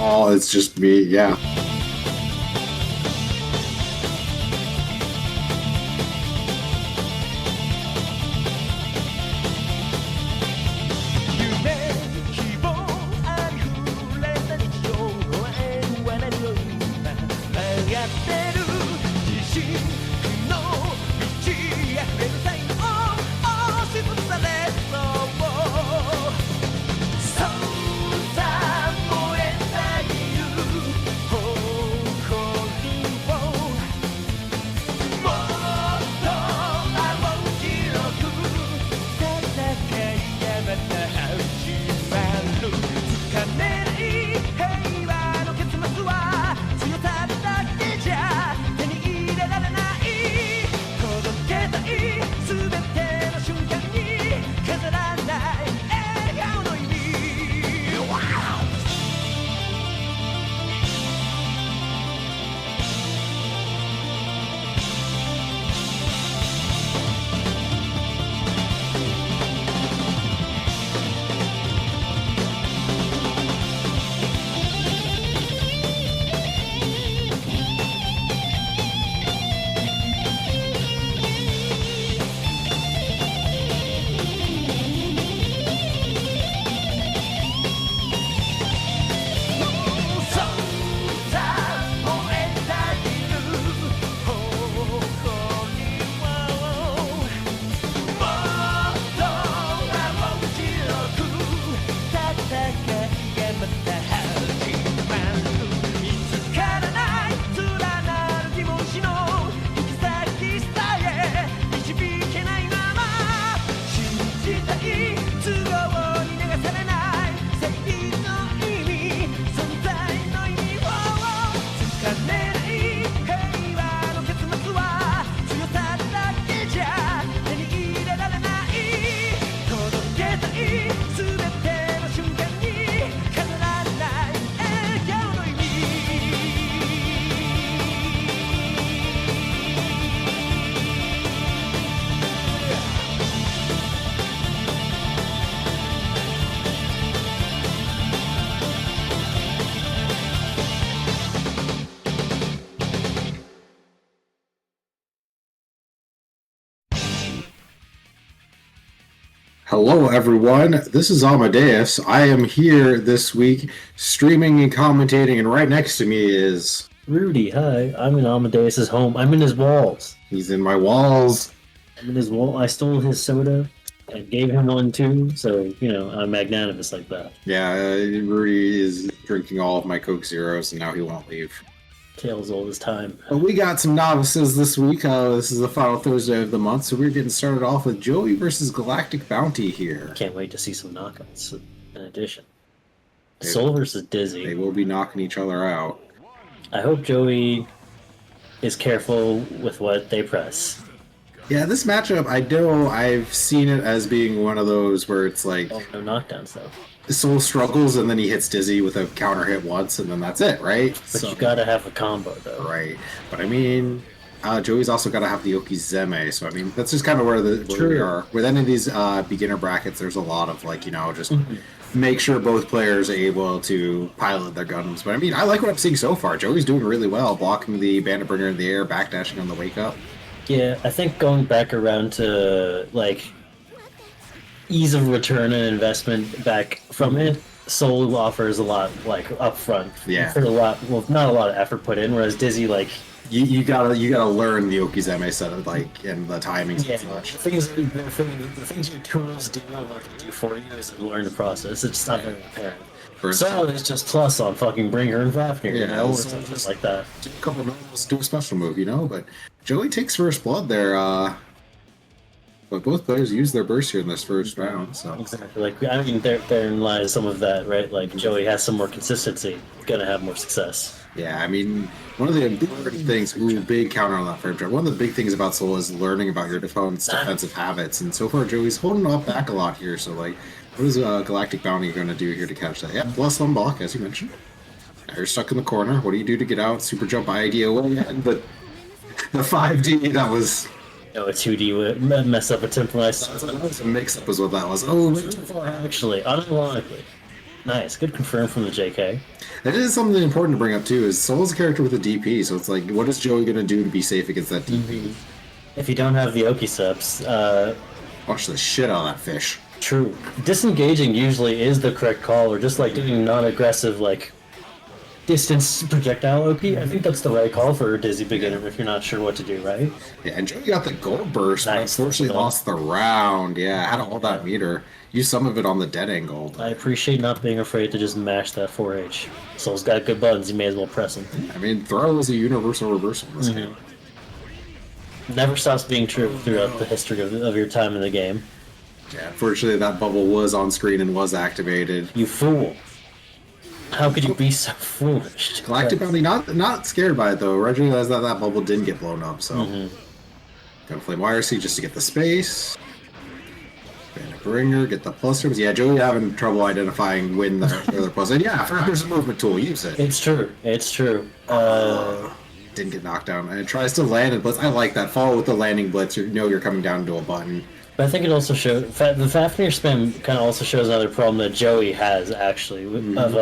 all. It's just me. Yeah. Hello, everyone. This is Amadeus. I am here this week streaming and commentating, and right next to me is Rudy. Hi, I'm in Amadeus's home. I'm in his walls. He's in my walls. I'm in his wall. I stole his soda and gave him one too, so, you know, I'm magnanimous like that. Yeah, Rudy is drinking all of my Coke Zeros, and now he won't leave. Tails all this time. Well, we got some novices this week. This is the final Thursday of the month, so we're getting started off with Joey versus Galactic Bounty here. Can't wait to see some knockouts in addition. Soul versus Dizzy. They will be knocking each other out. I hope Joey is careful with what they press. Yeah, this matchup, I've seen it as being one of those where it's like... Oh, no knockdowns, though. Soul struggles, and then he hits Dizzy with a counter hit once, and then that's it, right? But you gotta have a combo, though. Right. But I mean, Joey's also gotta have the Okizeme, so I mean, that's just kind of where we are. With any of these beginner brackets, there's a lot of, like, you know, just make sure both players are able to pilot their Gundams. But I mean, I like what I'm seeing so far. Joey's doing really well, blocking the Bandit Bringer in the air, backdashing on the wake up. Yeah, I think going back around to, like, ease of return and investment back from it, Soul offers a lot, like, upfront. Yeah. For not a lot of effort put in, whereas Dizzy, like... You gotta learn the Okizeme set of, like, and the timings and such. The things your tools do and what they do for you is to learn the process. It's not very apparent. So it's just plus on fucking Bringer and Fafnir, you know, or something like that. Do a couple of normals, do a special move, you know, but Joey takes first blood there, but both players use their burst here in this first round, so... Exactly. Like, I mean, therein lies some of that, right? Like, Joey has some more consistency, gonna have more success. Yeah, I mean, one of the big things, big counter on that frame drop, one of the big things about Soul is learning about your opponent's defensive habits, and so far Joey's holding up back a lot here, so, like, what is Galactic Bounty going to do here to catch that? Yeah, plus one block, as you mentioned. Now you're stuck in the corner. What do you do to get out? Super jump idea, but the 5D, that was... No, a 2D mess up a tempo. That was a mix-up is what that was. Oh, actually, unironically. Nice, good confirm from the JK. That is something important to bring up too. Is Soul's a character with a DP, so it's like, what is Joey gonna do to be safe against that DP? If you don't have the Oki subs, Watch the shit out of that fish. true. Disengaging usually is the correct call, or just like doing non-aggressive like distance projectile Oki. I think that's the right call for a Dizzy beginner if you're not sure what to do, right? Yeah, and Joey got the gold burst, but Nice. unfortunately lost the round. Yeah, had to hold that meter. Used some of it on the dead angle. I appreciate not being afraid to just mash that 4H. Soul's got good buttons, you may as well press them. I mean, throw is a universal reversal in this game. Never stops being true throughout the history of your time in the game. Yeah, unfortunately that bubble was on screen and was activated. You fool. How could you be so foolish? Galactic Bounty not scared by it though. Reggie realized that that bubble didn't get blown up, so gonna flame YRC just to get the space. Gonna bringer, get the plus terms. Yeah, Joey having trouble identifying when the other plus. And yeah, there's a movement tool, use it. It's true. It's true. Didn't get knocked down. And it tries to land and blitz. I like that. Follow with the landing blitz. You know you're coming down to a button. But I think it also shows the Fafnir spam kind of also shows another problem that Joey has actually of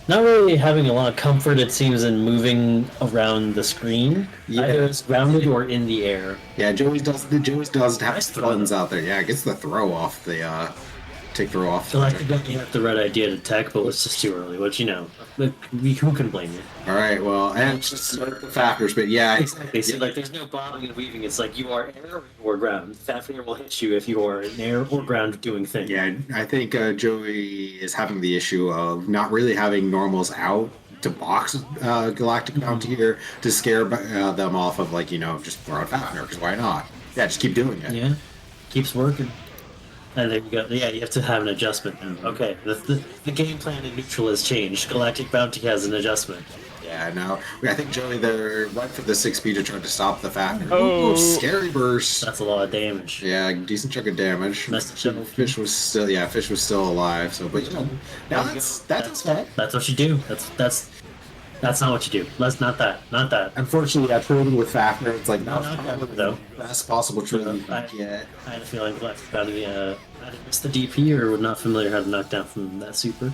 not really having a lot of comfort. It seems in moving around the screen, either it's grounded or in the air. Yeah, Joey does have Nice buttons out there. Yeah, gets the throw off the take throw off. So I think that you have the right idea to tech, but it's just too early. Which who can blame you? All right, well, and just start the factors, but yeah, Exactly. So like, there's no bobbing and weaving. It's like you are air or ground. Fafnir will hit you if you are in air or ground doing things. yeah. I think Joey is having the issue of not really having normals out to box Galactic Bounty here to scare them off of like just throw out Fafnir because why not? Yeah, just keep doing it. Yeah, keeps working. And there you go. Yeah, you have to have an adjustment now. Okay, the game plan in neutral has changed. Galactic Bounty has an adjustment. Yeah, no, I think Joey there went for the 6P to try to stop the Fafnir. Oh, scary burst. That's a lot of damage. Yeah, decent chunk of damage. Messed up. Fish was still alive. So, but now that's okay. That's what you do. That's not what you do. Let's not that. Unfortunately, yeah, trading with Fafnir, it's like not probably though. best possible trade you can get. I had a feeling Galactic Bounty either missed the DP or was not familiar how to knock down from that super.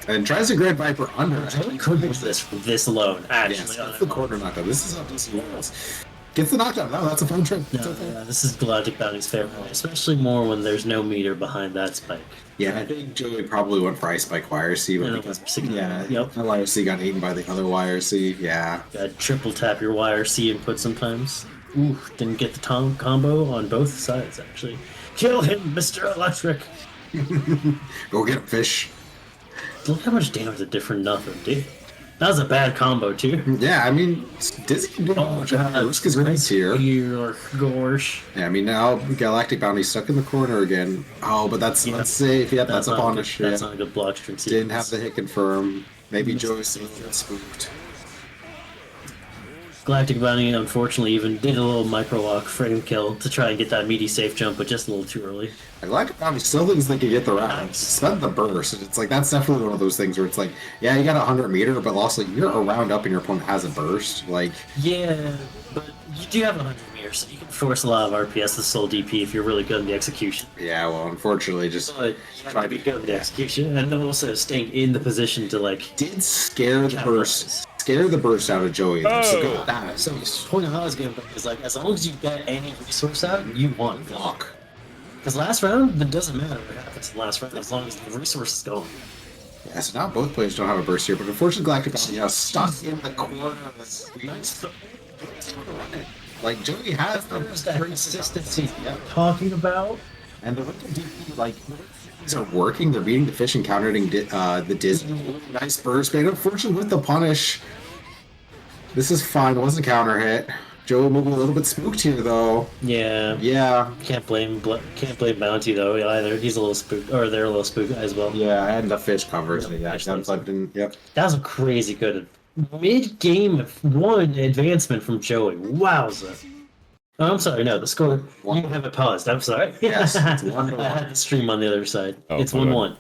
And tries to grab Viper under. I could miss this from this alone. Actually, Yes, that's the corner knockdown. This is how DC rolls. Gets the knockdown. No, that's a fun trick. It's okay. Yeah, this is Galactic Bounty's fair play, especially more when there's no meter behind that spike. Yeah, I think Joey probably went for Ice Spike YRC, but Yep. YRC got eaten by the other YRC. Yeah. Gotta triple tap your YRC input sometimes. Ooh, didn't get the combo on both sides actually. Kill him, Mr. Electric! Go get him, fish. Look how much damage a different nothing, dude. That was a bad combo too. Yeah, I mean, Dizzy can do much. Risk is great here. Gorsh. Yeah, I mean, now Galactic Bounty stuck in the corner again. Oh, but that's safe. Yeah, that's a punish. That's not a good block string. Didn't have the hit confirm. Maybe Joey's still got spooked. Galactic Bounty, unfortunately, even did a little micro lock frame kill to try and get that meaty safe jump, but just a little too early. Galactic Bounty still thinks they can get the round. Spend the burst. It's like that's definitely one of those things where it's like, yeah, you got 100 meter, but also you're a round up and your opponent has a burst. Like, yeah, but you do have 100 meters, so you can force a lot of RPS to soul DP if you're really good in the execution. yeah, well, unfortunately, just But you have to be good in the execution, and then also staying in the position to like. did scare the burst. Scare the burst out of Joey. So go with that. So the point of how I was going is like, as long as you get any resource out, you won. Block. Because last round, it doesn't matter what happens in the last round as long as the resource is going. Yeah, so now both players don't have a burst here, but unfortunately Galactic Bounty stuck in the corner of the screen. Like, Joey has the Consistency talking about. and the Wicked DP, like, things are working. They're beating the fish and countering the Disney. Nice burst, but unfortunately with the punish, this is fine. It wasn't a counter hit. Joey moving a little bit spooked here, though. Yeah. Yeah. Can't blame Bounty though either. He's a little spooked, or they're a little spooked as well. Yeah, and the fish covers. Yep, Yeah, fish that plugged in. Yep. That was a crazy good mid-game one advancement from Joey. Wowza. Oh, I'm sorry. No, the score. You have it paused. I'm sorry. Yes, it's 1-1. I had the stream on the other side. Oh, It's hold on. 1-1.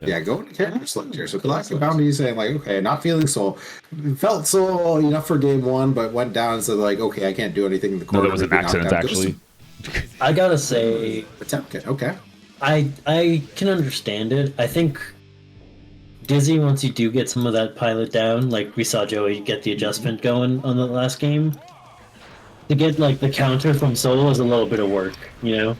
Yeah, go into character select here. So Galactic Bounty is saying like, okay, not feeling soul. Felt soul enough for game one, but went down and said like, okay, I can't do anything in the No, corner. that was an maybe knocked accident, out. actually. I gotta say, Attempt kit, okay. I can understand it. I think Dizzy, once you do get some of that pilot down, like we saw Joey get the adjustment going on the last game, to get like the counter from Soul is a little bit of work, you know?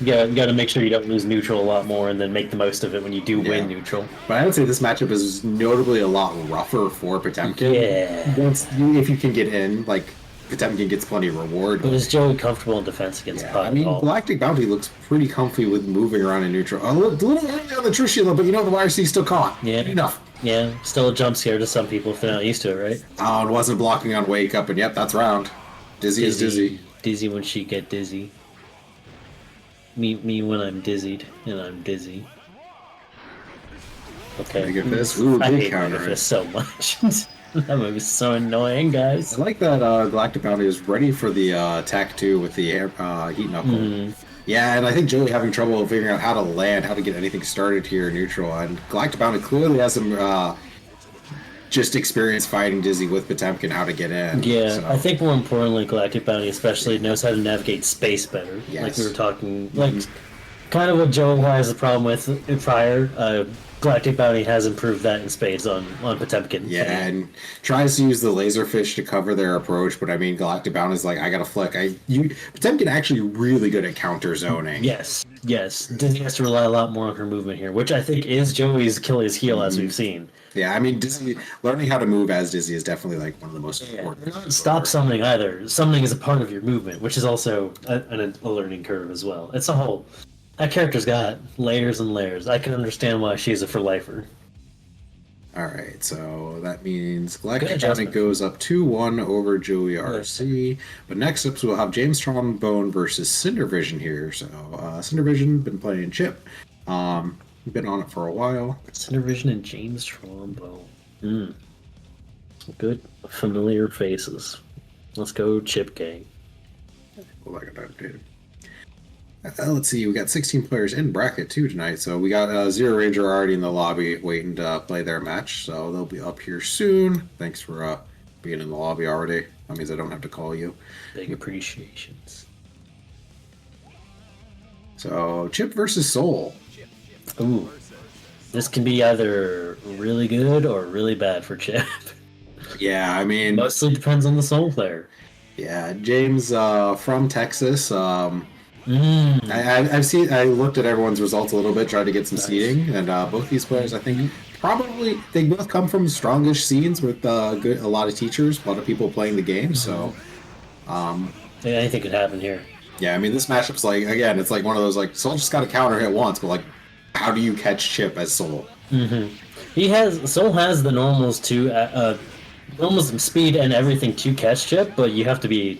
You got to make sure you don't lose neutral a lot more, and then make the most of it when you do win neutral. But I would say this matchup is notably a lot rougher for Potemkin. Yeah. If you can get in, like, Potemkin gets plenty of reward. But is Joey comfortable in defense against Puck? I mean, Galactic Bounty looks pretty comfy with moving around in neutral. A little early on the Trishula, but you know the YRC still caught. Yeah. Enough. Yeah, still a jump scare to some people if they're not used to it, right? Oh, and wasn't blocking on Wake Up, and yep, that's round. Dizzy is dizzy. Dizzy when she get dizzy. Me when I'm dizzied, and I'm dizzy. Okay. Ooh, I big hate counter. this so much. That move is so annoying, guys. I like that Galactic Bounty is ready for the attack too with the Heat Knuckle. Yeah, and I think Joey having trouble figuring out how to land, how to get anything started here in neutral. And Galactic Bounty clearly has some just experience fighting Dizzy with Potemkin, how to get in. Yeah, so. I think more importantly, Galactic Bounty especially knows how to navigate space better. Yes. Like we were talking, like kind of what Joey has a problem with prior. Galactic Bounty has improved that in spades on Potemkin. Yeah, and tries to use the laserfish to cover their approach, but I mean, Galactic Bounty's like, I gotta flick. Potemkin actually really good at counter zoning. Yes. Dizzy has to rely a lot more on her movement here, which I think is Joey's Achilles heel, as we've seen. Yeah, I mean, Dizzy learning how to move as Dizzy is definitely like one of the most important. Not stop summoning either. Summoning is a part of your movement, which is also a learning curve as well. It's a whole. That character's got layers and layers. I can understand why she's a for lifer. Alright, so that means Galactic Bounty goes up 2-1 over Joey RC. But next up, so we'll have James Trombone versus Cinder Vision here. So, Cinder Vision, been playing Chip. Been on it for a while. Cinder Vision and James Trombone. Good, familiar faces. Let's go, Chip Gang. Well, I got that updated. Let's see, we got 16 players in bracket too tonight, so we got Zero Ranger already in the lobby waiting to play their match, so they'll be up here soon. Thanks for being in the lobby already. That means I don't have to call you. Big appreciations. So, Chip versus Soul. Ooh. This can be either really good or really bad for Chip. Yeah, I mean... Mostly depends on the Soul player. Yeah, James from Texas. I looked at everyone's results a little bit, tried to get some seeding, and both these players, I think, probably they both come from strongish scenes with a lot of teachers, a lot of people playing the game. So, anything could happen here. Yeah, I mean, this matchup's like, again, it's like one of those like Soul just got a counter hit once, but like, how do you catch Chip as Soul? Soul has the normals too, normals and speed and everything to catch Chip, but you have to be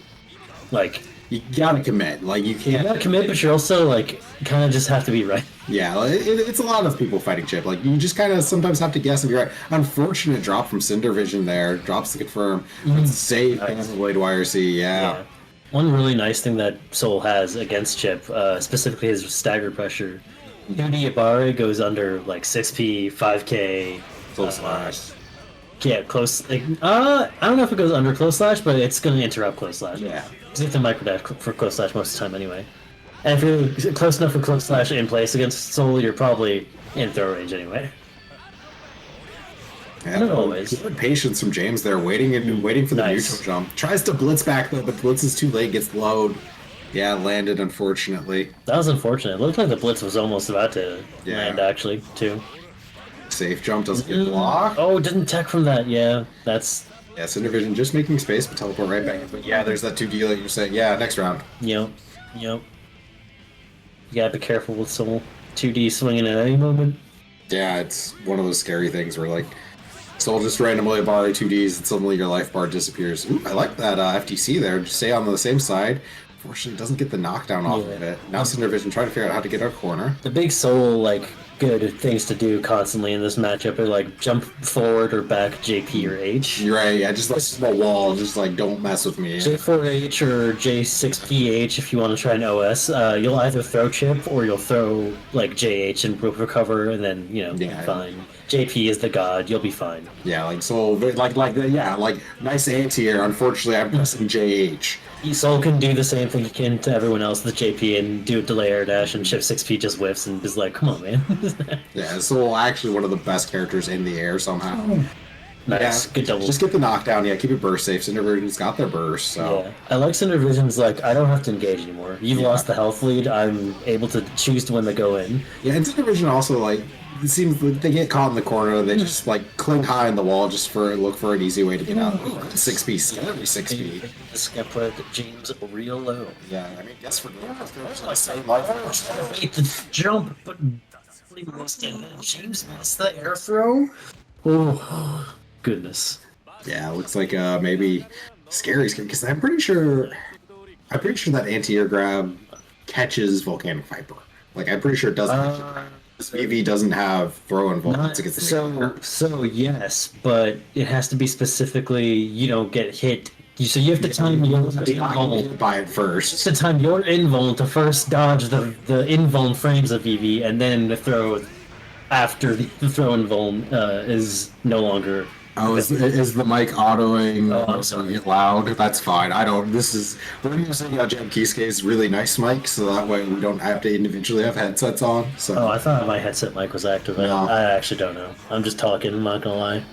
like. You gotta commit. Like, you can't... You gotta commit, but you're also, like, kind of just have to be right. Yeah, it's a lot of people fighting Chip. Like, you just kind of sometimes have to guess if you're right. Unfortunate drop from Cinder Vision there. Drops to confirm. Save Blade YRC, yeah. One really nice thing that Soul has against Chip, specifically his stagger pressure. 2D Ibarra goes under, like, 6P, 5K... Close slash. Yeah, close... Like, I don't know if it goes under close slash, but it's going to interrupt close slash. Yeah. Because you have to microdash for close slash most of the time anyway. And if you're close enough for close slash in place against Soul, you're probably in throw range anyway. Yeah, not always. Good patience from James there, waiting for the neutral jump. Tries to blitz back though, but blitz is too late, gets low. Yeah, landed unfortunately. That was unfortunate. It looked like the blitz was almost about to land actually, too. Safe jump doesn't get blocked. Oh, didn't tech from that. Yeah, that's... Yeah, Cinder Vision just making space, but teleport right back. But yeah, there's that 2D like you're saying. Yeah, next round. Yep. You gotta be careful with Soul. 2D swinging at any moment. Yeah, it's one of those scary things where, like, Soul just randomly bar 2Ds and suddenly your life bar disappears. Ooh, I like that FTC there. Just stay on the same side. Unfortunately, doesn't get the knockdown off of it. Now Cinder Vision trying to figure out how to get out of corner. The big Soul, like, good things to do constantly in this matchup are, like, jump forward or back JP or H. You're right, yeah, just like small wall, just like, don't mess with me. J4H or J6PH if you want to try an OS. You'll either throw Chip or you'll throw, like, JH and recover and then, be fine. JP is the god, you'll be fine. Yeah, like, so, like, nice anti-air. Unfortunately, I'm pressing JH. Soul can do the same thing he can to everyone else, the JP, and do a delay air dash, and Shift 6P just whiffs and is like, come on, man. Yeah, Soul actually one of the best characters in the air somehow. Nice, Yeah, good double. just get the knockdown. Yeah, keep it burst safe. Cindervision's got their burst, so Yeah, I like Cinder Vision's like, I don't have to engage anymore. You've Yeah. lost the health lead, I'm able to choose to when they go in. yeah. And Cindervision also like it seems like they get caught in the corner. They just like cling high in the wall just for look for an easy way to get out. 6P, scary 6P. This guy put James real low. Yeah, I mean, guess for I say life. Wait, the jump, but he missed it. James missed the air throw? Oh, goodness. Yeah, looks like maybe scary because I'm pretty sure that anti-air grab catches Volcanic Viper. Like I'm pretty sure it doesn't. This VV doesn't have throw involved against the So yes, but it has to be specifically you don't get hit. So you have to time your invuln. by it first. To time your invuln to first dodge the invuln frames of VV, and then the throw after the throw invuln is no longer. Oh, is the mic autoing? Oh, I'm so get loud. That's fine. I don't. We're using Jam Kisuke's really nice mic, so that way we don't have to individually have headsets on. So. Oh, I thought my headset mic was active. No. I actually don't know. I'm just talking. I'm not gonna lie.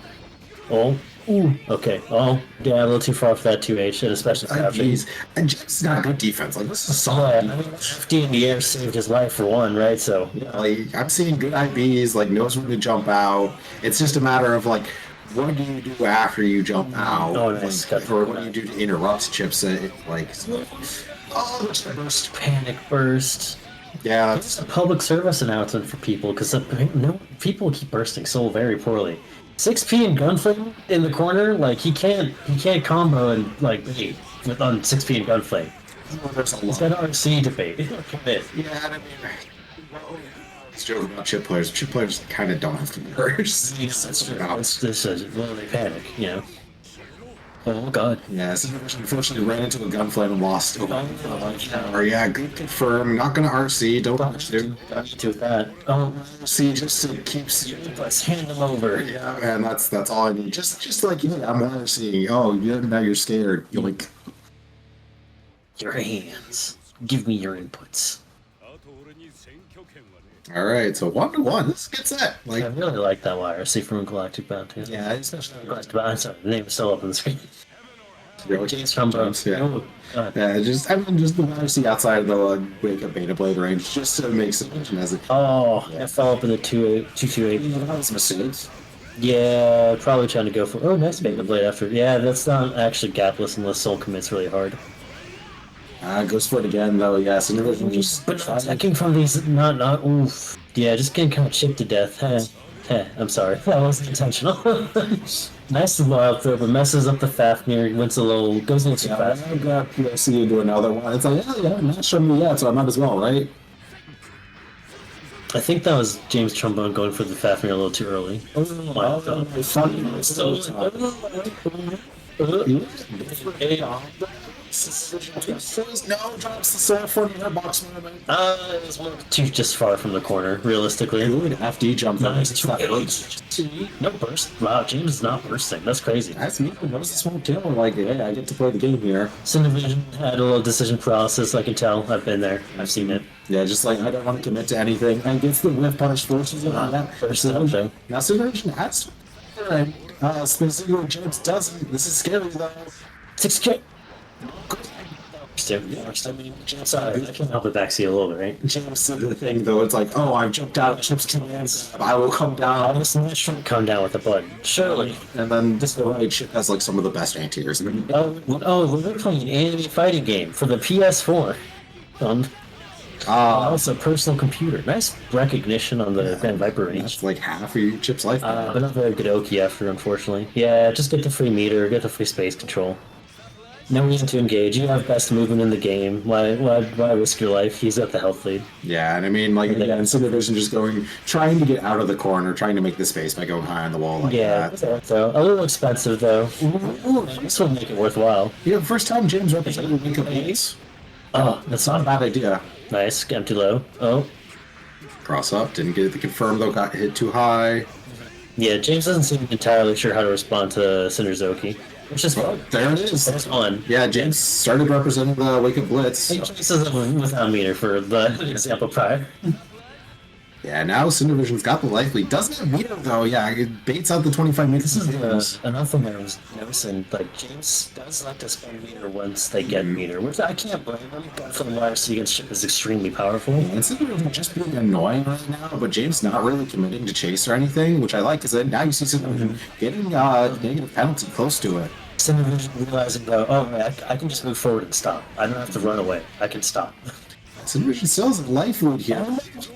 Oh, ooh, okay. Oh, yeah, a little too far for that 2H, and especially for Jeez, and James got good defense. Like this is solid. I mean, FD in the air saved his life for one, right? So Yeah, like I'm seeing good IBs, like knows when to jump out. It's just a matter of like, what do you do after you jump out? Oh, nice. Like, or what do you do to interrupt chips? Like, oh, there's a burst. panic burst. Yeah, It's a public service announcement for people because no people keep bursting so very poorly. 6P and Gunflame in the corner, like he can't combo and like bait with on 6P and Gunflame. there's a He's lot. got RC debate. Commit. Yeah, I mean, it's joke about chip players. Chip players kind of don't have to burst. That's true. This is well, they panic, you know. Oh god. Yeah, Cindervision unfortunately ran into a gunflame and lost. Or yeah, good confirm. Not gonna RC. Don't rush, dude. To that. Oh, See, just to keep. let's hand them over. Yeah, and that's all I need. Just like yeah, I'm RCing. Oh, yeah, now you're scared. You're like, Your hands. Give me your inputs. all right, so 1-1. This gets it. Like, I really like that YRC from Galactic Bounty. yeah, it's not Galactic Bounty. I'm sorry, the name is still up on the screen. really James Trombone. Yeah. Oh, god. Yeah, just the RC outside of the wake up beta blade range, just to make submission as it. Oh, I fell up in the 228. That was a mistake. Yeah, probably trying to go for. Oh, nice Beta Blade after. Yeah, that's not actually gapless unless Soul commits really hard. Goes for it again though. Yes, and just But not attacking from these, not. Oof. Yeah, just getting kind of chipped to death. I'm sorry, that wasn't intentional. Nice wild throw, but messes up the Fafnir. Goes a little too fast. I got PSC to do another one. It's like, yeah, not showing me yet, so I might as well, right? I think that was James Trombone going for the Fafnir a little too early. Oh my god. No, drops the soul for the box movement. It was one too just far from the corner, realistically. Ooh, an FD jump. Nice, Nice. 2-8. No burst. Wow, James is not bursting. That's crazy. That's me. What is this one too? Like, hey, I get to play the game here. Cinevision had a little decision paralysis. I can tell. I've been there. I've seen it. Yeah, just like I don't want to commit to anything. And gets the whiff punish forces it on that. First time. Now, Cinevision has specifically James doesn't. This is scary though. 6K. I mean, sorry, I can't help but backseat a little bit, right? James said the thing though. It's like, oh, I've jumped out of Chip's commands. I will come down. Honestly, shouldn't come down with the button. Surely. And then this right, Chip has like some of the best anti-airs. We're playing an anime fighting game for the PS4. Also, personal computer. Nice recognition on the Grand Viper range. That's like half of your Chip's life. But not very good Oki after, unfortunately. Yeah, just get the free meter, get the free space control. No reason to engage. You have best movement in the game. Why risk your life? He's at the health lead. Yeah, and I mean, like, again, Cinevision just trying to get out of the corner, trying to make the space by going high on the wall like that. So a little expensive though. Ooh, this will make it worthwhile. Yeah, first time James represented Wink of Eights. Oh, that's Not a bad idea. nice. Empty low. Oh, Cross up, didn't get it to confirm though, got hit too high. yeah. James doesn't seem entirely sure how to respond to Cinderzoki. Which is fun. There it is. That's fun. Yeah, James started representing the Wake Up Blitz. Eight choices without meter for the example prior. Yeah, now Cindervision's got the life lead. Doesn't have meter though. Yeah, it baits out the 25 meters. This is another thing I was noticing. Like James does like to spend meter once they get meter, which I can't blame him. But for the YRC against Chip is extremely powerful. And Cindervision just being annoying right now, but James not really committing to chase or anything, which I like because now you see Cindervision getting negative penalty close to it. Cindervision realizing though, I can just move forward and stop. I don't have to run away. I can stop. Cindervision still has a life lead here.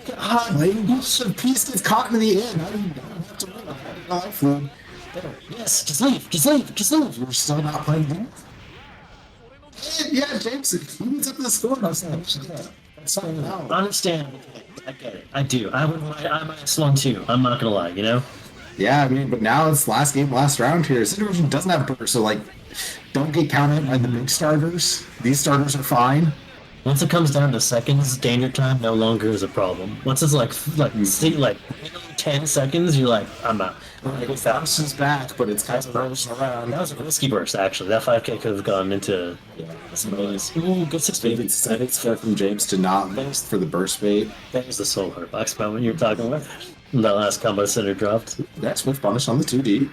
The piece gets caught in the end. I don't have to run. I have a life lead. Yes, just leave. We're still not playing games. Yeah, James, he needs up the score. That's fine now. Understand. I get it. I do. I might have slung too. I'm not gonna lie. You know. Yeah, I mean, but now it's last game, last round here. Cindervision doesn't have burst, so like, don't get counted by the big starters. These starters are fine. Once it comes down to seconds, danger time no longer is a problem. Once it's like 10 seconds, you're like, I'm out. Like, it bounces back, but it's kind of rolling around. That was a risky burst, actually. That 5K could have gone into some noise. Ooh, good 6 bait. It's fair from James to not burst for the burst bait. That was the soul heart box moment you were talking about. That last combo center dropped. That's with punish on the 2D.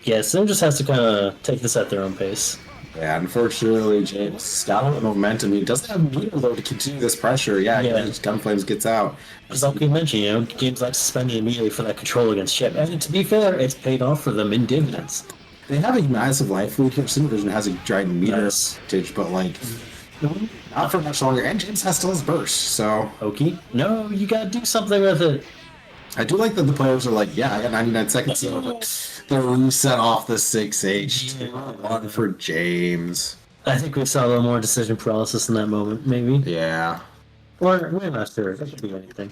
Yeah, Sim just has to kind of take this at their own pace. Yeah, unfortunately, James got a momentum. He doesn't have meter, though, to continue this pressure. Yeah. Gunflames gets out. As like we mentioned, James likes suspending immediately for that control against Chip. And to be fair, it's paid off for them in dividends. They have a massive life lead here. Cindervision has a giant meter advantage, but, like, not for much longer. And James has still his burst, so... Okay. No, you gotta do something with it. I do like that the players are like, yeah, I got 99 seconds, so they're reset off the 6H. One for James. I think we saw a little more decision paralysis in that moment, maybe. Yeah. Or, we're not sure. That could be anything.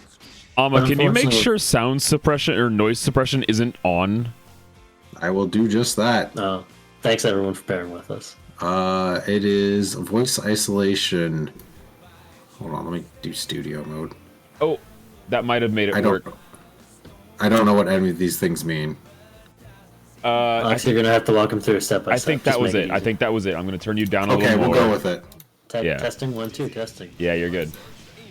Can you make sure sound suppression or noise suppression isn't on? I will do just that. Oh, thanks everyone for bearing with us. It is voice isolation. Hold on, let me do studio mode. Oh, that might have made it work. I don't know what any of these things mean. Alex, you're gonna have to walk him through step by step. I think that was it. I think that was it. I'm gonna turn you down a little more. Okay, we'll go with it. Testing 1, 2, testing. Yeah, you're good.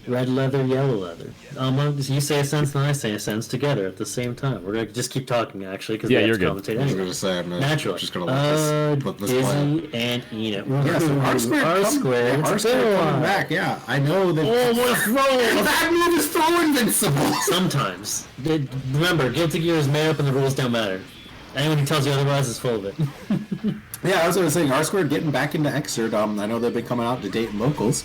Red leather, yellow leather. You say a sentence and I say a sentence together at the same time. We're gonna just keep talking actually because we have to commentate anyway. I was gonna say just gonna let this Dizzy and Eno. Yeah, so R squared coming back. Yeah, I know that. Oh, what a throw! That move is throw invincible. Sometimes. Remember, Guilty Gear is made up and the rules don't matter. Anyone who tells you otherwise is full of it. Yeah, as I was saying, R squared getting back into Xrd. I know they've been coming out to date in locals.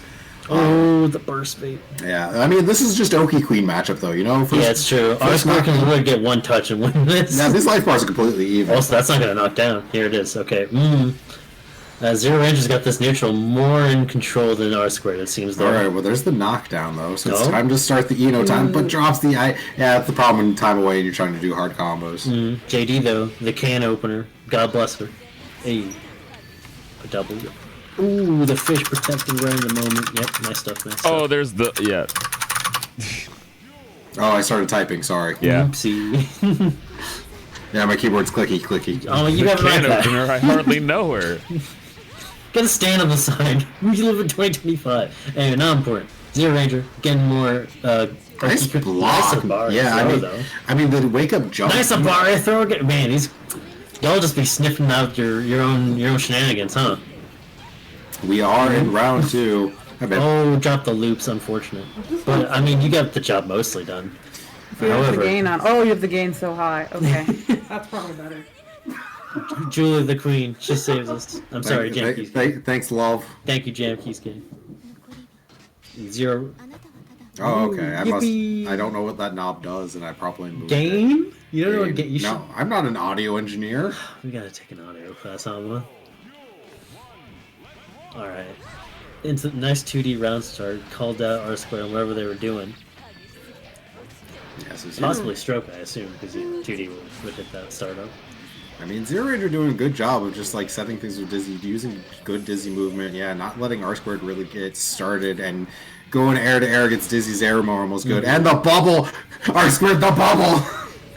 Oh, the burst bait. Yeah, I mean, this is just Oki Queen matchup, though, you know? Yeah, it's true. R-Square can literally get one touch and win this. Yeah, these life bars are completely even. Also, that's not going to knock down. Here it is. Okay. Zero Ranger's got this neutral more in control than R-Square, it seems, though. Alright, well, there's the knockdown, though, so it's time to start the Eno time, but drops the I. Yeah, that's the problem when time away and you're trying to do hard combos. JD, though, the can opener. God bless her. Hey. A double. Ooh, the fish protecting right in the moment. Yep, nice stuff, man. Oh, there's the... Yeah. Oh, I started typing, sorry. Yeah. Oopsie. Yeah, my keyboard's clicky. Oh, you The have can an opener, I hardly know her. Gotta stand on the side. We live in 2025. Anyway, not important. Zero Ranger, getting more, nice block. I mean, the wake up jump. Nice bar throw. Man, y'all just be sniffing out your own shenanigans, huh? We are in round 2. Oh, drop the loops, unfortunate. But, I mean, you got the job mostly done. You have the gain on. Oh, you have the gain so high. Okay. That's probably better. Julie the Queen, she saves us. I'm sorry, Jam Keys. Thanks, love. Thank you, Jam Keys game. Zero. Oh, okay. I don't know what that knob does, and I probably moved Gain? it. You don't know what gain? No, I'm not an audio engineer. We gotta take an audio class on one. Alright. It's a nice 2D round start. Called out R-Square on whatever they were doing. Yeah, so Possibly stroke, I assume, because 2D would hit that startup. I mean, Zero Ranger doing a good job of just like setting things with Dizzy, using good Dizzy movement. Yeah, not letting R squared really get started and going air to air against Dizzy's air more almost good. And the bubble! R squared the bubble!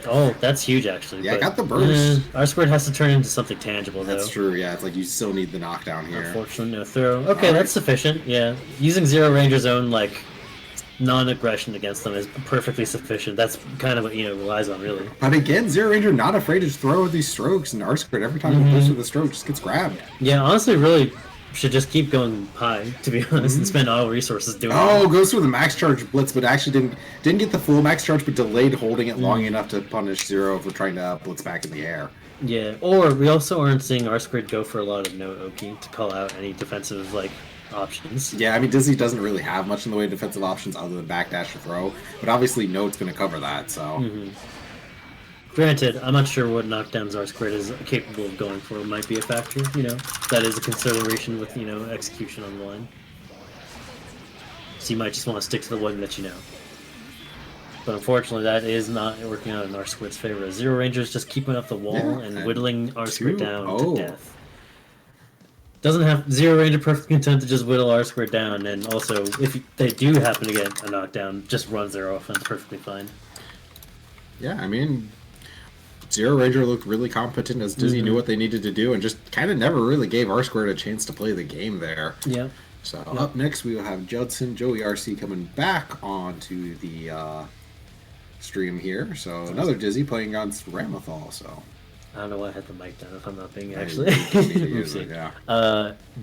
Oh, that's huge, actually. Yeah, but, got the burst. R-squared has to turn into something tangible, though. That's true, yeah. It's like you still need the knockdown here. Unfortunately, no throw. Okay, that's sufficient, yeah. Using Zero Ranger's own, like, non-aggression against them is perfectly sufficient. That's kind of what relies on, really. But again, Zero Ranger not afraid to throw these strokes, and R-squared every time he goes through the stroke just gets grabbed. Yeah, honestly, really should just keep going high, to be honest, and spend all resources doing it. Goes through the max charge blitz, but actually didn't get the full max charge, but delayed holding it long enough to punish Zero for trying to blitz back in the air. Yeah, or we also aren't seeing R-squared go for a lot of no Oki to call out any defensive, like, options. Yeah, I mean, Dizzy doesn't really have much in the way of defensive options other than backdash or throw, but obviously Note's going to cover that, so... Granted, I'm not sure what knockdowns R-squared is capable of going for. It might be a factor, That is a consideration with, execution on the line. So you might just want to stick to the one that you know. But unfortunately, that is not working out in R-squared's favor. Zero Ranger's just keeping up the wall and whittling R-squared down to death. Doesn't have Zero Ranger perfectly content to just whittle R-squared down, and also, if they do happen to get a knockdown, just runs their offense perfectly fine. Yeah, I mean... Zero Ranger looked really competent as Dizzy knew what they needed to do and just kind of never really gave R-squared a chance to play the game there. Yeah. So up next we will have Judson, Joey RC coming back onto the stream here. So another Dizzy playing against Ramathal. So I don't know why I had the mic down if I'm not being actually. Yeah.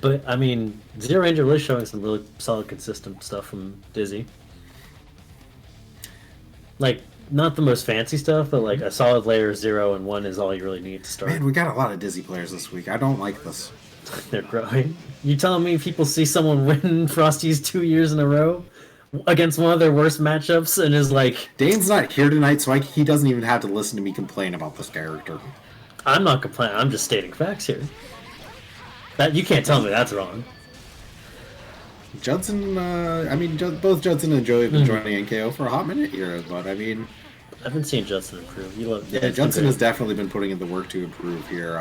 But I mean, Zero Ranger really showing some really solid, consistent stuff from Dizzy. Like, not the most fancy stuff, but like a solid layer 0 and 1 is all you really need to start. Man, we got a lot of Dizzy players this week. I don't like this. They're growing. You telling me people see someone win Frosty's 2 years in a row against one of their worst matchups and is like... Dane's not here tonight, so he doesn't even have to listen to me complain about this character. I'm not complaining. I'm just stating facts here. That you can't tell me that's wrong. Judson, I mean, both Judson and Joey have been joining NKO for a hot minute here, but I mean... I haven't seen Judson improve. Yeah, Judson has definitely been putting in the work to improve here.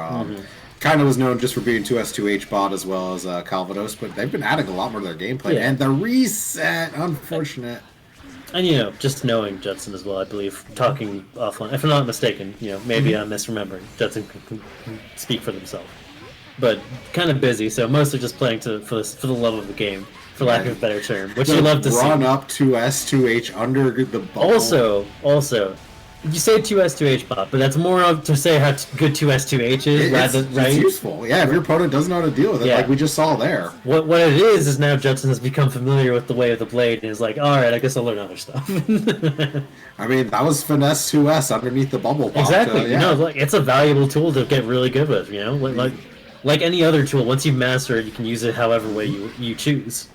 Kind of was known just for being 2S2H bot as well as Calvados, but they've been adding a lot more to their gameplay. Yeah. And the reset, unfortunate. And, just knowing Judson as well, I believe, talking offline, if I'm not mistaken, maybe I'm misremembering. Judson can speak for themselves. But kind of busy, so mostly just playing for the love of the game, for lack of a better term, which you love to see. Run up 2S2H under the bubble. Also, you say 2S2H bot, but that's more of to say how good 2S2H is, right? It's useful. Yeah, if your opponent doesn't know how to deal with it, like we just saw there. What it is now Judson has become familiar with the way of the blade and is like, alright, I guess I'll learn other stuff. I mean, that was finesse 2S underneath the bubble bot. Exactly. It's a valuable tool to get really good with, Like any other tool, once you master it, you can use it however way you choose.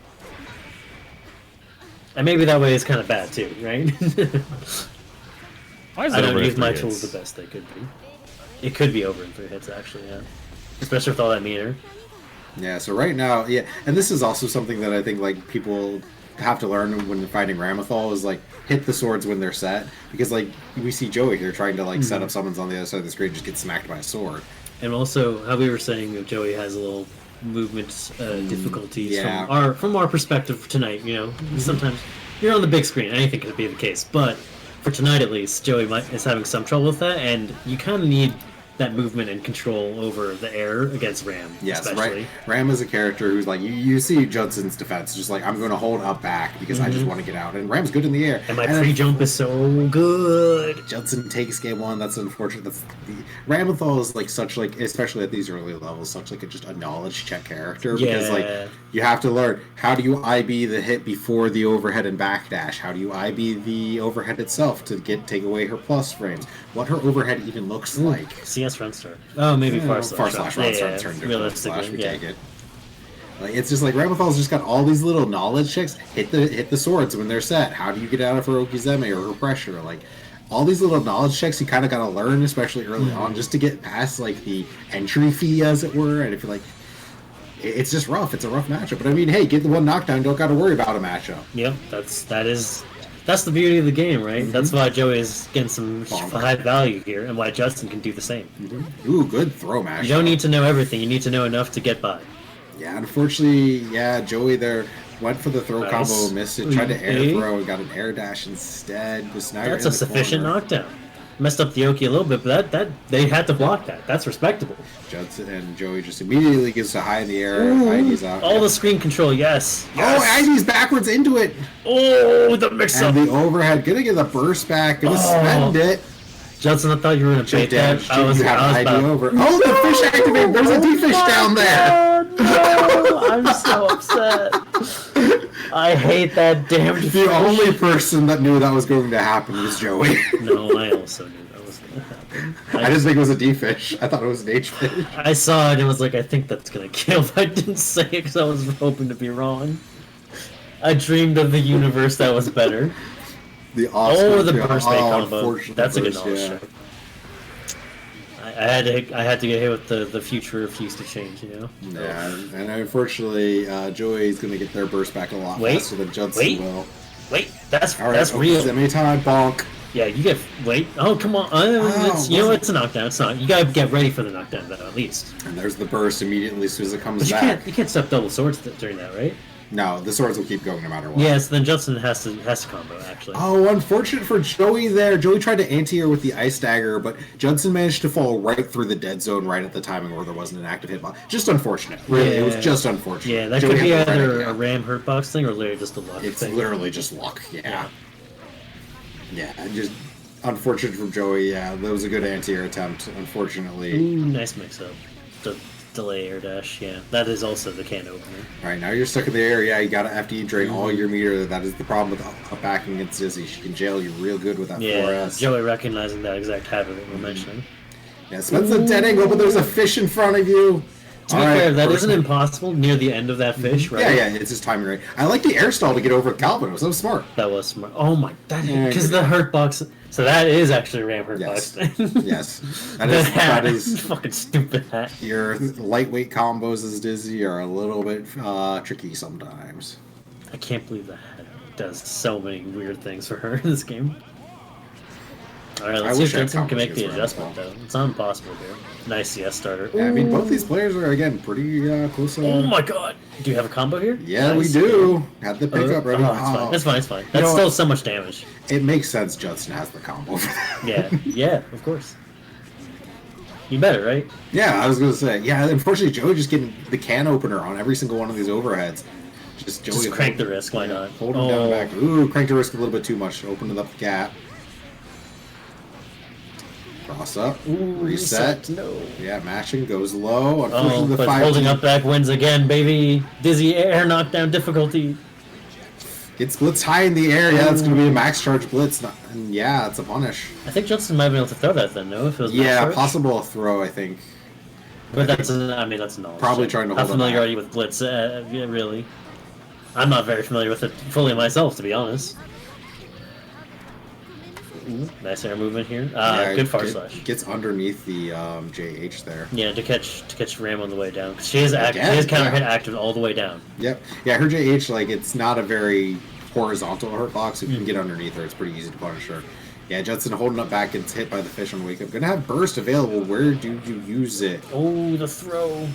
And maybe that way is kind of bad too, right? I don't use my tools the best they could be. It could be over in 3 hits, actually, yeah. Especially with all that meter. Yeah, so right now, and this is also something that I think like people have to learn when fighting Ramathal is like hit the swords when they're set, because like we see Joey here trying to like set up summons on the other side of the screen and just get smacked by a sword. And also, how we were saying, Joey has a little movement difficulties from our perspective tonight. Sometimes you're on the big screen, anything could be the case, but for tonight at least, Joey is having some trouble with that, and you kind of need that movement and control over the air against Ram. Yes, especially. Right. Ram is a character who's like, you see Judson's defense, just like, I'm going to hold up back because I just want to get out. And Ram's good in the air. And my pre-jump is so good. Judson takes game 1. That's unfortunate. Ramathal is like such like, especially at these early levels, such like just a knowledge check character. Because like, you have to learn, how do you IB the hit before the overhead and backdash? How do you IB the overhead itself to take away her plus frames? What her overhead even looks like. CS front start. Oh, maybe far slash front start turned to realistically, we take it. Like, it's just like Ramathal's just got all these little knowledge checks. Hit the swords when they're set. How do you get out of her Okizeme or her pressure? Like all these little knowledge checks you kind of got to learn, especially early on, just to get past like the entry fee, as it were. And if you're like, it's just rough. It's a rough matchup. But I mean, hey, get the one knockdown. Don't got to worry about a matchup. Yep, that's the beauty of the game, right? That's why Joey is getting some high value here, and why Justin can do the same. Ooh, good throw match. You don't need to know everything. You need to know enough to get by. Yeah, unfortunately, Joey there went for the throw combo, missed it, tried to air throw, and got an air dash instead. That's a sufficient knockdown. messed up the Oki a little bit, but that they had to block that. That's respectable. Judson and Joey just immediately gets to high in the air. ID's out. All the screen control, yes. Oh, ID's backwards into it. Oh, the mix-up. And the overhead, gonna get the burst back, gonna spend it. Judson, I thought you were gonna bait that. I was ID about... over. Oh, the fish activated. There's a D-fish down there. No, I'm so upset. I hate that damn fish. The only person that knew that was going to happen was Joey. No, I also knew that was going to happen. I just think it was a D-fish. I thought it was an H-fish. I saw it and was like, I think that's going to kill, but I didn't say it because I was hoping to be wrong. I dreamed of the universe that was better. The Oscar, the burst bait combo. That's a good knowledge yeah. check. I had to get hit with the future refused to change, you know? Yeah, and unfortunately, Joey's going to get their burst back a lot faster than Judson will. Wait, that's All real. Semi-time bonk. Yeah, you get... Wait. Oh, come on. You know what? It's a knockdown. It's not. You gotta get ready for the knockdown, though, at least. And there's the burst immediately as soon as it comes But back. you can't step double swords during that, right? No, the swords will keep going no matter what. Yes, then Judson has to combo, actually. Oh, unfortunate for Joey there. Joey tried to anti-air with the ice dagger, but Judson managed to fall right through the dead zone right at the timing where there wasn't an active hitbox. Just unfortunate. Really, it was just unfortunate. Yeah, that Joey could be had the either right a idea. Ram hurtbox thing or literally just a luck It's thing. literally just luck, yeah. Yeah, just unfortunate for Joey, yeah. That was a good anti-air attempt, unfortunately. Ooh, nice mix-up. The delay air dash, yeah. That is also the can opener. Alright, now you're stuck in the air, yeah, you gotta after you drain all your meter. That is the problem with up backing against Dizzy. She can jail you real good with that Yeah, 4S. Joey recognizing that exact habit that we're mentioning. Yeah, Spen's a dead angle, but there's a fish in front of you. To be fair, that isn't impossible near the end of that fish, right? Yeah, it's just timing right. I like the air stall to get over Calvin. That was smart. That was smart. Oh my, Yeah, because the hurt box. So that is actually a Ram hurt box. Yes. That is fucking stupid hat. your lightweight combos as Dizzy are a little bit tricky sometimes. I can't believe that hat does so many weird things for her in this game. Alright, let's see if Judson can make the adjustment, though. It's not impossible here. Nice CS starter. Yeah, I mean, both these players are, again, pretty close. Oh my god! Do you have a combo here? Yeah, Nice. we do. Have the pickup ready. It's fine. That's still so much damage. It makes sense Judson has the combo for that. Yeah, of course. You better, right? Yeah, I was going to say. Yeah, unfortunately, Joey just getting the can opener on every single one of these overheads. Just crank the risk, why not? Hold him down back. Ooh, crank the risk a little bit too much. Opened up the gap. Cross up. Reset. No. Yeah, matching goes low. Unfortunately, but holding up back wins again, baby. Dizzy air knockdown difficulty. Gets blitz high in the air. Yeah, it's going to be a max charge blitz. And yeah, it's a punish. I think Judson might have been able to throw that then, no? If it was max charge? Possible throw, I think. But that's a knowledge. Probably trying to hold How familiar are you with blitz? Yeah, really? I'm not very familiar with it fully myself, to be honest. Ooh, nice air movement here. Good far slash. Gets underneath the JH there. Yeah, to catch Ram on the way down. She has counter hit active all the way down. Yep. Yeah, her JH, like, it's not a very horizontal hurt box. If you can get underneath her, it's pretty easy to punish her. Yeah, Judson holding up back, gets hit by the fish on wake up. Gonna have burst available. Where do you use it? Oh, the throw.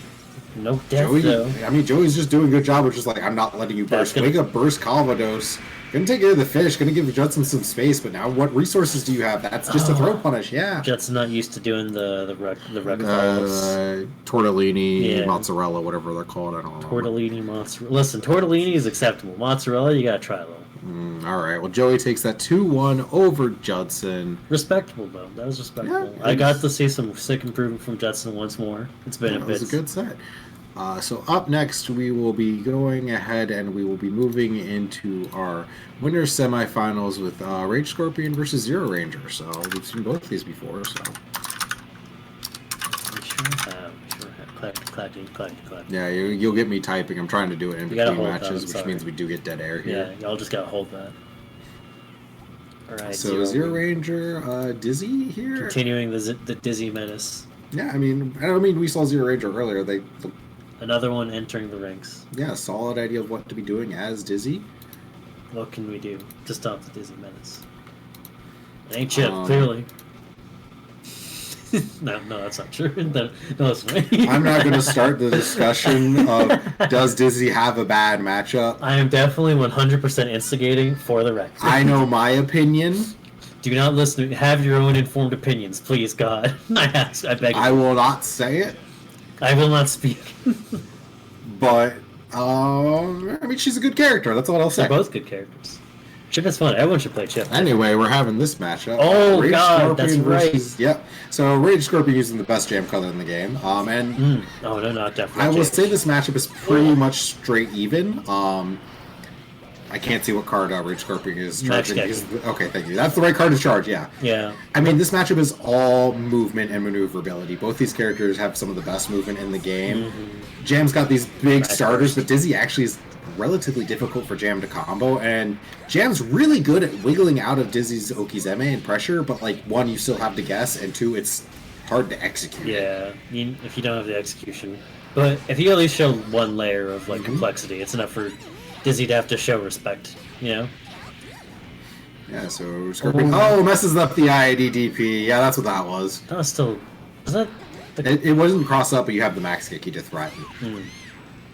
No death, though. I mean, Joey's just doing a good job, which is like, I'm not letting you burst. Wake up, burst, Calvados. Gonna take care of the fish, gonna give Judson some space, but now what resources do you have? That's just a throw punish, yeah. Judson's not used to doing the follows. Tortellini, mozzarella, whatever they're called, I don't know. Tortellini, mozzarella. Listen, tortellini is acceptable. Mozzarella, you gotta try though. Alright, well, Joey takes that 2-1 over Judson. Respectable, though. That was respectable. Yeah, I got to see some sick improvement from Judson once more. It's been a bit. It was a good set. So up next, we will be going ahead and we will be moving into our winners semifinals with Rage Scorpion versus Zero Ranger. So we've seen both of these before. So We sure have. Clack. yeah, you'll get me typing. I'm trying to do it in between matches, which sorry. means we do get dead air here. Yeah, y'all just gotta hold that. All right. So Zero Ranger, Dizzy here. Continuing the Dizzy menace. Yeah, I mean, we saw Zero Ranger earlier. Another one entering the ranks. Yeah, solid idea of what to be doing as Dizzy. What can we do to stop the Dizzy menace? It ain't chip, clearly. No, that's not true. No, that's right. I'm not going to start the discussion of does Dizzy have a bad matchup. I am definitely 100% instigating for the record. I know my opinion. Do not listen. Have your own informed opinions, please, God. I ask. I beg. I will not say it, I will not speak. but I mean, she's a good character. That's all I'll say. They're both good characters. Chip is fun. Everyone should play Chip. Anyway, we're having this matchup. Oh, Rage God, Scorpion that's versus, Yep. So Rage Scorpion using the best jam color in the game. And Oh no, not definitely. I will say this matchup is pretty much straight even. I can't see what card Rage Scorpion is charging. Okay, thank you. That's the right card to charge, yeah. Yeah. I mean, this matchup is all movement and maneuverability. Both these characters have some of the best movement in the game. Jam's got these big starters, but Dizzy actually is relatively difficult for Jam to combo, and Jam's really good at wiggling out of Dizzy's Okizeme and pressure, but like, one, you still have to guess, and two, it's hard to execute. Yeah, if you don't have the execution. But if you at least show one layer of like complexity, it's enough for Dizzy to have to show respect, you know? Yeah, so Scorpion... Oh, messes up the IID DP. Yeah, that's what that was. That was still... Was that... It wasn't cross up, but you have the max kicky to threaten.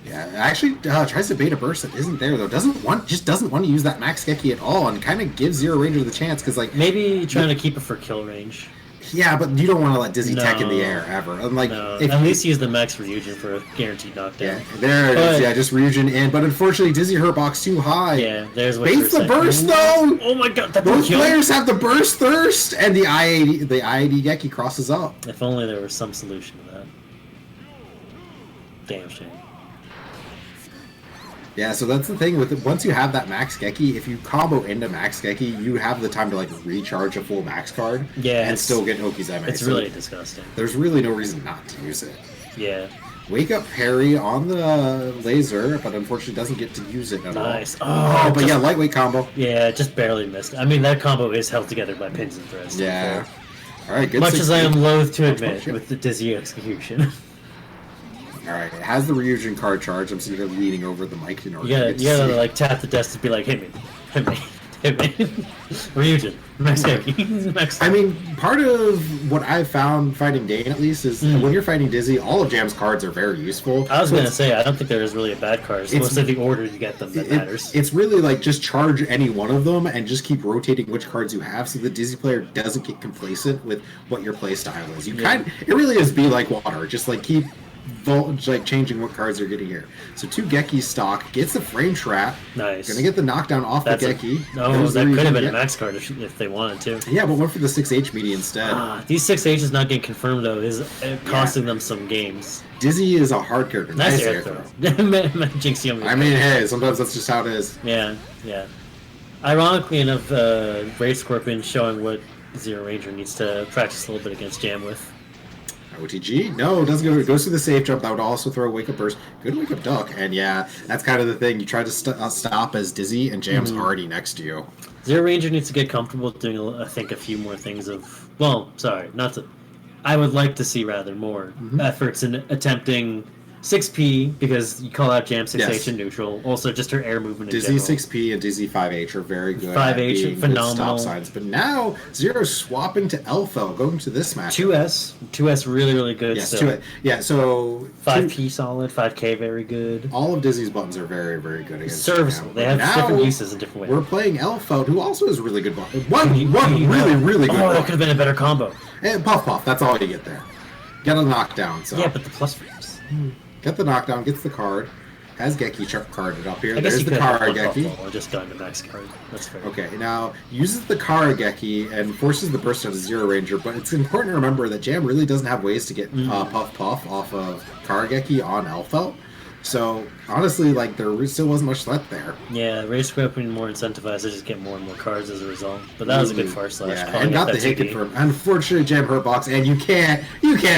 Yeah, actually tries to bait a burst that isn't there though. Doesn't want to use that max Geki at all, and kind of gives Zero Ranger the chance because like maybe trying to keep it for kill range. Yeah, but you don't want to let Dizzy tech in the air ever. And like, at least use the max Ryujin for a guaranteed knockdown. Yeah, there it is. Yeah, just Ryujin in, but unfortunately Dizzy Hurtbox too high. Yeah, there's what baits the burst though. Oh my god, those players have the burst thirst, and the IID Geki crosses up. If only there was some solution to that. Damn shame. Yeah, so that's the thing with it. Once you have that max Geki, if you combo into max Geki, you have the time to like recharge a full max card and still get Okizeme. It's really disgusting. There's really no reason not to use it. Yeah. Wake up parry on the laser, but unfortunately doesn't get to use it at all. Nice. Oh, but yeah, lightweight combo. Yeah, just barely missed. I mean, that combo is held together by pins and threads. Yeah. All right, good. Much as I am loath to admit with the Dizzy execution. Alright, it has the Ryujin card charge. I'm sitting here leaning over the mic in order to gotta like tap the desk to be like, hit me. Ryujin, max Geki. I mean, part of what I've found fighting Dane at least is when you're fighting Dizzy, all of Jam's cards are very useful. I was gonna say, I don't think there is really a bad card. It's mostly the order you get them that matters. It's really like just charge any one of them and just keep rotating which cards you have so the Dizzy player doesn't get complacent with what your play style is. It really is be like water. Just like keep changing what cards you're getting here. So 2 Geki stock, gets the frame trap. Nice. Gonna get the knockdown off the Geki. That could have been a max card if they wanted to. Yeah, but went for the 6H media instead. These 6Hs not getting confirmed though is costing them some games. Dizzy is a hard character. Nice air throw. I mean, hey, sometimes that's just how it is. Yeah, yeah. Ironically enough, Rage Scorpion showing what Zero Ranger needs to practice a little bit against Jam with. OTG? No, it doesn't go. It goes through the safe jump. That would also throw a wake up burst. Good wake up duck. And yeah, that's kind of the thing. You try to stop as Dizzy, and Jam's already next to you. Zero Ranger needs to get comfortable doing, I think, a few more things of. Well, sorry, not to. I would like to see rather more efforts in attempting 6P because you call out Jam 6H in neutral. Also, just her air movement. Dizzy 6P and Dizzy 5H are very good. 5H phenomenal. Stop signs, but now Zero's swapping to Elfo, going to this match. 2S really good. Yes, 2S. Yeah, so 5P solid, 5K very good. All of Dizzy's buttons are very good against serviceable. They have different uses in different ways. We're playing Elfo, who also has really good buttons. One really good. Oh, that could have been a better combo. And puff. That's all you get there. Get a knockdown. So yeah, but the plus frames. Get the knockdown, gets the card, has Geki carded up here. There's the Kara Geki. Or just gone to max card. That's fair. Okay, now uses the Kara Geki and forces the burst out of Zero Ranger, but it's important to remember that Jam really doesn't have ways to get Puff off of Kara Geki on Elfo. So honestly, like there still wasn't much left there. Yeah, Rage Scorpion more incentivized to just get more and more cards as a result. But that was a good far slash. Yeah, and got the hit confirmed. Unfortunately, Jam Hurtbox, and you can't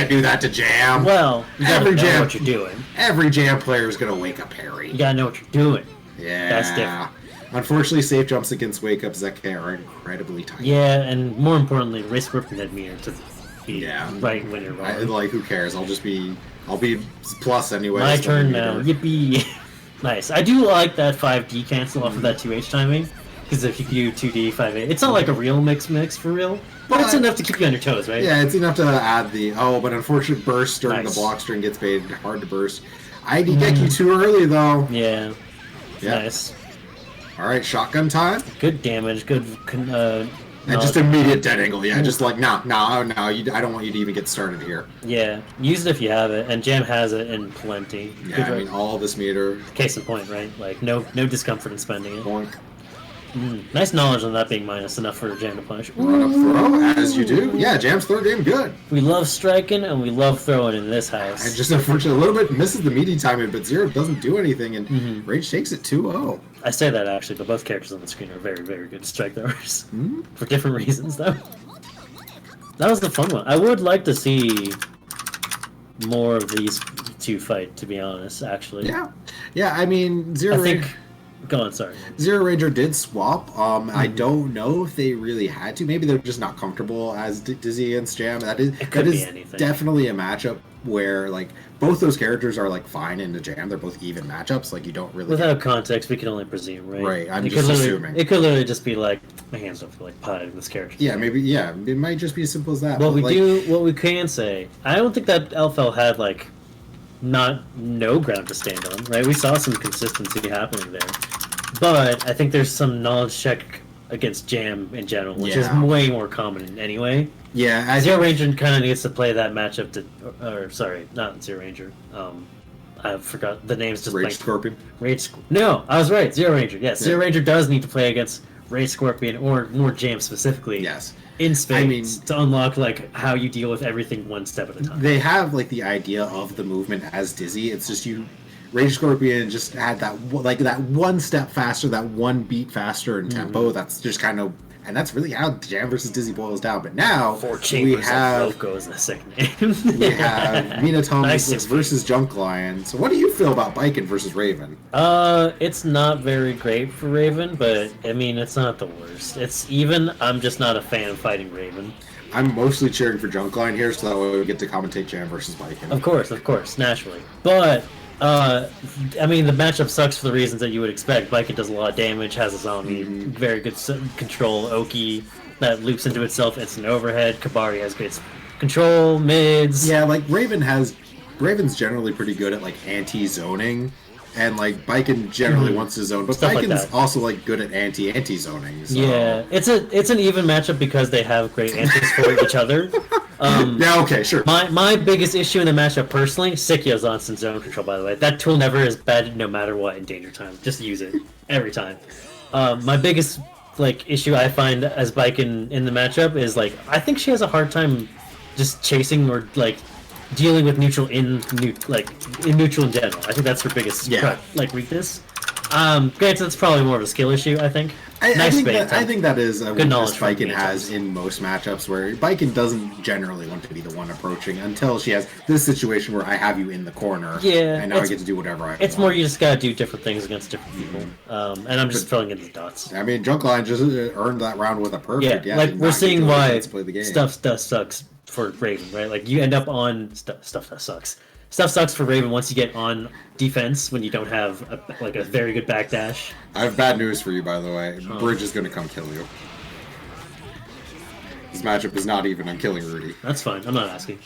do that to Jam. Well, you gotta know what you're doing. Every Jam player is gonna wake up Harry. You gotta know what you're doing. Yeah, that's different. Unfortunately, safe jumps against wake up Zeke are incredibly tight. Yeah, and more importantly, Rage Scorpion had meter to be right when you're wrong. Like who cares? I'll be plus anyway. My turn now. Yippee! Nice. I do like that 5D cancel off of that 2H timing. Because if you do 2D, 5A, it's not like a real mix for real. But it's enough to keep you on your toes, right? Yeah, it's enough to add the, but unfortunate burst during the block string gets baited. Hard to burst. ID Geki too early, though. Yeah. Nice. Alright, shotgun time. Good damage. Good And just immediate dead angle, yeah. Just like, no, I don't want you to even get started here. Yeah, use it if you have it, and Jam has it in plenty. Yeah, I mean, all this meter. Case in point, right? Like, no discomfort in spending it. Boink. Nice knowledge on that being minus enough for Jam to punish. Run up throw, as you do. Yeah, Jam's third game, good. We love striking, and we love throwing in this house. And just unfortunately, a little bit misses the meaty timing, but Xrd doesn't do anything, and Rage takes it 2-0. I say that actually, but both characters on the screen are very, very good strike throwers. For different reasons, though. That was the fun one. I would like to see more of these two fight, to be honest, actually. Yeah, I mean, I think... Go on, sorry. Xrd Ranger did swap. I don't know if they really had to. Maybe they're just not comfortable as Dizzy against Jam. That is definitely a matchup where like both those characters are like fine in the Jam. They're both even matchups. Like you don't really without context, we can only presume, right? Right. I'm just assuming it could literally just be like my hands don't feel like putting this character. Yeah, maybe. Yeah, it might just be as simple as that. What we can say, I don't think that LFL had like no ground to stand on, right? We saw some consistency happening there. But I think there's some knowledge check against Jam in general, which is way more common anyway. Yeah, Xrd Ranger kind of needs to play that matchup or sorry, not Xrd Ranger. I forgot the names. Just Rage Scorpion. No, I was right. Xrd Ranger. Yes, Xrd Ranger does need to play against Rage Scorpion or more Jam specifically. Yes. In space, to unlock like how you deal with everything one step at a time. They have like the idea of the movement as Dizzy. It's just Rage Scorpion just had that one step faster, that one beat faster in tempo. That's just kind of, and that's really how Jam versus Dizzy boils down. But now we have goes in the second name. we have Mina Thomas versus Junk Lion. So what do you feel about Biken versus Raven? It's not very great for Raven, but I mean it's not the worst. It's even. I'm just not a fan of fighting Raven. I'm mostly cheering for Junk Lion here, so that way we get to commentate Jam versus Biken. Of course, naturally, but. I mean, the matchup sucks for the reasons that you would expect. Biken does a lot of damage, has a zombie, very good control. Oki that loops into itself, it's an overhead. Kabari has great control, mids. Yeah, like Raven's generally pretty good at like anti-zoning, and like Biken generally wants to zone, but Biken's also like good at anti-zoning. So. Yeah, it's an even matchup because they have great answers for each other. Yeah, okay, sure. My biggest issue in the matchup personally, Sikya's constant zone control, by the way. That tool never is bad no matter what in danger time. Just use it. Every time. My biggest like issue I find as Biken in the matchup is like I think she has a hard time just chasing or like dealing with neutral in neutral in general. I think that's her biggest weakness. Granted, that's probably more of a skill issue, I think. I think that is a weakness Biken has in most matchups, where Biken doesn't generally want to be the one approaching until she has this situation where I have you in the corner, and now I get to do whatever I want. It's more you just gotta do different things against different people, and I'm just filling in the dots. I mean, Junk Lion just earned that round with a perfect. Yeah, like we're seeing why stuff sucks for Raven, right? Like you end up on stuff that sucks. Stuff sucks for Raven once you get on defense when you don't have a very good backdash. I have bad news for you, by the way. Bridge is going to come kill you. This matchup is not even on killing Rudy. That's fine. I'm not asking.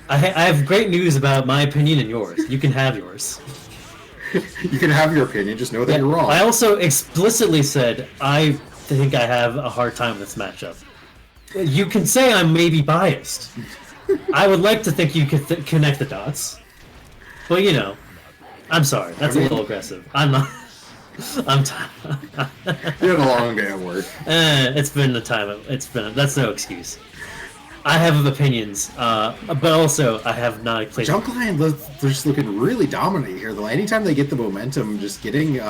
I have great news about my opinion and yours. You can have yours. You can have your opinion. Just know that you're wrong. I also explicitly said I think I have a hard time with this matchup. You can say I'm maybe biased. I would like to think you could connect the dots, but you know, I'm sorry. That's a little aggressive. I'm not. I'm tired. You had a long day at work. It's been the time. That's no excuse. I have opinions, but also I have not played. Junk Lion, they're just looking really dominant here, though. Anytime they get the momentum, just getting.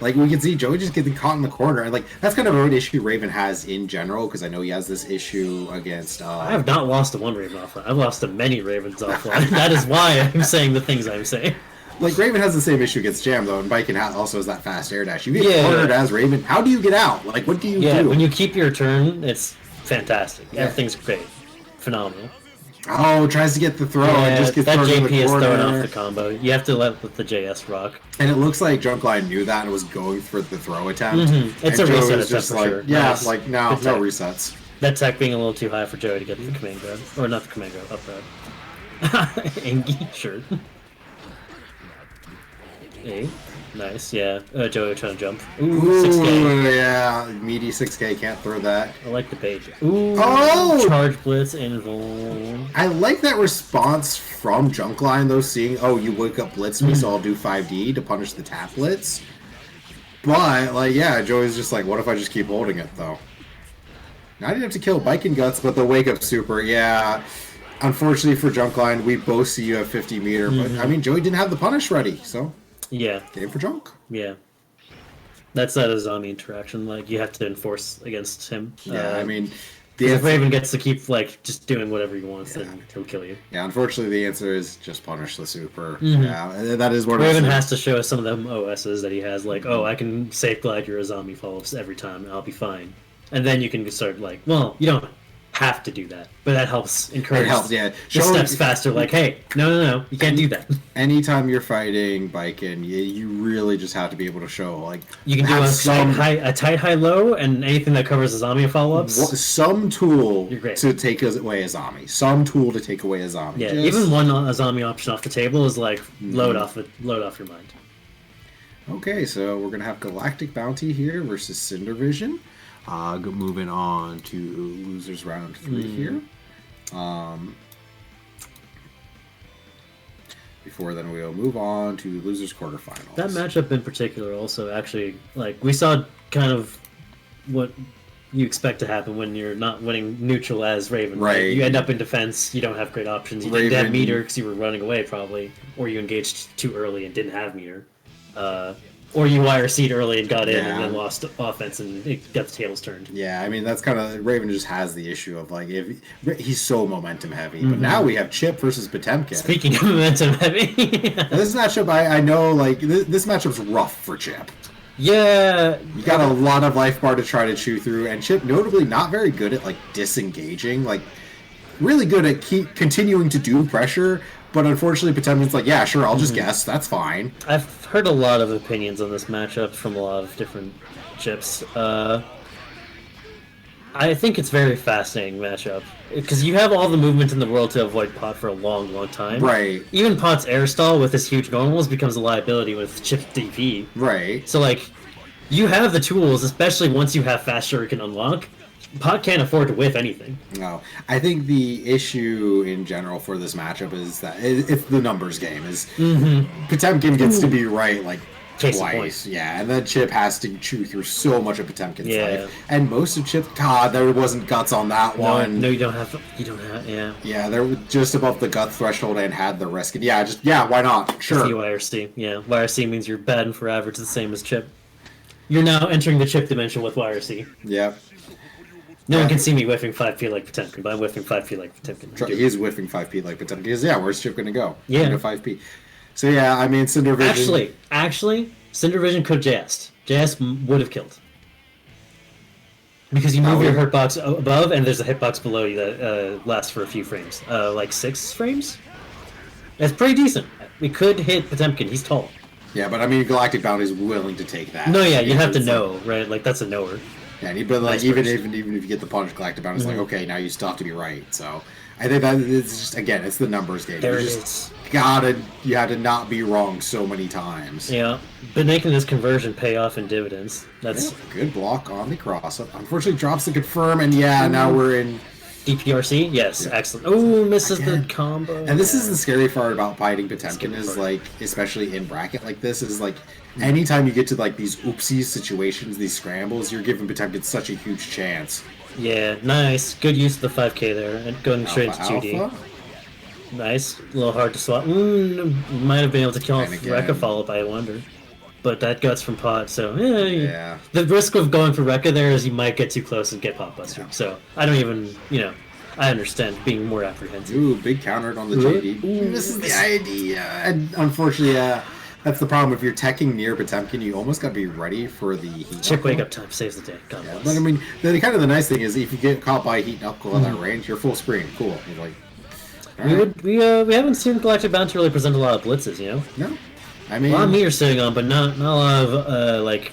Like, we can see Joey just getting caught in the corner, and, like, that's kind of an issue Raven has in general, because I know he has this issue against... I have not lost to one Raven offline. I've lost to many Ravens offline. That is why I'm saying the things I'm saying. Like, Raven has the same issue against Jam, though, and Biken also has that fast air dash. You get cornered as Raven. How do you get out? Like, what do you do? Yeah, when you keep your turn, it's fantastic. Yeah. Everything's great. Phenomenal. Oh, tries to get the throw and just gets thrown in the corner. That JP is throwing off the combo. You have to let the JS rock. And it looks like Junk Lion knew that and was going for the throw attempt. It's a reset attempt just for like, sure. Yeah, nice. Like, no resets. That tech being a little too high for Joey to get the command grab. Or not the command grab, up grab. Angie, sure. Hey. Nice, yeah. Joey trying to jump. Ooh, Ooh, 6K. yeah, meaty 6K, can't throw that. I like the page. Ooh, Oh! charge blitz invul. I like that response from Junkline, though, seeing, oh, you wake up blitz me, so I'll do 5D to punish the tap blitz. But, like, yeah, Joey's just like, what if I just keep holding it, though? Now I didn't have to kill Bike and Guts, but the wake up super, yeah. Unfortunately for Junkline, we both see you have 50 meter, but, I mean, Joey didn't have the punish ready, so... Yeah. Game for Junk. Yeah. That's not a zombie interaction. Like, you have to enforce against him. Yeah, I mean... If Raven gets to keep, like, just doing whatever he wants, then he'll kill you. Yeah, unfortunately, the answer is just punish the super. Yeah, that is what Raven has to show us some of them OSs that he has, like, oh, I can safe glide your zombie follow-ups every time, and I'll be fine. And then you can start, like, well, you don't have to do that, but that helps encourage the steps faster, like, hey, no, you can't do that. Anytime you're fighting Biken, you really just have to be able to show, like... You can do a tight, high, low, and anything that covers the zombie follow-ups. Some tool to take away a zombie. Some tool to take away a zombie. Yeah, even a zombie option off the table is, like, load off your mind. Okay, so we're going to have Galactic Bounty here versus Cinder Vision. Moving on to losers round 3 here. Before then, we'll move on to losers quarterfinals. That matchup in particular, also actually, like, we saw kind of what you expect to happen when you're not winning neutral as Raven. Right. You end up in defense. You don't have great options. You didn't have meter because you were running away probably, or you engaged too early and didn't have meter. Or you YRC'd early and got in and then lost offense and it got the tables turned. Yeah, I mean, that's kind of... Raven just has the issue of, like, if he's so momentum heavy. But now we have Chip versus Potemkin. Speaking of momentum heavy... This matchup, I know, like, this matchup's rough for Chip. Yeah. You got a lot of life bar to try to chew through. And Chip, notably, not very good at, like, disengaging. Like, really good at continuing to do pressure. But unfortunately, Potemkin's like, yeah, sure, I'll just guess. That's fine. I've heard a lot of opinions on this matchup from a lot of different Chips. I think it's a very fascinating matchup. Because you have all the movement in the world to avoid Pot for a long, long time. Right. Even Pot's air stall with his huge normals becomes a liability with Chip DP. Right. So, like, you have the tools, especially once you have fast shuriken unlock. Pot can't afford to whiff anything. No. I think the issue in general for this matchup is that it's the numbers game. Potemkin gets to be right, like, twice. Yeah, and then Chip has to chew through so much of Potemkin's life. And most of Chip... God, there wasn't guts on that one. No, you don't have... Yeah, they were just above the gut threshold and had the risk. And why not? Sure. YRC. Yeah, YRC means you're bad and for average, the same as Chip. You're now entering the Chip dimension with YRC. Yep. No one can see me whiffing 5p like Potemkin, but I'm whiffing 5p like Potemkin. He is whiffing 5p like Potemkin. Because, where's Chip going to go? Yeah. Into 5p. So, I mean, Cinder Vision... Actually, Cinder Vision could JS. JS would have killed. Because you move your hitbox above, and there's a hitbox below you that lasts for a few frames. Like 6 frames? That's pretty decent. We could hit Potemkin. He's tall. Yeah, but I mean, Galactic Bounty is willing to take that. No, you have to know, right? Like, that's a knower. Yeah, but like even if you get the punish Galactic Bounty, it's like, okay, now you still have to be right. So I think that it's just, again, it's the numbers game. There you had to not be wrong so many times. Yeah, but making this conversion pay off in dividends. That's good block on the cross up. Unfortunately, drops the confirm, and now we're in DPRC. Yes, excellent. Oh, misses the combo. And this is the scary part about fighting Potemkin is like, especially in bracket like this, is like anytime you get to like these oopsie situations, these scrambles, you're giving Potemkin such a huge chance. Yeah, nice. Good use of the 5k there, and going straight into 2D. Nice. A little hard to swap. Might have been able to kill off Rekka follow-up, I wonder. But that guts from Pot, so yeah. The risk of going for Rekka there is you might get too close and get Pot Buster. Yeah. So I don't even, I understand being more apprehensive. Ooh, big counter on the JD. This is the idea. And unfortunately, that's the problem. If you're teching near Potemkin, you almost got to be ready for the heat. Chip wake up time saves the day. God bless. But I mean, the nice thing is if you get caught by heat knuckle in that range, you're full screen. Cool. You're like, we haven't seen Galactic Bounty really present a lot of blitzes, No. I mean, a lot of meters sitting on, but not a lot of like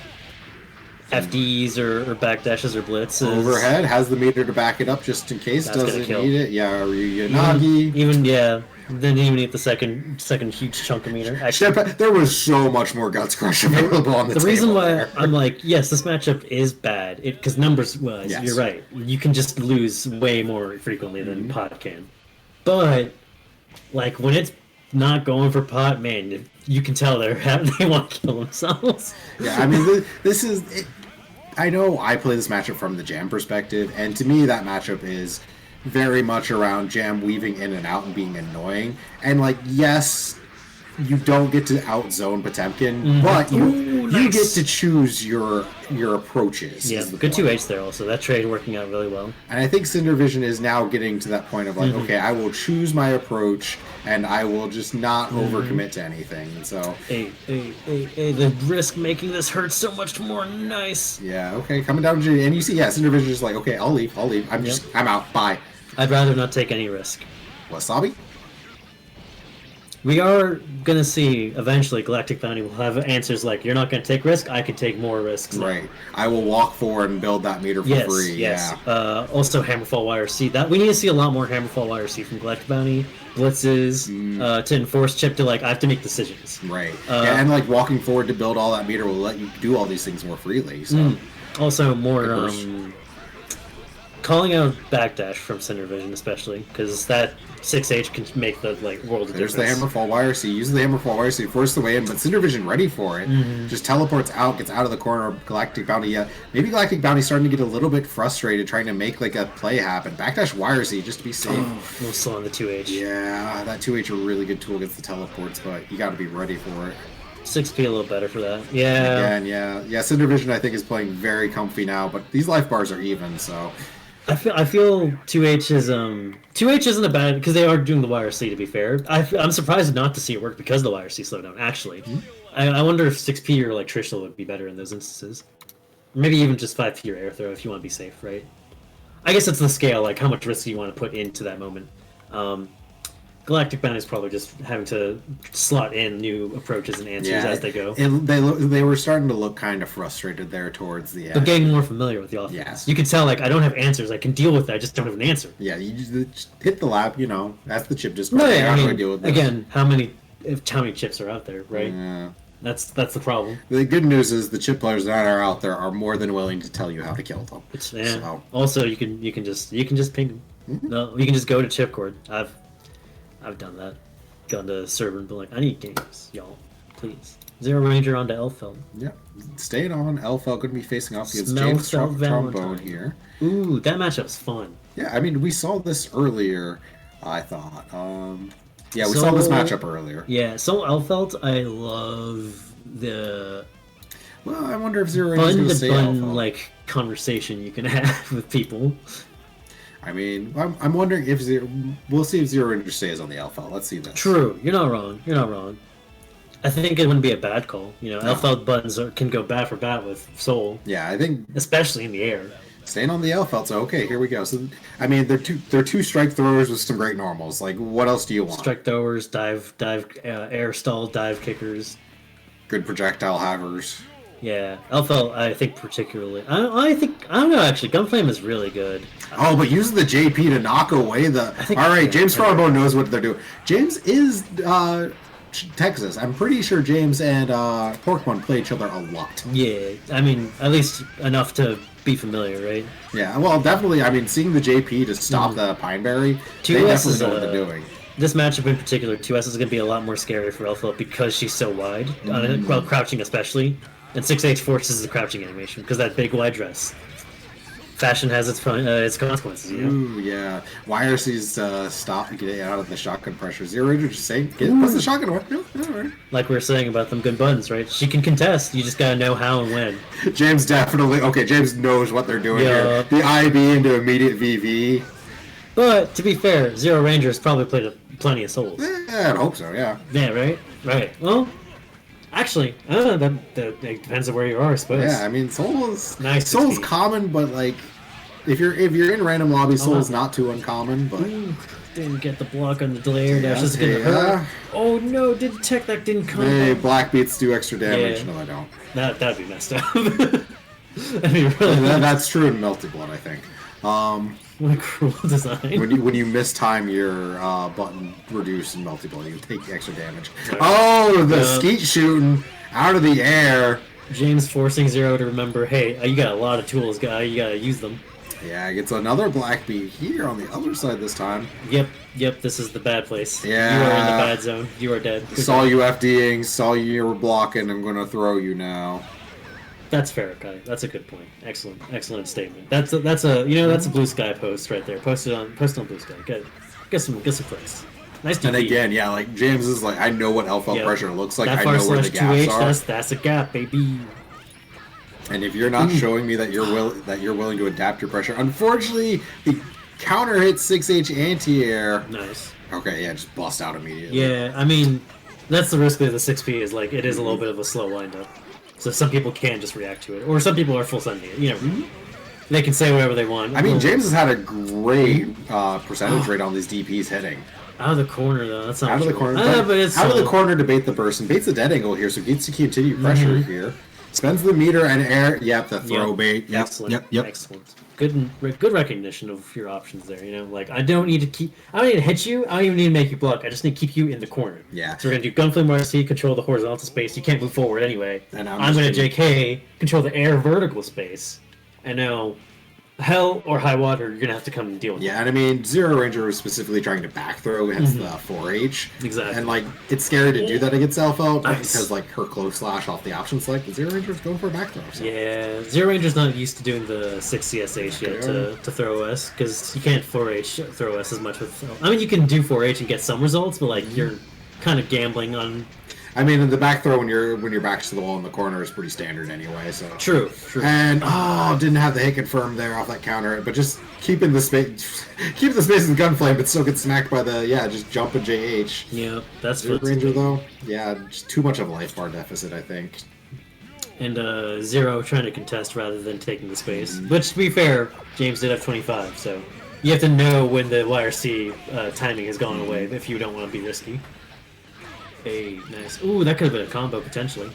FDs or backdashes or blitzes. Overhead has the meter to back it up just in case. Doesn't need it. Yeah, Ryuyanagi. Even Didn't even eat the second huge chunk of meter. Actually, There was so much more Guts Crush available on the table. The reason why there. I'm like, yes, this matchup is bad, because numbers-wise, Yes. you're right. You can just lose way more frequently than Pot can. But, like, when it's not going for Pot, man, you can tell they want to kill themselves. Yeah, I mean, this is... I know I play this matchup from the Jam perspective, and to me that matchup is very much around Jam weaving in and out and being annoying. And, like, yes, you don't get to outzone Potemkin, but you get to choose your approaches. Yeah, good 2H there also. That trade working out really well. And I think Cinder Vision is now getting to that point of, like, okay, I will choose my approach, and I will just not overcommit to anything. And so... Hey, the risk making this hurt so much more. Nice. Yeah, okay, coming down to... And you see, yeah, Cinder Vision is like, okay, I'll leave. I'm out. Bye. I'd rather not take any risk. Wasabi? We are going to see, eventually, Galactic Bounty will have answers like, you're not going to take risk, I can take more risks now. Right. I will walk forward and build that meter for free. Yes. Yeah. Also, Hammerfall YRC. We need to see a lot more Hammerfall YRC from Galactic Bounty, Blitzes, to enforce Chip to, like, I have to make decisions. Right. Yeah, and, like, walking forward to build all that meter will let you do all these things more freely. So. Also, more, calling out Backdash from Cinder Vision, especially, because that 6H can make the, like, world of There's difference. the Hammerfall YRC. Use the Hammerfall YRC, force the way in, but Cinder Vision ready for it. Just teleports out, gets out of the corner of Galactic Bounty. Yeah, maybe Galactic Bounty's starting to get a little bit frustrated trying to make, like, a play happen. Backdash YRC just to be safe. A little slow on the 2H. Yeah, that 2H a really good tool against the teleports, but you got to be ready for it. 6P a little better for that. Yeah. Again, yeah. Cinder Vision I think is playing very comfy now, but these life bars are even, so... I feel 2H is 2H isn't a bad, because they are doing the YRC, to be fair. I'm surprised not to see it work because of the YRC slowdown, actually. I wonder if 6P or like Trishul would be better in those instances. Maybe even just 5P or air throw if you want to be safe, right? I guess it's the scale, like how much risk you want to put into that moment. Galactic Bounty is probably just having to slot in new approaches and answers as they go. They were starting to look kind of frustrated there towards the end. They're getting more familiar with the offense. Yes. You can tell, like, I don't have answers. I can deal with it. I just don't have an answer. Yeah, you just hit the lap, that's the chip just No, yeah, how do I deal with this? again, how many chips are out there, right? Yeah. That's the problem. The good news is the chip players that are out there are more than willing to tell you how to kill them. So. Also, you can just ping them. No, you can just go to Chipcord. I've done that. Gone to the server and been like, I need games, y'all, please. Zero Ranger onto Elfeld. Yeah, staying on. Elfeld going to be facing off against Smell James Felt Trombone Valentine. here. Ooh, that matchup's fun. Yeah, I mean, we saw this earlier, I thought. Yeah, we saw this matchup earlier. Yeah, so Elfeld, I love the Well, I wonder if Zero Ranger is going to say bun like conversation you can have with people. I mean, I'm wondering if we'll see if Zero Ranger stays on the Alpha. Let's see this. True, you're not wrong. I think it wouldn't be a bad call. Alpha buttons can go bat for bat with Soul. Yeah, I think especially in the air. Staying on the Alpha, so okay, here we go. So, I mean, they're two strike throwers with some great normals. Like, what else do you want? Strike throwers, dive, air stall, dive kickers. Good projectile havers. Yeah, Alpha, I think particularly. I don't know, actually. Gunflame is really good. Oh, but using the JP to knock away the... Alright, James Frogbo knows what they're doing. James is Texas. I'm pretty sure James and Porkman play each other a lot. Yeah, I mean, at least enough to be familiar, right? Yeah, well, definitely, I mean, seeing the JP to stop the Pineberry, they definitely know what they're doing. This matchup in particular, 2S is going to be a lot more scary for Alpha because she's so wide, well, crouching especially. And 6H forces the crouching animation because that big wide dress. Fashion has its consequences, Ooh, yeah. YRC's stop getting out of the shotgun pressure. Zero Ranger just saying, what's the shotgun one? No. Like we were saying about them good buttons, right? She can contest. You just gotta know how and when. James James knows what they're doing here. The IB into immediate VV. But to be fair, Zero Ranger has probably played plenty of Souls. Yeah, I'd hope so. Yeah. Yeah. Right. Well. Actually, I don't know, that depends on where you are, I suppose. Yeah, I mean, Soul's nice. Soul's common, but like, if you're in random lobby, Soul's not too uncommon. But didn't get the block on the delay air dash. This is gonna hurt. Oh no! Did tech that didn't come? Hey, black beats do extra damage. Yeah. No, I don't. That'd be messed up. That'd be really. That's true in Melted Blood, I think. What a cruel design. When you mistime your button reduce and multiple, you take extra damage. Oh, the skeet shooting out of the air. James forcing Zero to remember, hey, you got a lot of tools, guy. You gotta use them. Yeah, gets another black beat here on the other side this time. Yep, this is the bad place. Yeah. You are in the bad zone. You are dead. Saw you FDing, saw you were blocking, I'm gonna throw you now. That's fair, Kai. That's a good point. Excellent statement. That's a blue sky post right there. Post on blue sky. Get some clicks. Nice DP. And again, yeah, like James is like, I know what LFL pressure looks like. That I know where the gaps are. That's a gap, baby. And if you're not showing me that you're willing to adapt your pressure, unfortunately, the counter hit 6H anti-air. Nice. Okay, yeah, just bust out immediately. Yeah, I mean, that's the risk of the 6P is like it is a little bit of a slow windup. So some people can just react to it, or some people are full sending it. You know, they can say whatever they want. I mean, James has had a great percentage rate on these DPs hitting. Out of the corner though, that's not out of the corner. But it's out of the corner to bait the burst and baits the dead angle here, so gets to continue pressure here. Spends the meter and air. Yep, the throw bait. Yep. Excellent. Yep. Excellent. Good recognition of your options there. You know, like I don't need to hit you. I don't even need to make you block. I just need to keep you in the corner. Yeah. So we're gonna do Gunflame RC, control the horizontal space. You can't move forward anyway. And I'm gonna JK, control the air vertical space. And now, hell or high water, you're gonna have to come and deal with. Yeah, and I mean, Zero Ranger was specifically trying to back throw against the 4H. Exactly. And like, it's scary to do that against Alpha because like her close slash off the option select, but Zero Ranger's going for a back throw. So. Yeah, Zero Ranger's not used to doing the 6 CSH yet to throw S because you can't 4H throw S as much with. I mean, you can do 4H and get some results, but like you're kind of gambling on. I mean, the back throw when your back's to the wall in the corner is pretty standard anyway. So true. And didn't have the hit confirmed there off that counter, but just keeping the space, keep the space in Gunflame, but still get smacked by the just jumping JH. Yeah, that's Zero Ranger though. Yeah, just too much of a life bar deficit, I think. And Zero trying to contest rather than taking the space. Which, to be fair, James did have 25, so you have to know when the YRC timing has gone away if you don't want to be risky. Hey, nice. Ooh, that could have been a combo potentially.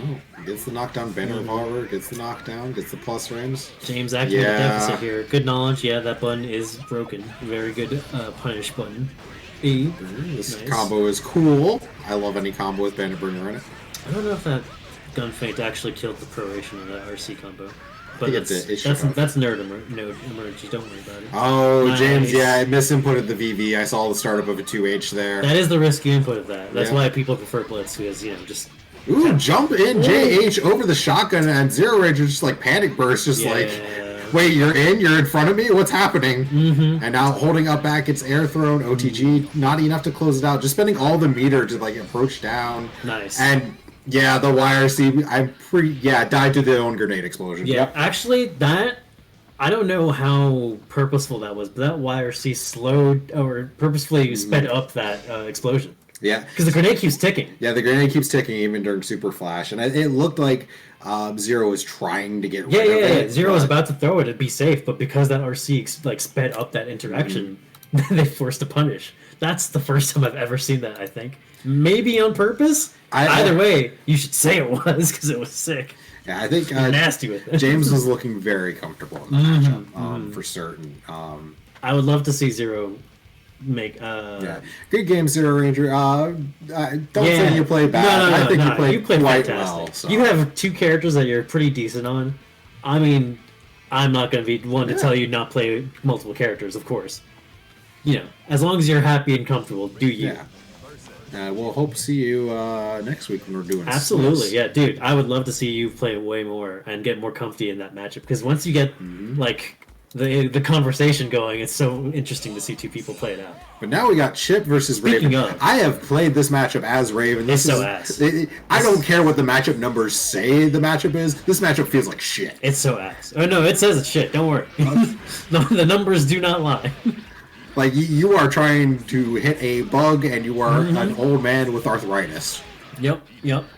Oh, gets the knockdown, banner revolver, gets the knockdown, gets the plus frames. James activated the deficit here. Good knowledge. Yeah, that button is broken. Very good punish button. This combo is cool. I love any combo with Bandit Bringer in it. I don't know if that gun feint actually killed the proration of that RC combo. But that's nerd emerge. Don't worry about it. Oh, nice. James, yeah, I misinputted the VV. I saw the startup of a 2H there. That is the risky input of that. That's why people prefer Blitz, because, just... Ooh, jump in, JH over the shotgun, and Zero Ranger just, like, panic burst, just like, wait, you're in front of me? What's happening? And now holding up back, it's air thrown, OTG, not enough to close it out, just spending all the meter to, like, approach down. Nice. And... yeah, the YRC, died to their own grenade explosion. Yeah, actually, that, I don't know how purposeful that was, but that YRC slowed, or purposefully sped up that explosion. Yeah. Because the grenade keeps ticking. Yeah, the grenade keeps ticking even during Super Flash, and it looked like Zero was trying to get rid of it. Yeah, Zero was about to throw it to be safe, but because that RC, like, sped up that interaction, they forced a punish. That's the first time I've ever seen that, I think. Maybe on purpose? Either way, you should say it was, because it was sick. Yeah, I think nasty with it. James was looking very comfortable in the matchup, for certain. I would love to see Zero make... good game, Zero Ranger. Don't say you play bad. No, I think you played quite fantastic. well. So. You have two characters that you're pretty decent on. I mean, I'm not going to be one to tell you not play multiple characters, of course. As long as you're happy and comfortable, do you. Yeah. We'll hope to see you next week when we're doing Absolutely, Swiss. Yeah, dude. I would love to see you play way more and get more comfy in that matchup, because once you get like the conversation going, it's so interesting to see two people play it out. But now we got Chip versus Raven. I have played this matchup as Raven. It's so ass. I don't care what the matchup numbers say the matchup is. This matchup feels like shit. It's so ass. Oh no, it says it's shit. Don't worry. The numbers do not lie. Like, you are trying to hit a bug, and you are an old man with arthritis. Yep.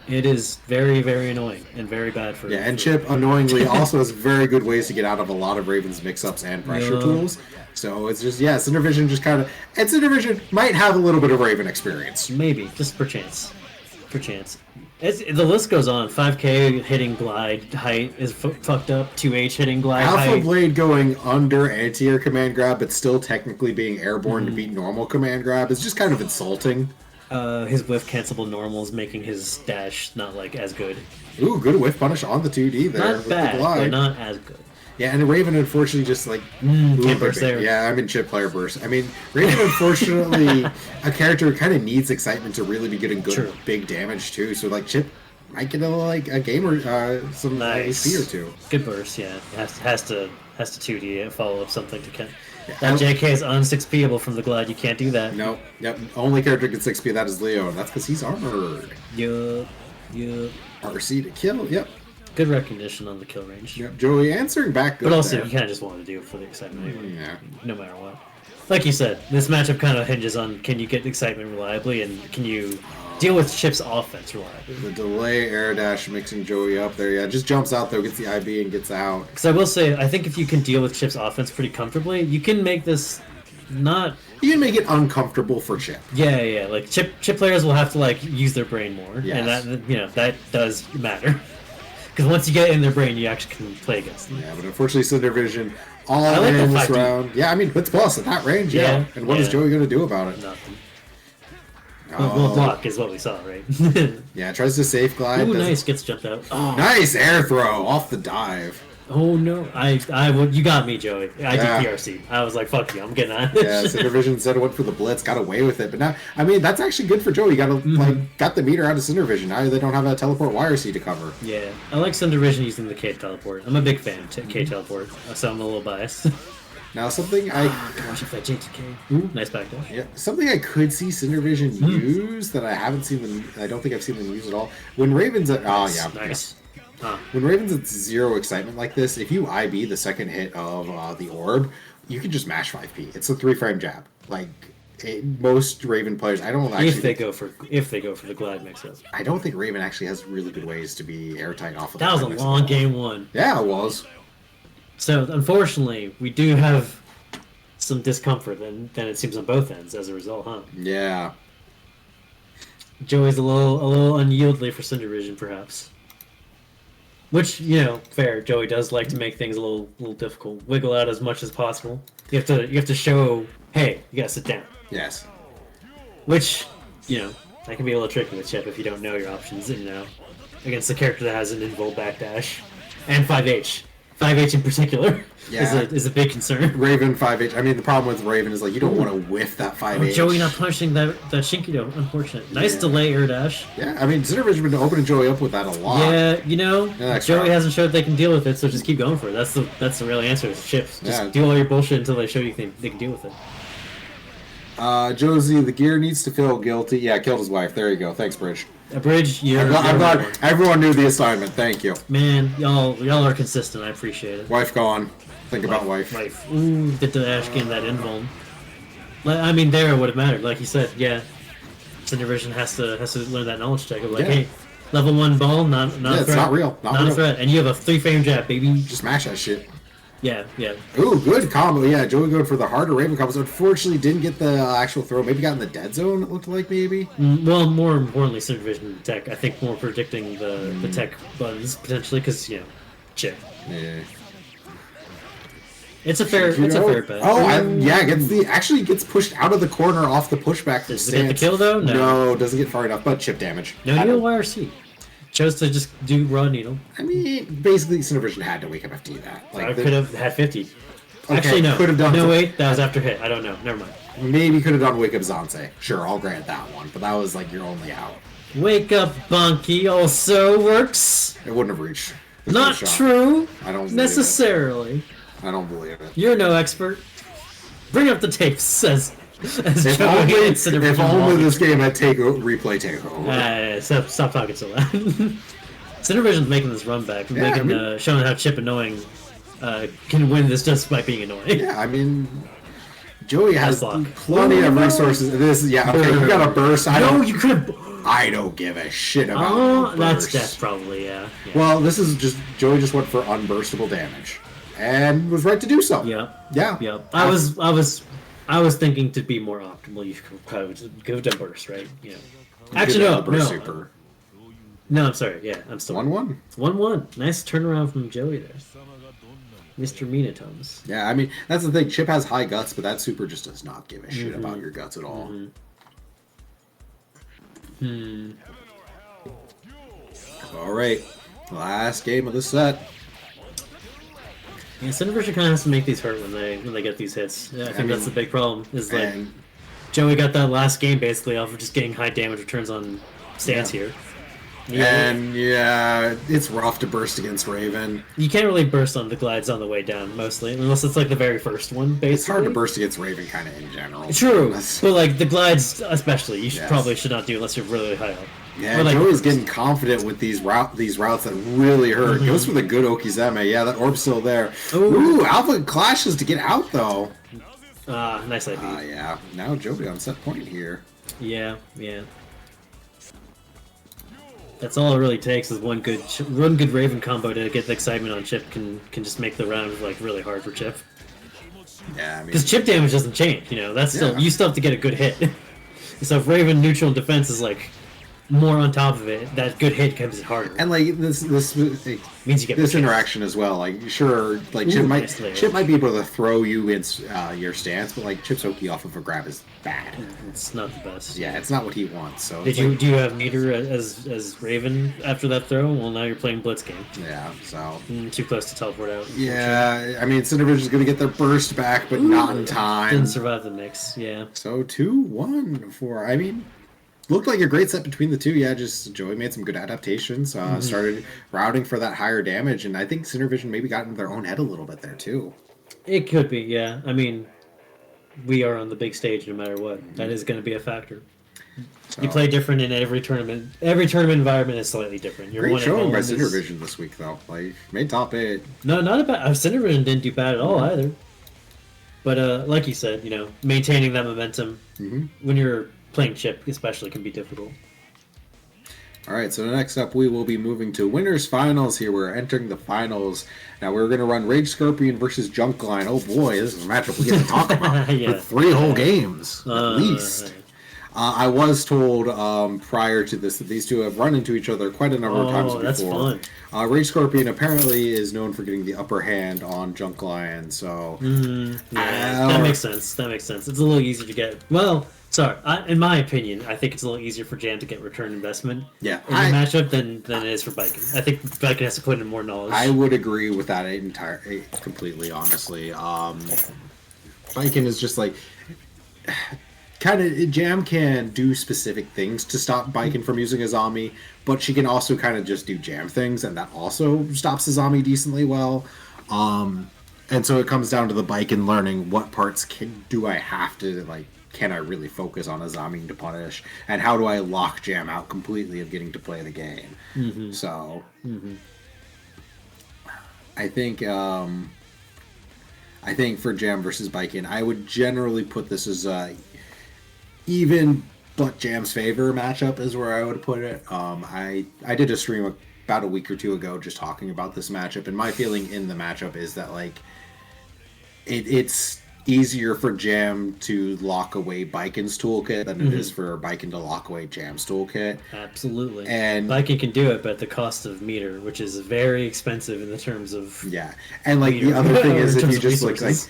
It is very, very annoying and very bad for... Yeah, and Chip, annoyingly, also has very good ways to get out of a lot of Raven's mix-ups and pressure tools. So it's just, Cindervision just kind of... And Cindervision might have a little bit of Raven experience. Maybe, just per chance. Perchance. The list goes on. 5K hitting glide height is fucked up. 2H hitting glide Alpha height. Blade going under anti-air command grab, but still technically being airborne to beat normal command grab is just kind of insulting. His whiff cancelable normals making his dash not like as good. Ooh, good whiff punish on the 2D there. Not with bad, the glide. but not as good. Yeah, and Raven unfortunately just like Can't burst there. Yeah, I'm in chip player burst. I mean, Raven unfortunately a character kind of needs excitement to really be getting good True. big damage too. So like Chip might get a game or some Nice. HP or two. Good burst, yeah. Has to 2D it, follow up something to can. Yeah, That JK is un-6Pable from the glide. You can't do that. No, yep. Only character gets 6P that is Leo, and that's because he's armored. Yup. RC to kill. Yep. Good recognition on the kill range. Yep. Joey answering back good But also, there. you kind of just want to do it for the excitement anyway. Yeah. No matter what. Like you said, this matchup kind of hinges on can you get excitement reliably and can you deal with Chip's offense reliably. The delay air dash mixing Joey up there. Yeah, just jumps out there, gets the IB, and gets out. Because I will say, I think if you can deal with Chip's offense pretty comfortably, you can make this not... You can make it uncomfortable for Chip. Yeah. Like, Chip players will have to, like, use their brain more. Yes. And that, that does matter. Because once you get in their brain, you actually can play against them. Yeah, but unfortunately, Cinder Vision all I like in the this 5D. round. Yeah, I mean, Blitz Plus at that range, yeah. And what is Joey going to do about it? Nothing. Oh. Well, block is what we saw, right? Yeah, tries to safe glide. Ooh, doesn't- nice. Gets jumped out. Oh, Nice air throw off the dive. oh no. You got me, Joey. I Yeah. did PRC. I was like, fuck you. I'm getting out of Yeah, this. Cinder Vision instead went for the Blitz, got away with it. But now, I mean, that's actually good for Joey. You got to got the meter out of Cinder Vision. Now they don't have a teleport wire C to cover. Yeah, I like Cinder Vision using the K teleport. I'm a big fan of K teleport, so I'm a little biased. Now something I Gosh, if I JTK. Ooh, nice back dash. yeah, something I could see Cinder Vision use that I haven't seen them. I don't think I've seen them use at all. When Raven's at Nice. Huh. When Raven's at 0 excitement like this, if you IB the second hit of the orb, you can just mash 5P. It's a 3-frame jab. Like most Raven players, I don't actually. If they go for the glide mix-up. I don't think Raven actually has really good ways to be airtight off of That was a glide mix-up. long game one. Yeah, it was. So unfortunately, we do have some discomfort, and then it seems on both ends as a result, huh? Yeah. Joey's a little unyieldly for Cinder Vision, perhaps. Which, fair. Joey does like to make things a little difficult. Wiggle out as much as possible. You have to show, hey, you gotta sit down. Yes. Which, that can be a little tricky with Chip if you don't know your options, against a character that has an invul backdash. And 5H. 5H in particular is a big concern. Raven 5H. I mean, the problem with Raven is like you don't want to whiff that 5H. Joey not punishing that Shinkido, unfortunate. Nice delay air dash. Yeah, I mean, Cinder Vision's been opening Joey up with that a lot. Yeah, that's Joey right. hasn't showed they can deal with it, so just keep going for it. That's the real answer. Is chips. Just do all your bullshit until they show you they can deal with it. Josie, the gear needs to feel guilty. Yeah, killed his wife. There you go. Thanks, Bridge. A bridge, I'm glad everyone knew the assignment. Thank you. Man, y'all are consistent. I appreciate it. Wife gone. Think about wife. Wife. Ooh, the dash game that invuln. I mean, there it would have mattered. Like you said, yeah. Cinder Vision has to learn that knowledge check of like, hey, level 1 ball, not a threat. It's not real. Not real. a threat. And you have a 3-frame jab, baby. Just smash that shit. Yeah. Ooh, good combo. Yeah, Joey going for the harder Raven combos. Unfortunately, didn't get the actual throw. Maybe got in the dead zone, it looked like, maybe. Well, more importantly, Cinder Vision tech. I think more predicting the tech buttons, potentially, because, chip. Yeah. It's a fair bet. Oh, gets pushed out of the corner off the pushback. Does it get the kill, though? No, doesn't get far enough, but chip damage. No needle YRC. Chose to just do raw needle. I mean, basically, Cinder Vision had to wake up FD that. I could have had 50. Okay, Actually, no. could have done. No, wait, that was after hit. I don't know. Never mind. Maybe could have done Wake Up Zanse. Sure, I'll grant that one, but that was like your only out. Wake up, Bonky also works. It wouldn't have reached. Not true. I don't believe necessarily. I don't believe it. You're no expert. Bring up the tapes, says If Joey only, and Cinder if Vision only walking. this game had replay takeover. Stop talking so loud. Cinder Vision's making this run back, showing how Chip Annoying can win this just by being annoying. Yeah, I mean, Joey has luck. plenty of resources. You got a burst. You could have. I don't give a shit about burst. That's probably yeah. Well, this is just Joey just went for unburstable damage, and was right to do so. Yeah. I was thinking to be more optimal. You could have done burst, right? Yeah. Actually, no. Super. No, I'm sorry. Yeah, I'm still 1-1. 1-1. Nice turnaround from Joey there, Mr. Minatomes. Yeah, I mean that's the thing. Chip has high guts, but that super just does not give a shit about your guts at all. All right, last game of the set. Yeah, Cinderversion kind of has to make these hurt when they get these hits. Yeah, I think that's the big problem. Is like Joey got that last game basically off of just getting high damage returns on stance here. And yeah, it's rough to burst against Raven. You can't really burst on the glides on the way down, mostly, unless it's like the very first one, basically. It's hard to burst against Raven kind of in general. True, but like the glides especially, you probably should not do unless you're really high up. Yeah, like Joey's getting confident with these routes that really hurt. Goes for the good Okizeme. Yeah, that orb's still there. Ooh, Alpha clashes to get out, though. Nice idea. Yeah. Now Joey on set point here. Yeah. That's all it really takes is one good Raven combo to get the excitement on Chip can just make the round like really hard for Chip. Yeah, I mean, because Chip damage doesn't change, that's still you still have to get a good hit. So if Raven neutral and defense is like more on top of it, that good hit comes harder. And like this means you get this interaction as well. Like sure, like Chip might be able to throw you against your stance, but like Chip's Oki off of a grab is bad. It's not the best. Yeah, it's not what he wants. So do you have meter as Raven after that throw? Well, now you're playing Blitz game. Yeah, so too close to teleport out. Yeah, I mean Cindervision's gonna get their burst back, but not in time. Didn't survive the mix. Yeah. So 2-1 for looked like a great set between the two. Yeah, just Joey made some good adaptations. Started routing for that higher damage, and I think Cindervision maybe got into their own head a little bit there too. It could be, yeah. I mean, we are on the big stage no matter what. That is going to be a factor. So, you play different in every tournament. Every tournament environment is slightly different. Great showing by Cindervision this week, though. Like made top 8. No, not a bad. Cindervision didn't do bad at all either. But like you said, maintaining that momentum when you're playing Chip especially can be difficult. Alright, so next up we will be moving to winners finals here. We're entering the finals. Now we're going to run Rage Scorpion versus Junkline. Oh boy, this is a matchup we get to talk about for 3 whole games, at least. I was told prior to this that these two have run into each other quite a number of times before. That's fun. Rage Scorpion apparently is known for getting the upper hand on Junkline, so... that makes sense. It's a little easier to get... Well... Sorry, in my opinion, I think it's a little easier for Jam to get return investment in the matchup than it is for Biken. I think Biken has to put in more knowledge. I would agree with that completely, honestly. Biken is just like... kind of, Jam can do specific things to stop Biken from using Azami, but she can also kind of just do Jam things, and that also stops Azami decently well. And so it comes down to the Biken learning what parts do I have to, can I really focus on Azami to punish, and how do I lock Jam out completely of getting to play the game. So I think for Jam versus Biken, I would generally put this as even but Jam's favor matchup is where I would put it. I did a stream about a week or two ago just talking about this matchup, and my feeling in the matchup is that it's easier for Jam to lock away Biken's toolkit than it is for Biken to lock away Jam's toolkit. Absolutely. And Biken can do it, but at the cost of meter, which is very expensive in the terms of and the other thing is if you just look resources.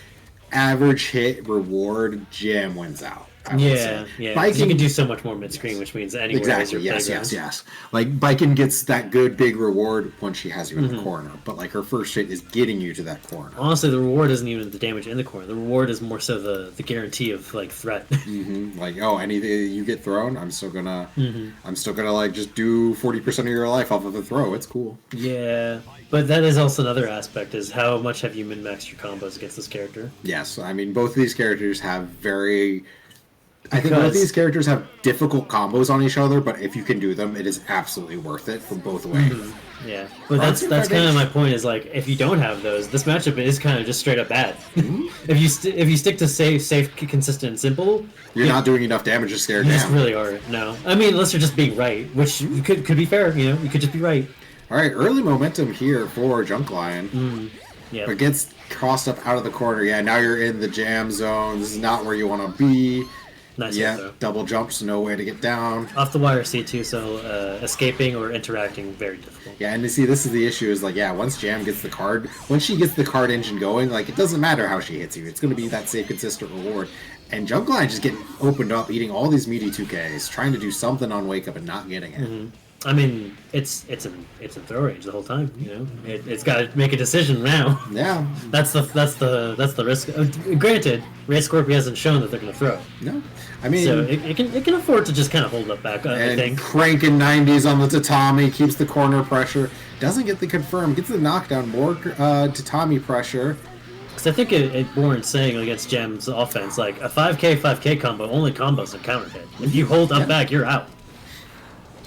Average hit reward, Jam wins out. Yeah. Biken, you can do so much more mid-screen, which means anywhere exactly. Yes. Biken gets that good big reward once she has you in the corner, but her first hit is getting you to that corner. Honestly, the reward isn't even the damage in the corner. The reward is more so the guarantee of threat. Anything you get thrown, I'm still gonna just do 40% of your life off of a throw. It's cool. Yeah, but that is also another aspect: is how much have you min-maxed your combos against this character? Yes, I mean both of these characters have I think both these characters have difficult combos on each other, but if you can do them, it is absolutely worth it from both ways. Yeah, but that's kind of my point. Is if you don't have those, this matchup is kind of just straight up bad. If you stick to safe, consistent, and simple, you're not doing enough damage to scare Jam. You just really are. No, I mean unless you're just being right, which could be fair. You could just be right. All right, early momentum here for Junkline. Yeah, but gets crossed up out of the corner. Yeah, now you're in the Jam zone. This is not where you want to be. Nice Yeah, hit, though. double jumps, no way to get down. Off the wire C2, so escaping or interacting, very difficult. Yeah, and you see, this is the issue, is like, yeah, once Jam gets the card, once she gets the card engine going, like, it doesn't matter how she hits you. It's going to be that safe, consistent reward. And Junkline just getting opened up, eating all these meaty 2Ks, trying to do something on Wake Up and not getting it. Mm-hmm. I mean, it's a throw range the whole time. You know, it's got to make a decision now. Yeah. That's the risk. Granted, Ray Scorpio hasn't shown that they're going to throw. No. I mean, so it can afford to just kind of hold up back. I think. Cranking 90s on the tatami, keeps the corner pressure, doesn't get the confirm, gets the knockdown, more tatami pressure. Because I think it warrants saying against Jam's offense, like a 5K combo only combos a counter hit. If you hold up back, you're out.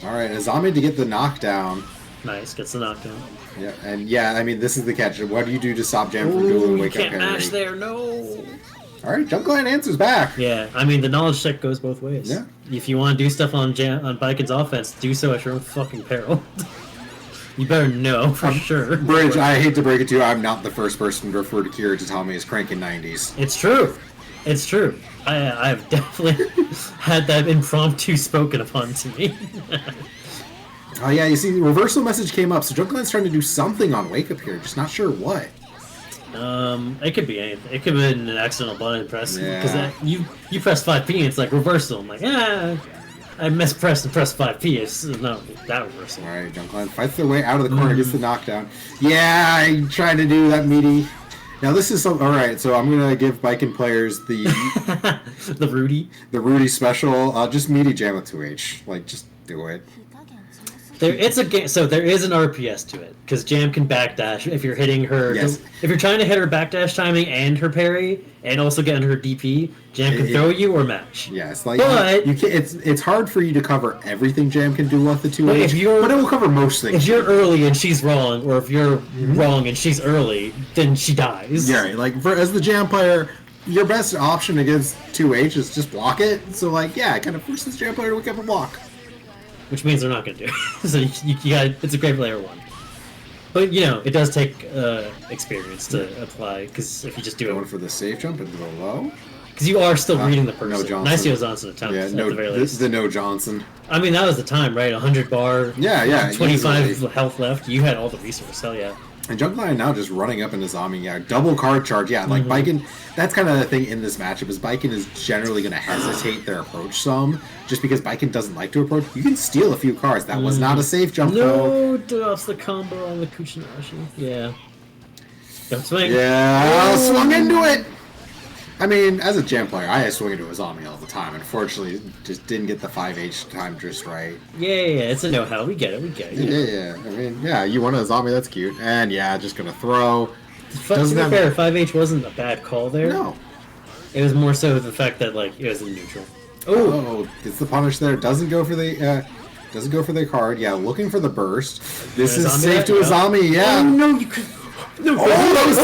All right, Azami to get the knockdown. Nice, gets the knockdown. Yeah, and yeah, I mean, this is the catch. What do you do to stop Jam from doing Wake Up can't parry? mash there, no. All right, Junkline answers back. Yeah, I mean, the knowledge check goes both ways. Yeah. If you want to do stuff on Baikon's offense, do so at your own fucking peril. You better know for sure. Bridge, I hate to break it to you, I'm not the first person to refer to Kira Tatami as cranking 90s. It's true. It's true. I've definitely had that impromptu spoken upon to me. Oh yeah, you see, the reversal message came up, so Junkline's trying to do something on Wake Up here, just not sure what. It could be anything. It could have been an accidental button press because Yeah. you press 5P and it's like reversal. I'm like, I mispressed and pressed 5P. It's not that reversal. All right, Junkline fights their way out of the corner, gets the knockdown. Yeah, I tried to do that meaty. Now this is some. All right, so I'm gonna give Baiken players the the Rudy special. Just meaty jam with 2H. Like, just do it. It's a game, so there is an RPS to it because Jam can backdash if you're hitting her. Yes. If you're trying to hit her backdash timing and her parry, and also get into her DP, Jam can throw you or match. Yeah, it's like But- you can, it's hard for you to cover everything Jam can do with the 2H, But but it will cover most things. If you're early and she's wrong, or if you're wrong and she's early, then she dies. Yeah, right, like as the Jam player, your best option against 2H is just block it. So like, yeah, it kind of forces Jam player to wake up and block. Which means they're not going to do it. So you got it's a great player one. But, you know, it does take experience to apply, because if you just do Going it... for the safe jump into the low. Because you are still reading the person. No Johnson. Nicely Johnson attempts, Yeah, at no, the very this least. is the no Johnson. I mean, that was the time, right? 100 bar, Yeah, 25 easily. health left. You had all the resources, hell yeah. And Junkline now just running up into Zami, yeah, double card charge, yeah, like Baiken, that's kind of the thing in this matchup, is Baiken is generally going to hesitate their approach some, just because Baiken doesn't like to approach. You can steal a few cards, that was not a safe jump though. No, drops the combo on the Kuchinashi. Yeah. Don't swing. Yeah, swung into it! I mean, as a Jam player, I swing into Azami all the time. Unfortunately, just didn't get the 5H time just right. Yeah, it's a know-how. We get it. Yeah. I mean, yeah, you want a Azami, that's cute. And yeah, just gonna throw. To be fair, 5H wasn't a bad call there. No. It was more so the fact that, like, it was in neutral. Oh, gets the punish there. Doesn't go for the card. Yeah, looking for the burst. This is Azami safe to that? Azami. Yeah. Oh, no, you could... No, Oh, that was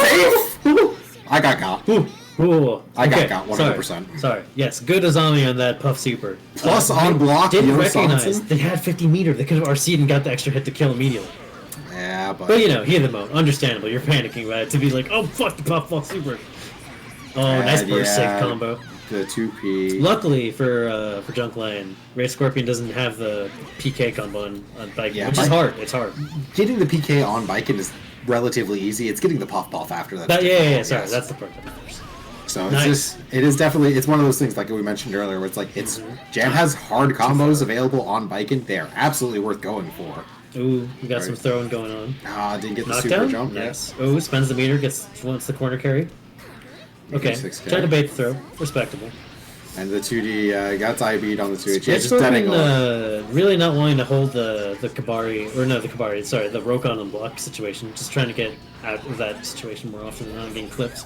safe. I got. Ooh. I Okay, got 100%. Sorry. Yes, good Azami on that Puff Super. Plus on block, Didn't Yo recognize. Sanson. They had 50 meter. They could have RC'd and got the extra hit to kill immediately. Yeah, But, you know, he had the mode. Understandable. You're panicking, right? To be like, oh, fuck the Puff Super. Oh, nice burst safe combo. The 2P. Luckily for Junkline, Ray Scorpion doesn't have the PK combo on Baiken, Yeah, which is hard. It's hard. Getting the PK on Baiken is relatively easy. It's getting the puff after that. Yeah, sorry. Yes. That's the part that matters. So Nice. it is definitely, it's one of those things like we mentioned earlier where it's like, Jam has hard combos available on Baiken. They are absolutely worth going for. Ooh, we got some Right. throwing going on. Didn't get the super Knockdown? jump. Yes. Ooh, spends the meter, wants the corner carry. Okay, 6K. tried to bait the throw. Respectable. And the 2D got IB'd on the 2H. Yeah, Ray just dead Scorpion angle. really not wanting to hold the Kabari, or no, the Kabari, sorry, the Rokon and block situation. Just trying to get out of that situation more often than not getting clipped.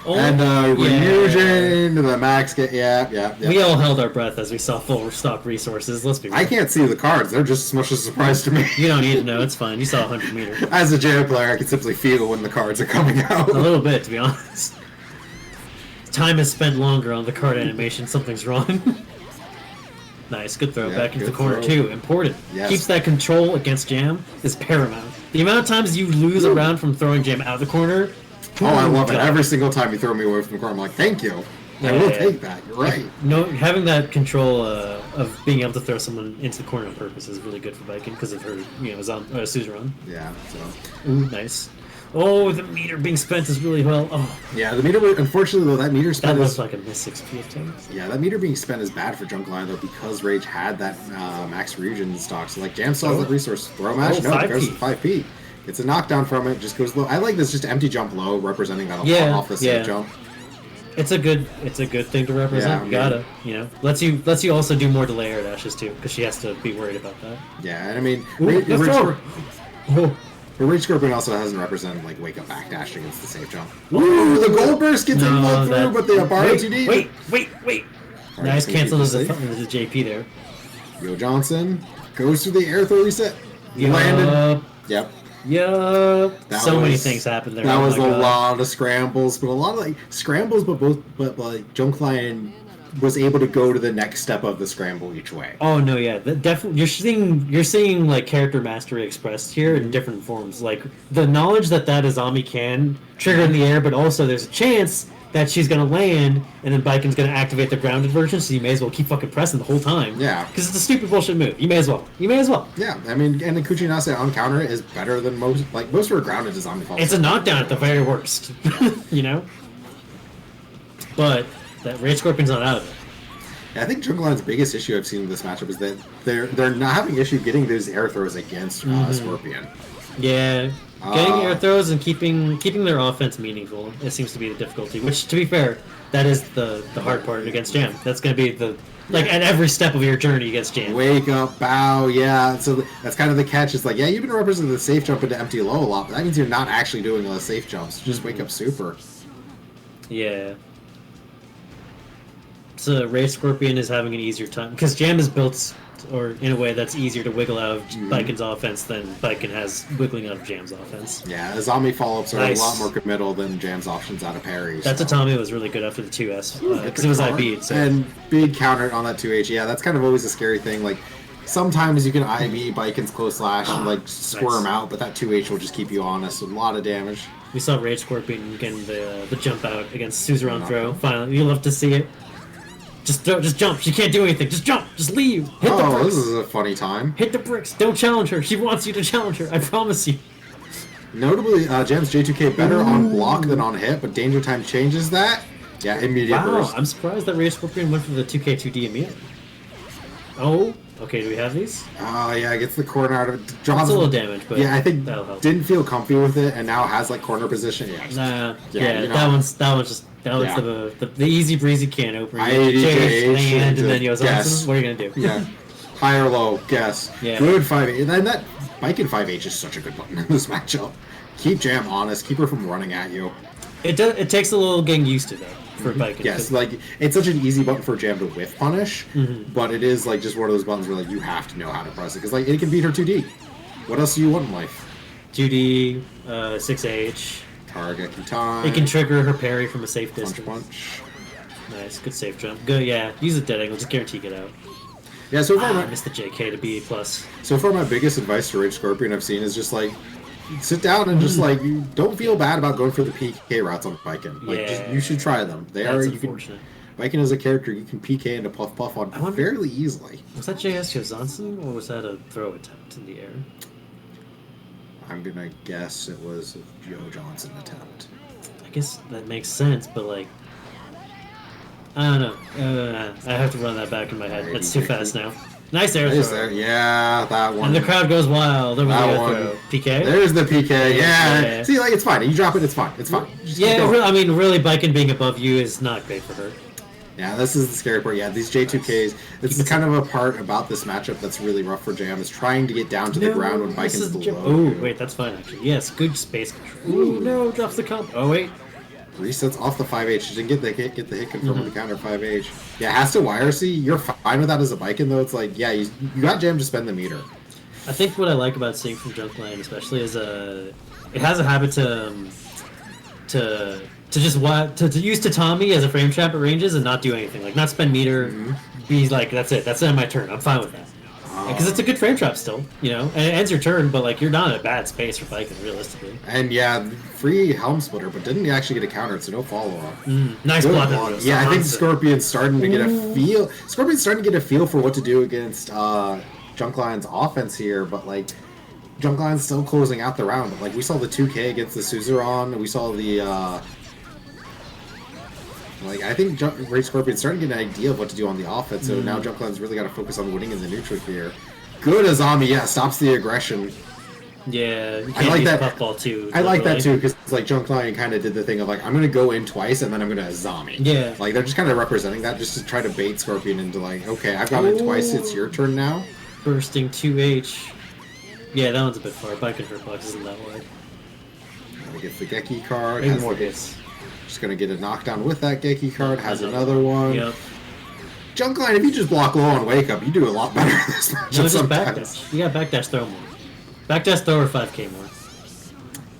Oh, And yeah. Ryujin to the max get, yeah. We all held our breath as we saw full stock resources. Let's be real. I can't see the cards. They're just as much a surprise to me. You don't need to know. It's fine. You saw 100 meter. As a Jam player, I can simply feel when the cards are coming out. A little bit, to be honest. Time is spent longer on the card animation. Something's wrong. Nice, good throw. Yeah, Back into the good corner, throw. too. Important. Yes. Keeps that control against Jam is paramount. The amount of times you lose around from throwing Jam out of the corner... Oh, I love it. God. Every single time you throw me away from the corner, I'm like, thank you. I will take that. You're right. No, having that control of being able to throw someone into the corner on purpose is really good for Viking because of her, Suzerain. Yeah. So. Ooh, nice. Oh, the meter being spent is really well. Oh, Yeah, the meter. Unfortunately, though, that meter spent that is. looks like a miss 6p attempt. Yeah, that meter being spent is bad for Junkline though because Rage had that max region stock. So like Jam still has that resource. Throw match, no, it goes to 5p. It's a knockdown from it, just goes low. I like this just empty jump low, representing that off the safe jump. It's a good thing to represent. You gotta, lets you also do more delay air dashes too, because she has to be worried about that. Yeah, and I mean, Rage Scorpion also hasn't represented like wake up backdash against the safe jump. Ooh, the gold burst gets him through, but the bar too deep. Wait. Nice cancel to the JP there. Yo Johnson goes through the air throw reset. Landed. Yep. So many things happened there. That was a lot of scrambles, but a lot of like scrambles, but like Junkline was able to go to the next step of the scramble each way. Oh no, yeah, definitely. You're seeing like character mastery expressed here in different forms. Like the knowledge that Azami can trigger in the air, but also there's a chance that she's gonna land, and then Baiken's gonna activate the grounded version. So you may as well keep fucking pressing the whole time. Yeah, because it's a stupid bullshit move. You may as well. Yeah, I mean, and the Kuchinase on counter is better than most. Like most of her grounded is on the It's a knockdown at the very worst. But that Rage Scorpion's not out of it. Yeah, I think Junkline's biggest issue I've seen in this matchup is that they're not having issue getting those air throws against Scorpion. Yeah, getting air throws and keeping their offense meaningful. It seems to be the difficulty. Which, to be fair, that is the hard part against Jam. That's going to be at every step of your journey against Jam. Wake up, bow, yeah. So that's kind of the catch. It's like, yeah, you've been representing the safe jump into empty low a lot, but that means you're not actually doing the safe jumps. Just wake up super. Yeah. So Rage Scorpion is having an easier time because Jam is built, or in a way that's easier to wiggle out of Baiken's offense than Baiken has wiggling out of Jam's offense. Yeah, the zombie follow-ups are a lot more committal than Jam's options out of parry. That Tatami was really good after the 2S because it was IB'd. So. And big counter on that 2H. Yeah, that's kind of always a scary thing. Like sometimes you can IB Baiken's close slash and like squirm out, but that 2H will just keep you honest with a lot of damage. We saw Rage Scorpion getting the jump out against Suzerain throw. Finally, you love to see it. Just jump. She can't do anything. Just jump. Just leave. Hit the bricks. This is a funny time. Hit the bricks. Don't challenge her. She wants you to challenge her. I promise you. Notably, Jam's J2K better on block than on hit, but Danger Time changes that. Yeah, immediate burst. I'm surprised that Rage Scorpion went for the 2K2D immediately. Oh, okay. Do we have these? Oh, yeah, gets the corner out of it. It's a little damage, but yeah, I think that'll help. Didn't feel comfy with it, and now has like corner position. That one's just. That was the easy breezy can opener. And then Yosanson. What are you gonna do? Yeah, high or low, guess. Yeah. Good 5H. And then that Baiken 5H is such a good button in this matchup. Keep Jam honest. Keep her from running at you. It takes a little getting used to though for Baiken. Yes, like it's such an easy button for Jam to whiff punish, but it is like just one of those buttons where like you have to know how to press it because like it can beat her 2D. What else do you want in life? 2D, 6H. Target time. It can trigger her parry from a safe distance. Punch. Nice, good safe jump. Good, yeah. Use a dead angle, just guarantee get out. Yeah, so far I missed the JK to be A+. So far, my biggest advice to Rage Scorpion I've seen is just like sit down and just like you don't feel bad about going for the PK routes on Baiken. Like you should try them. That's unfortunate. Baiken is a character you can PK into puff on fairly easily. Was that JS Johnson or was that a throw attempt in the air? I'm gonna guess it was a Joe Johnson attempt. I guess that makes sense, but like, I don't know. I have to run that back in my head. That's too fast now. Nice air throw. Yeah, that one. And the crowd goes wild over the air throw. PK? There's the PK, yeah. See, like, it's fine. You drop it, it's fine. It's fine. I mean, really, Baiken being above you is not great for her. Yeah, this is the scary part. Yeah, these J2Ks, this is kind of a part about this matchup that's really rough for Jam, is trying to get down to the ground when Baiken's below. Oh, wait, that's fine, actually. Yes, good space control. Ooh, no, drops the comp. Oh, wait. Resets off the 5H. She didn't get the hit confirmed with the counter 5H. Yeah, has to wire C. You're fine with that as a Baiken, though. It's like, yeah, you got Jam to spend the meter. I think what I like about seeing from Junkline, especially, is it has a habit to use Tatami as a frame trap at ranges and not do anything, like not spend meter, be like that's it, that's the end of my turn, I'm fine with that. Because it's a good frame trap still, you know, and it ends your turn, but like you're not in a bad space for Viking, realistically. And yeah, free Helm Splitter, but didn't actually get a counter, so no follow-up. Nice Good block. block. Yeah, I think Scorpion's starting to get a feel. Scorpion's starting to get a feel for what to do against Junk Lion's offense here, but like Junk Lion's still closing out the round. Like we saw the 2K against the Suzerain, we saw the like I think Great Scorpion's starting to get an idea of what to do on the offense. So now Junk Lion's really got to focus on winning in the neutral here. Good Azami, yeah, stops the aggression. Yeah, you I like that. Puffball too. I like that too because like Junk Lion kind of did the thing of like I'm gonna go in twice and then I'm gonna Azami. Yeah, like they're just kind of representing that just to try to bait Scorpion into like okay I've gone in twice, it's your turn now. Bursting 2H. Yeah, that one's a bit far. Bike and Hurt Box isn't that wide. He gets the Geki card. Maybe more hits. Just gonna get a knockdown with that Geki card. Has another one. Yep. Junk Lion, if you just block low on Wake Up, you do a lot better in this match. No, just backdash. You got backdash throw more. Backdash throw or 5k more.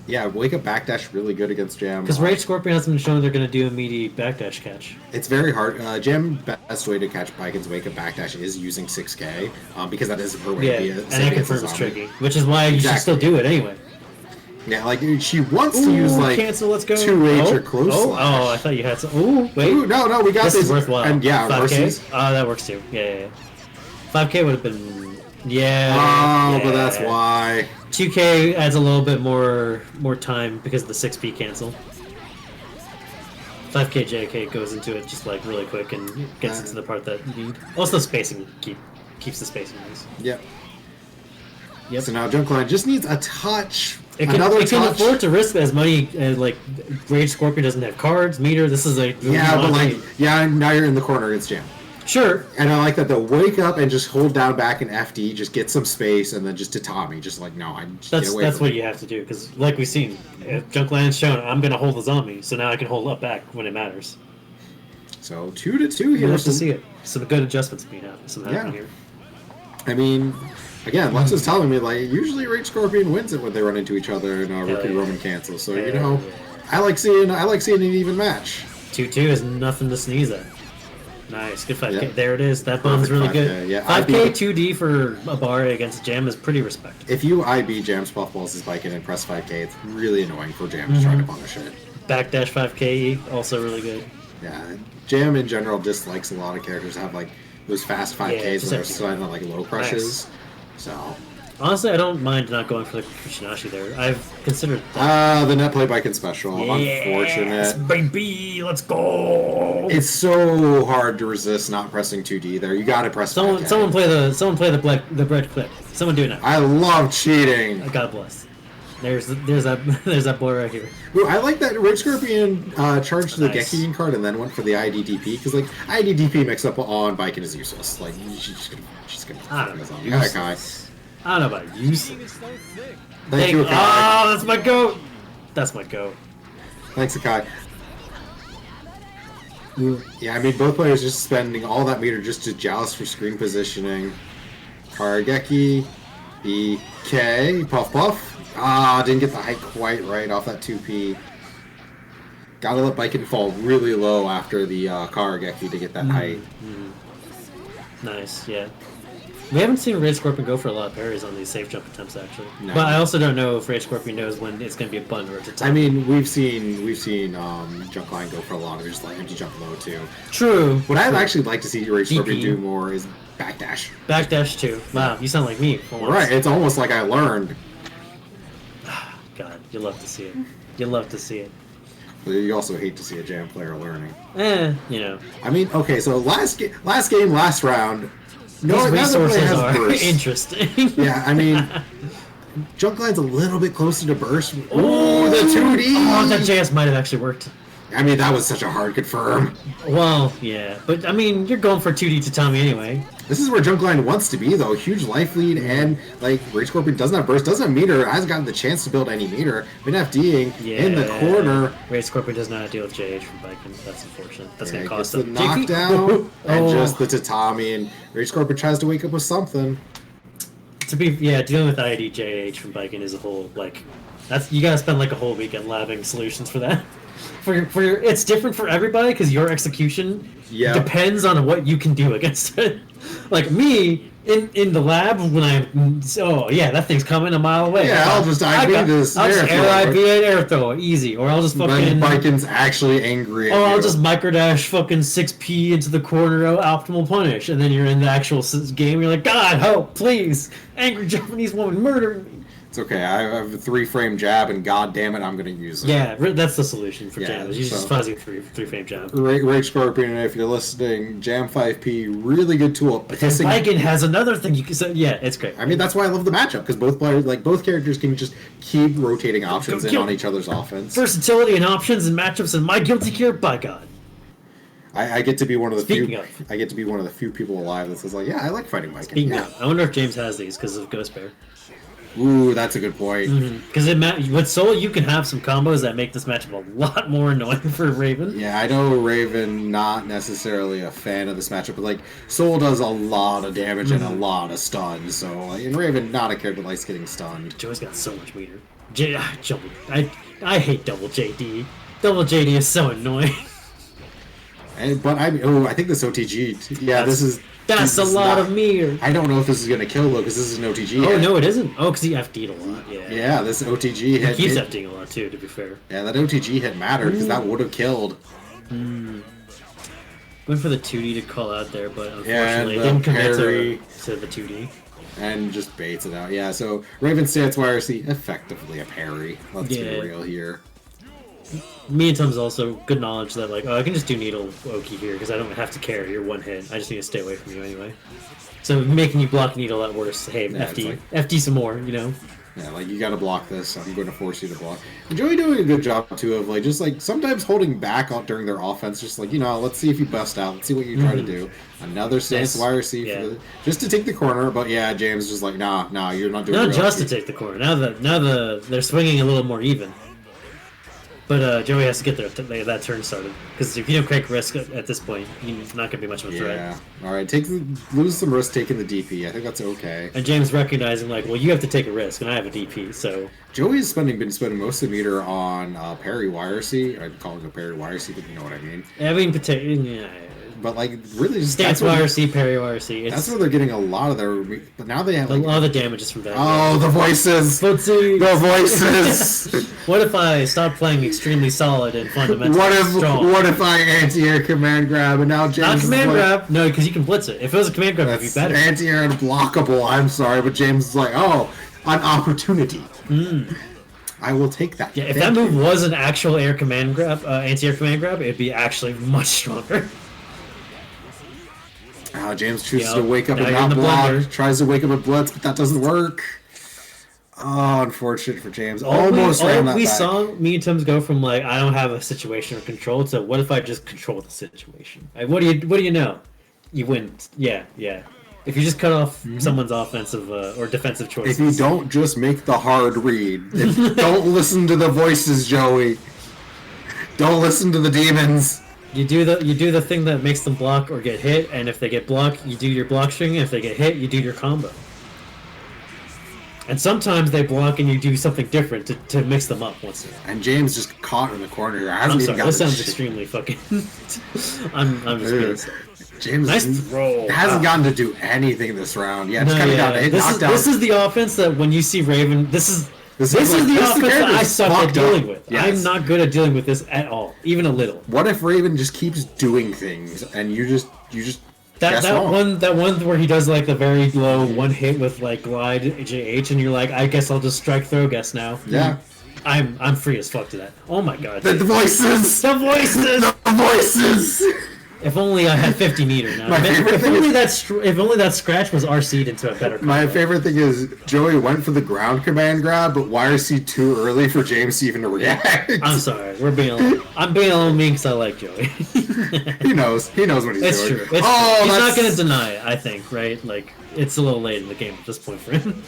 Yeah, Wake Up backdash really good against Jam. Because Rage Scorpion hasn't been shown they're going to do immediate backdash catch. It's very hard. Jam best way to catch Pyke's Wake Up backdash is using 6k because that is her way to be a and that confirms tricky, which is why you should still do it anyway. Yeah, like she wants to use like cancel. Let's go. 2H or close slash. I thought you had some. Ooh, wait. Ooh, no, we got this. This is worthwhile. And yeah, 5k. Mercies. Oh, that works too. Yeah. 5k would have been. Yeah. Oh, yeah. but that's why. 2k adds a little bit more time because of the 6p cancel. 5k JK goes into it just like really quick and gets into the part that you need. Also, spacing keeps the spacing nice. Yep. Yep. So now Junk Lion just needs a touch. It can afford to risk as money as like Rage Scorpion doesn't have cards, meter. This is a now you're in the corner against Jam. Sure. And I like that they'll wake up and just hold down back in FD, just get some space, and then just tatami, just like no, that's what you have to do because like we've seen, Junk Lion's shown I'm gonna hold the zombie, so now I can hold up back when it matters. So 2-2 here. Nice to see it. Some good adjustments being happening here. I mean, again, Lex was telling me like usually Rage Scorpion wins it when they run into each other in Rookie Roman cancel. So you know, I like seeing an even match. 2-2 is nothing to sneeze at. Nice, good 5k. Yeah. There it is. That bone's really 5K, good. yeah. 5k 2D for a bar against Jam is pretty respectable. If you IB Jam's Puffballs is biking and press 5k, it's really annoying for Jam to try to punish it. Backdash 5k also really good. Yeah, Jam in general just likes a lot of characters to have like those fast 5ks that are sliding on like low crushes. Nice. So honestly, I don't mind not going for the Kushinashi there. I've considered that. The net play biking special. Yes, unfortunate. Baby, let's go. It's so hard to resist not pressing 2D there. You got to press. Someone play the bread clip. Someone do it now. I love cheating. God bless. There's that boy right here. Ooh, I like that Rage Scorpion charged the Gekian card and then went for the IDDP because like IDDP mixed up on Viking is useless. Like she's gonna. I don't know. I don't know about useless. Thank you, Akai. Oh, that's my goat. That's my goat. Thanks, Akai. Yeah, I mean both players just spending all that meter just to joust for screen positioning. Karageki, BK, Puff. Didn't get the height quite right off that 2P. Gotta let Biken fall really low after the Karageki to get that height. Nice, yeah. We haven't seen Rage Scorpion go for a lot of parries on these safe jump attempts, actually. No. But I also don't know if Rage Scorpion knows when it's going to be a button or it's a time. I mean, we've seen Junk Lion go for a lot of just like empty jump low too. True. What I'd actually like to see Rage Scorpion do more is backdash. Backdash too. Wow, you sound like me. Right, it's almost like I learned. God, you love to see it. You love to see it. But you also hate to see a Jam player learning. You know. I mean, okay, so last round. No, these resources are burst. Interesting. Yeah, I mean, Junk Lion's a little bit closer to burst. Oh, the 2D! Oh, that JS might have actually worked. I mean, that was such a hard confirm. Well, yeah, but I mean, you're going for 2D Tatami anyway. This is where Junk Lion wants to be, though. Huge life lead, and like Rage Scorpion doesn't have burst, doesn't have meter, hasn't gotten the chance to build any meter. Been FDing in the corner. Rage Scorpion does not deal with JH from Viking. That's unfortunate. That's going to cost the them. knockdown and just the tatami, and Rage Scorpion tries to wake up with something. Dealing with ID JH from Viking is a whole you gotta spend like a whole weekend labbing solutions for that. It's different for everybody because your execution depends on what you can do against it. Like me in the lab when that thing's coming a mile away. Yeah, I'll just IB this. I'll just air throw it, easy, or I'll just fucking. Biken's actually angry. Or I'll just microdash fucking 6P into the corner of optimal punish, and then you're in the actual game. You're like, God help, please! Angry Japanese woman murdering me. It's okay. I have a 3-frame jab, and god damn it, I'm gonna use it. Yeah, that's the solution for jabs. You just fuzzy 3-frame jab. Rage Scorpion, if you're listening, Jam 5P, really good tool. But then Viking has another thing you can say. Yeah, it's great. I mean, that's why I love the matchup, because both players, both characters can just keep rotating options in on each other's offense. Versatility and options and matchups and my guilty gear, by God. I get to be one of the I get to be one of the few people alive that says I like fighting Viking. Speaking of, I wonder if James has these because of Ghost Bear. Ooh, that's a good point. Because with Soul, you can have some combos that make this matchup a lot more annoying for Raven. Yeah, I know Raven not necessarily a fan of this matchup, but Soul does a lot of damage and a lot of stuns. So and Raven not a character that likes getting stunned. Joe's got so much meter. I hate double JD. Double JD is so annoying. But I think this OTG. Yeah, That's a lot of meter. I don't know if this is gonna kill though, because this is an OTG. Oh no, it isn't. Oh, because he FD'd a lot. Yeah. Yeah, this OTG hit. He keeps FD'ing a lot too. To be fair. Yeah, that OTG hit mattered because that would have killed. Went for the 2D to call out there, but unfortunately didn't commit to the 2D. And just baits it out. Yeah, so Raven stance YRC effectively a parry. Let's be real here. Me and Tom's also good knowledge that I can just do needle Oki here because I don't have to carry your one hit. I just need to stay away from you anyway. So making you block needle at worst. Hey, FD some more, you know. Yeah, you gotta block this. I'm going to force you to block. And Joey doing a good job too of just sometimes holding back during their offense. Just let's see if you bust out. Let's see what you try to do. Another stance YRC just to take the corner. But yeah, James just nah, you're not doing. Not just to take the corner. Now they're swinging a little more even. But Joey has to get that turn started because if you don't take risk at this point, you're not gonna be much of a threat. Yeah. All right. Lose some risk taking the DP. I think that's okay. And James recognizing well, you have to take a risk, and I have a DP, so. Joey's been spending most of the meter on parry YRC. I'd call it a parry YRC, but you know what I mean. I mean, yeah. But really just stance YRC, parry YRC. That's where they're getting a lot of their. But now they have a lot of the damage is from that. Oh, the voices! The voices! What if I stop playing extremely solid and fundamentally strong? What if I anti-air command grab and now James? Not command grab. No, because you can blitz it. If it was a command grab, it'd be better. Anti-air and blockable. I'm sorry, but James is an opportunity. I will take that. Yeah, if that move was an actual air command grab, anti-air command grab, it'd be actually much stronger. James chooses to wake up and not block. Tries to wake up and blitz, but that doesn't work. Oh, unfortunate for James. Almost ran that back. We saw me and Tim's go from I don't have a situation or control to what if I just control the situation? What do you know? You win. Yeah. If you just cut off someone's offensive or defensive choices. If you don't just make the hard read. Don't listen to the voices, Joey. Don't listen to the demons. You do the thing that makes them block or get hit, and if they get blocked, you do your block string, and if they get hit, you do your combo. And sometimes they block and you do something different to mix them up once in a while. And James just caught in the corner here. I'm sorry, this sounds extremely fucking... I'm just gonna say. James nice throw. Hasn't gotten to do anything this round. Yeah, just kind of got hit, knocked out. This is the offense that when you see Raven, this is the offense that I suck at dealing with. Yes. I'm not good at dealing with this at all, even a little. What if Raven just keeps doing things and you just that one where he does the very low one hit with glide JH and you're I guess I'll just strike throw guess now. Yeah. I'm free as fuck to that. Oh my god. The voices. The voices. The voices. If only I had 50 meter now. If only that scratch was RC'd into a better combo. My favorite thing is Joey went for the ground command grab, but YRC too early for James to even react. I'm sorry. I'm being a little mean because I like Joey. He knows what he's doing. It's true. He's not going to deny it, I think, right? It's a little late in the game at this point for him.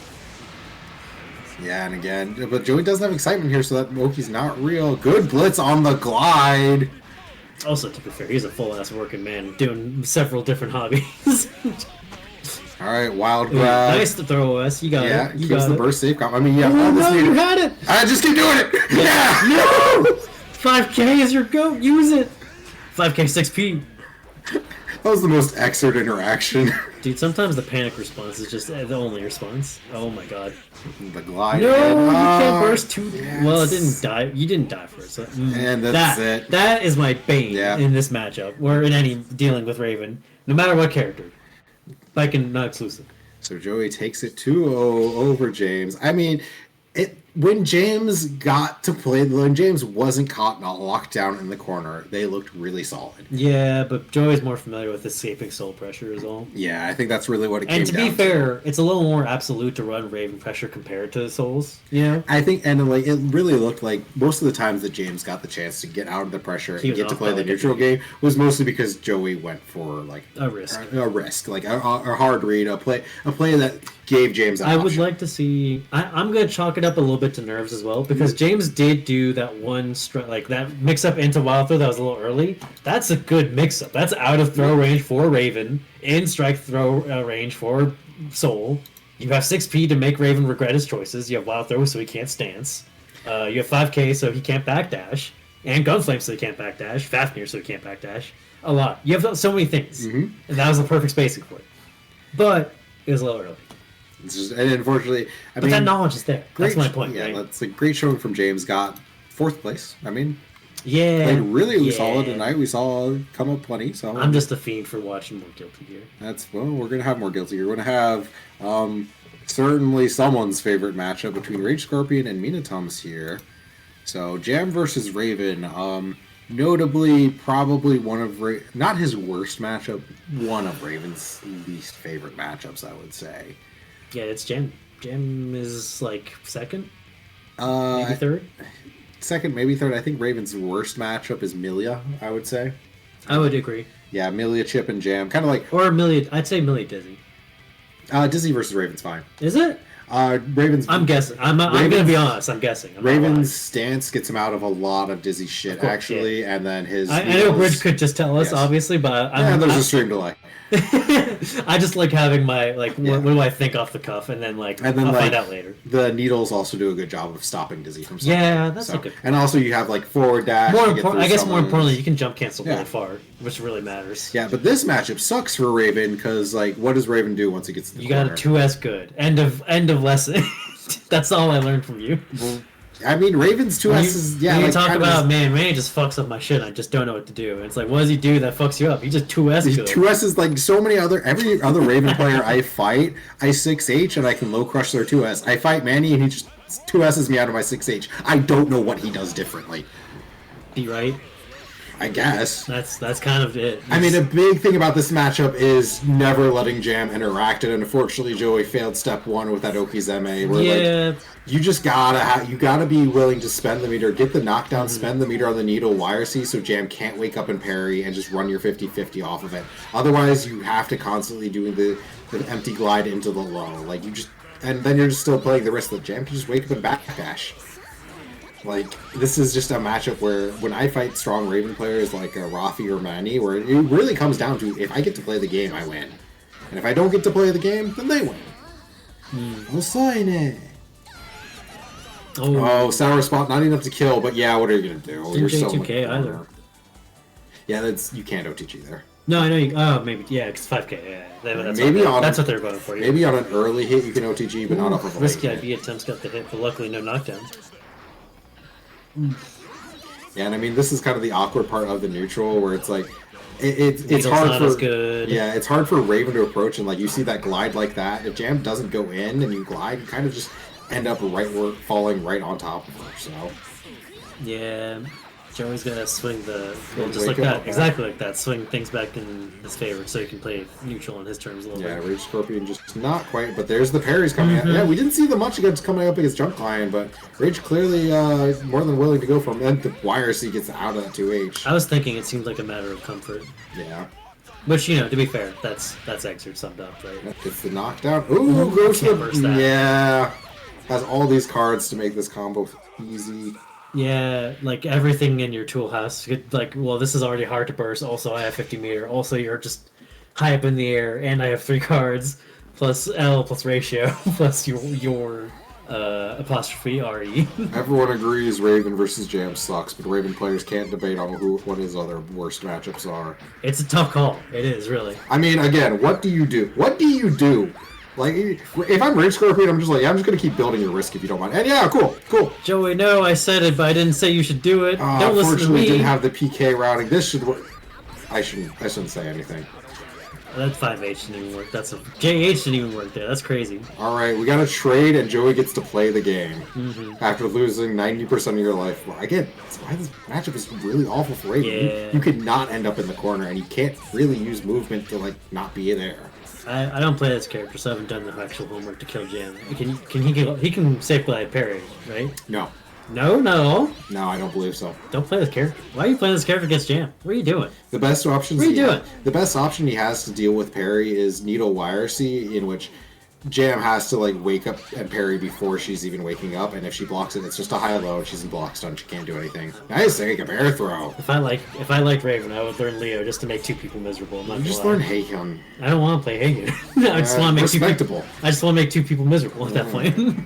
Yeah, and again, but Joey doesn't have excitement here, so that Moki's not real. Good blitz on the glide. Also, to be fair, he's a full-ass working man doing several different hobbies. All right, wild grab. Nice to throw us. You got it. Yeah, keeps the burst safe. I mean, you had it. I just keep doing it. Yeah. No. 5K is your goat. Use it. 5K 6P. That was the most Xrd interaction. Dude, sometimes the panic response is just the only response. Oh my god. The glide. No, you can't Oh, burst too. yes. Well, it didn't die. You didn't die for it. So, And that's it. That is my bane Yeah. in this matchup, or in any dealing with Raven, no matter what character. Viking, not exclusive. So Joey takes it 2-0 over James. I mean, when James wasn't caught not locked down in the corner, they looked really solid. Yeah, but Joey's more familiar with escaping soul pressure is all. Yeah, I think that's really what it came And to down be fair, it's a little more absolute to run Raven pressure compared to Souls. Yeah. I think, and like it really looked like most of the times that James got the chance to get out of the pressure He and was get to off play by, the like, neutral game was mostly because Joey went for like A risk. like a hard read, a play that gave James an I would option. like to see. I'm going to chalk it up a little bit to nerves as well because James did do that one like that mix up into wild throw that was a little early. That's a good mix up. That's out of throw range for Raven, in strike throw range for Soul. You have 6P to make Raven regret his choices. You have wild throw so he can't stance. You have 5K so he can't backdash, and Gunflame so he can't backdash. Fafnir so he can't backdash. A lot. You have so many things, and that was the perfect spacing for it. But it was a little early. It's just, and unfortunately, But that knowledge is there. That's my point. Yeah, right? that's a great showing from James. Got 4th place. I mean, Yeah. played really yeah. solid tonight. We saw come up plenty. So I'm just a fiend for watching more Guilty Gear. we're gonna have more guilty. We're gonna have certainly someone's favorite matchup between Rage Scorpion and Minatom's here. So Jam versus Raven. Notably, probably one of not his worst matchup, one of Raven's least favorite matchups, I would say. Yeah, it's Jam. Jam is like second, Uh, maybe third. Second, maybe third. I think Raven's worst matchup is Milia, I would say. I would agree. Yeah, Milia, Chip, and Jam. Kind of like Or Millie. I'd say Millie Dizzy. Dizzy versus Raven's fine. Is it? Raven's. I'm guessing. I'm gonna be honest. I'm guessing. I'm not Raven's lying. stance gets him out of a lot of Dizzy shit, course, actually, and then his. I know Bridge could just tell us, Yes. obviously, but Yeah, there's a stream delay. I just like having my what do I think off the cuff, and then I'll find out later. The needles also do a good job of stopping Dizzy from stopping. Yeah, that's a good. And also you have like forward dash. More to get important, through I guess. More summons. importantly, you can jump cancel Yeah. really far, which really matters. Yeah, but this matchup sucks for Raven because like, what does Raven do once he gets to the You corner? got a 2S good. End of lesson. That's all I learned from you. I mean, Raven's 2S is When you like, talk kind of about man, Manny just fucks up my shit. I just don't know what to do. And it's like, what does he do that fucks you up? He just 2S good. 2S is like so many every other Raven player I fight, I 6H and I can low crush their 2S. I fight Manny and he just 2S's me out of my 6H. I don't know what he does differently. Be right. I guess. That's kind of it. I mean, a big thing about this matchup is never letting Jam interact, and unfortunately, Joey failed step 1 with that Okizeme. Where, yeah. like, you just gotta be willing to spend the meter, get the knockdown, spend the meter on the needle wire C, so Jam can't wake up and parry and just run your 50-50 off of it. Otherwise, you have to constantly doing the empty glide into the low. Like and then you're just still playing the risk that Jam can just wake up and backdash. Like, this is just a matchup where when I fight strong Raven players like Rafi or Manny, where it really comes down to if I get to play the game, I win. And if I don't get to play the game, then they win. I'll sign it. Oh, sour spot, not enough to kill, but yeah, what are you going to do? Didn't You're J2K so much either. better. Yeah, you can't OTG there. No, I know you. Oh, maybe. Yeah, because 5K. Yeah, that's Maybe that's what they're going for. Maybe on an early hit you can OTG, but not off of a Risky late hit. IB attempts got the hit, but luckily no knockdown. Yeah, and I mean, this is kind of the awkward part of the neutral, where it's like, it's Needle's hard not for as good. Yeah, it's hard for Raven to approach, and like you see that glide like that. If Jam doesn't go in and you glide, you kind of just end up falling right on top of her. So Yeah, Joey's gonna swing just wake like up that, on exactly like that. Swing things back in his favor, so he can play neutral on his terms a little yeah, bit. Rage Scorpion just not quite, but there's the parries coming out. Yeah, we didn't see the much coming up against Junk Lion, but Rage clearly more than willing to go for him. And the wire C gets out of that 2H. I was thinking it seemed like a matter of comfort, Yeah. which to be fair, that's Xrd summed up, right? Gets the knockdown. Ooh, goes Can't for burst that. Yeah. Has all these cards to make this combo easy. Yeah, like everything in your tool has well, this is already hard to burst. Also, I have 50 meter. Also, you're just high up in the air, and I have 3 cards plus L plus ratio plus your apostrophe RE. Everyone agrees Raven versus Jam sucks, but Raven players can't debate on what his other worst matchups are. It's a tough call. It is, really. I mean, again, what do you do? What do you do? Like, if I'm Rage Scorpion, I'm just like, yeah, I'm just gonna keep building your risk if you don't mind. And yeah, cool. Joey, no, I said it, but I didn't say you should do it. Don't listen to me. Didn't have the PK routing. This should work. I shouldn't say anything. That 5H didn't even work. That's a JH didn't even work there. That's crazy. All right, we got to trade, and Joey gets to play the game after losing 90% of your life. Well, again, that's why this matchup is really awful for Raven. Yeah. You could not end up in the corner, and you can't really use movement to like not be there. I don't play this character, so I haven't done the actual homework to kill Jam. He can safe glide parry, right? No, No, I don't believe so. don't play this character. Why are you playing this character against Jam? What are you doing? The best options. What are you doing? The best option he has to deal with parry is Needle Wire C, in which Jam has to like wake up and parry before she's even waking up, and if she blocks it, it's just a high low, and she's in block stun. She can't do anything. Nice, take a bear throw. If I liked Raven, I would learn Leo just to make two people miserable. I'm not You gonna just lie. learn Heihyun. I don't want to play Hagen. I just want to make respectable. I just want to make two people miserable at that point.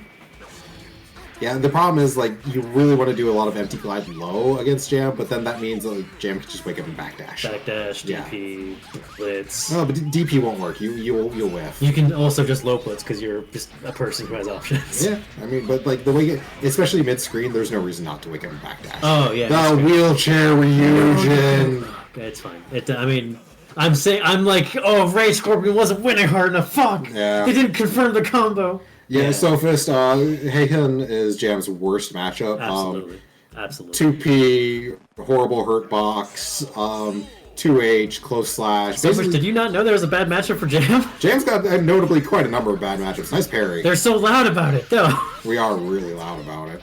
Yeah, the problem is, like, you really want to do a lot of empty glide low against Jam, but then that means like, Jam can just wake up and backdash. Backdash, DP, blitz. No, but DP won't work. You'll whiff. You can also just low blitz because you're just a person who has options. Yeah, I mean, but like the way, especially mid screen, there's no reason not to wake up and backdash. Oh yeah. The wheelchair Ryujin. It's fine. I mean, I'm like, oh, Rage Scorpion wasn't winning hard enough. Fuck. Yeah. They didn't confirm the combo. Yeah, Sophist, Heihyun is Jam's worst matchup. Absolutely. 2P, horrible hurt box, 2H, close slash. Sophist, did you not know there was a bad matchup for Jam? Jam's got notably quite a number of bad matchups. Nice parry. They're so loud about it, though. We are really loud about it.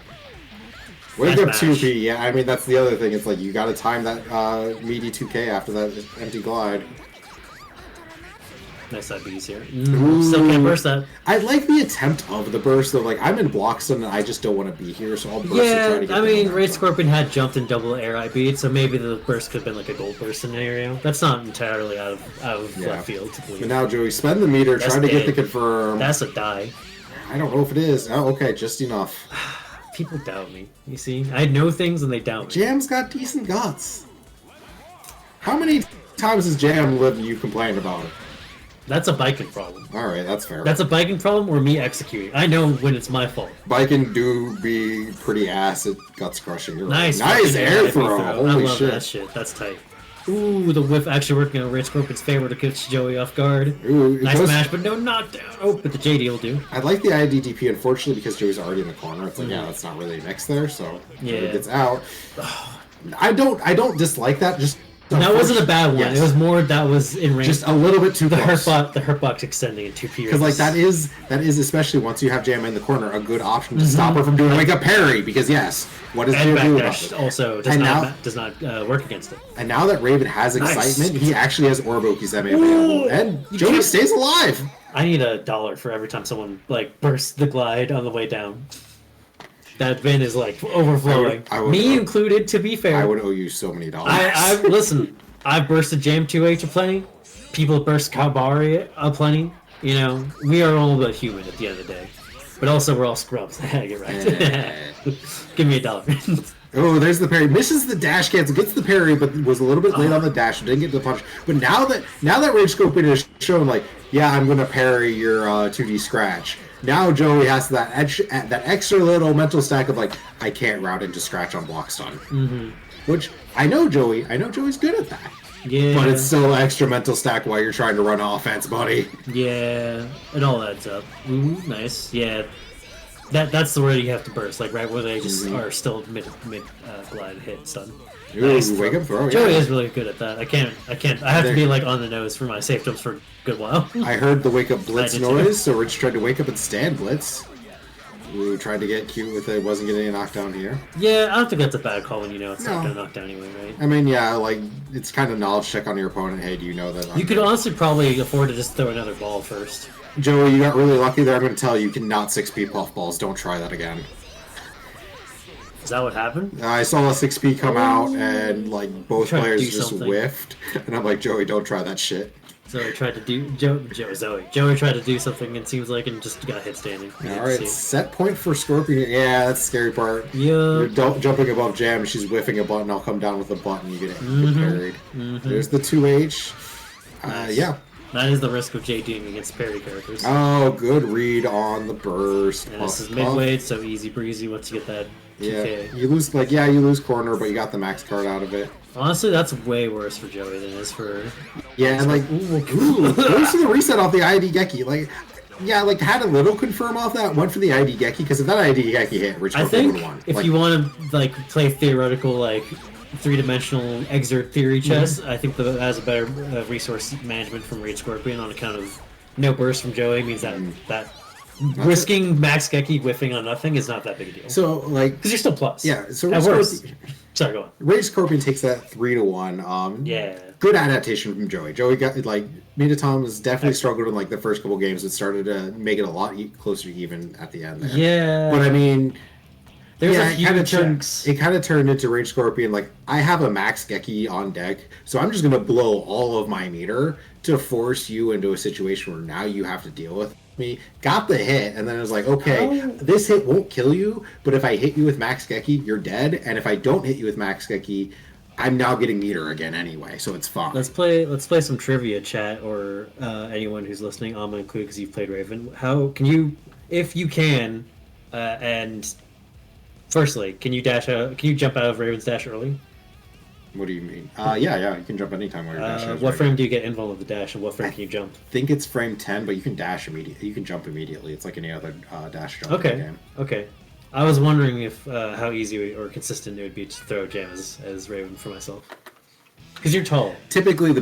Wake Nice up 2P, yeah, I mean, that's the other thing. It's like, you gotta time that meaty 2K after that empty glide. Nice side B's here. Still can't burst that. I like the attempt of the burst, though. Like, I'm in Bloxton and I just don't want to be here, so I'll burst to try to get I mean, the Rage Scorpion had jumped in double air I beat, so maybe the burst could have been like a gold burst scenario. That's not entirely out of left field to believe. But now, Joey, spend the meter, That's try to get dead. the confirm. That's a die. I don't know if it is. Oh, okay, just enough. People doubt me. You see, I know things and they doubt me. Jam's got decent guts. How many times has Jam lived and you complained about it? That's a biking problem. Alright, that's fair. That's a biking problem or me executing. I know when it's my fault. Biking do be pretty ass at guts crushing. You're Nice. right. Nice fucking air IP throw. I Holy love shit. that shit. That's tight. Ooh, the whiff actually working on Rage Scorpion's favor to catch Joey off guard. Ooh, Nice smash, but no knockdown. Oh, but the JD will do. I like the IDDP, unfortunately, because Joey's already in the corner. It's like, yeah, that's not really a mix there, so Yeah. Joey gets out. I don't dislike that. Just That wasn't a bad one. Yes. It was more that was in range. Just a little bit too the close. hurt box extending in 2P. Because like that is especially once you have Jam in the corner a good option to stop her from doing like a parry. Because yes, what does and Jam do about backdash it? also does not work against it. And now that Raven has Nice. excitement, he actually has Orbokizeme available, and you Joey can't- stays alive. I need $1 for every time someone like bursts the glide on the way down. That Vin is like overflowing. I would- Me included, to be fair. I would owe you so many dollars. I listen. I've bursted Jam 2H aplenty. People burst Kabari aplenty. You know, we are all but human at the end of the day. But also, we're all scrubs. Get right. Give me $1. Oh, there's the parry. Misses the dash cancel, gets the parry, but was a little bit late on the dash. Didn't get the punch. But now that Rage Scorpion has shown, like, yeah, I'm gonna parry your 2D scratch. Now Joey has that extra little mental stack of like, I can't route into scratch on block stun. Which I know Joey. I know Joey's good at that. Yeah. But it's still an extra mental stack while you're trying to run offense, buddy. Yeah, it all adds up. Ooh, nice. Yeah, that's the word you have to burst, like right where they just are still mid glide hit stun. Ooh, Nice wake up throw. Joey Yeah. is really good at that. I can't. I have to be like on the nose for my safe jumps for a good while. I heard the wake up blitz I did too. noise, so Rich tried to wake up and stand blitz. Ooh, tried to get cute with it, wasn't getting a knockdown here. Yeah, I don't think that's a bad call when you know it's not No. gonna knock down anyway, right? I mean, yeah, like, it's kind of knowledge check on your opponent. Hey, do you know that? You could honestly probably afford to just throw another ball first. Joey, you got really lucky there. I'm going to tell you, you cannot 6P puff balls. Don't try that again. Is that what happened? I saw a 6P come out, and, like, both Try to players do just something. whiffed. And I'm like, Joey, don't try that shit. Zoe tried to do Zoe tried to do something. It seems like and just got hit standing. All right, set point for Scorpion. Yeah, that's the scary part. Yeah. You're jumping above Jam. She's whiffing a button. I'll come down with a button. You get parried. There's the 2H. Nice. Yeah. That is the risk of JDing against parry characters. Oh, good read on the burst. And this is midweight, so easy breezy once you get that. Yeah, you lose corner, but you got the max card out of it. Honestly, that's way worse for Joey than it is for. Yeah, and like, goes to the reset off the ID Geki. Like, yeah, like had a little confirm off that. Went for the ID Geki because if that ID Geki hit, Rich I think would have won. if like, you want to like play theoretical like three-dimensional Xrd theory chess, I think that has a better resource management from Rage Scorpion on account of no burst from Joey means that risking Max Geki whiffing on nothing is not that big a deal. So like, because you're still plus. Yeah. So at worst. Sorry, go on. Rage Scorpion takes that 3-1. Yeah. Good adaptation from Joey. Joey got like Minatom has definitely struggled in like the first couple games. It started to make it a lot closer to even at the end there. Yeah. But I mean, there's a it kind of turned into Rage Scorpion. Like I have a Max Geki on deck, so I'm just gonna blow all of my meter to force you into a situation where now you have to deal with me. Got the hit, and then it was like, okay, this hit won't kill you, but if I hit you with Max Geki, you're dead. And if I don't hit you with Max Geki, I'm now getting meter again anyway, so it's fine. Let's play some trivia, chat, or anyone who's listening. I'm included because you've played Raven. How can you, if you can, and firstly, can you dash out? Can you jump out of Raven's dash early? What do you mean? Yeah, you can jump anytime while you're dashing. What frame do you get invul of the dash, and what frame can you jump? I think it's frame 10, but you can dash immediately. You can jump immediately. It's like any other dash jump in the game. Okay. I was wondering if how easy or consistent it would be to throw Jam as Raven for myself. Because you're tall. Typically, the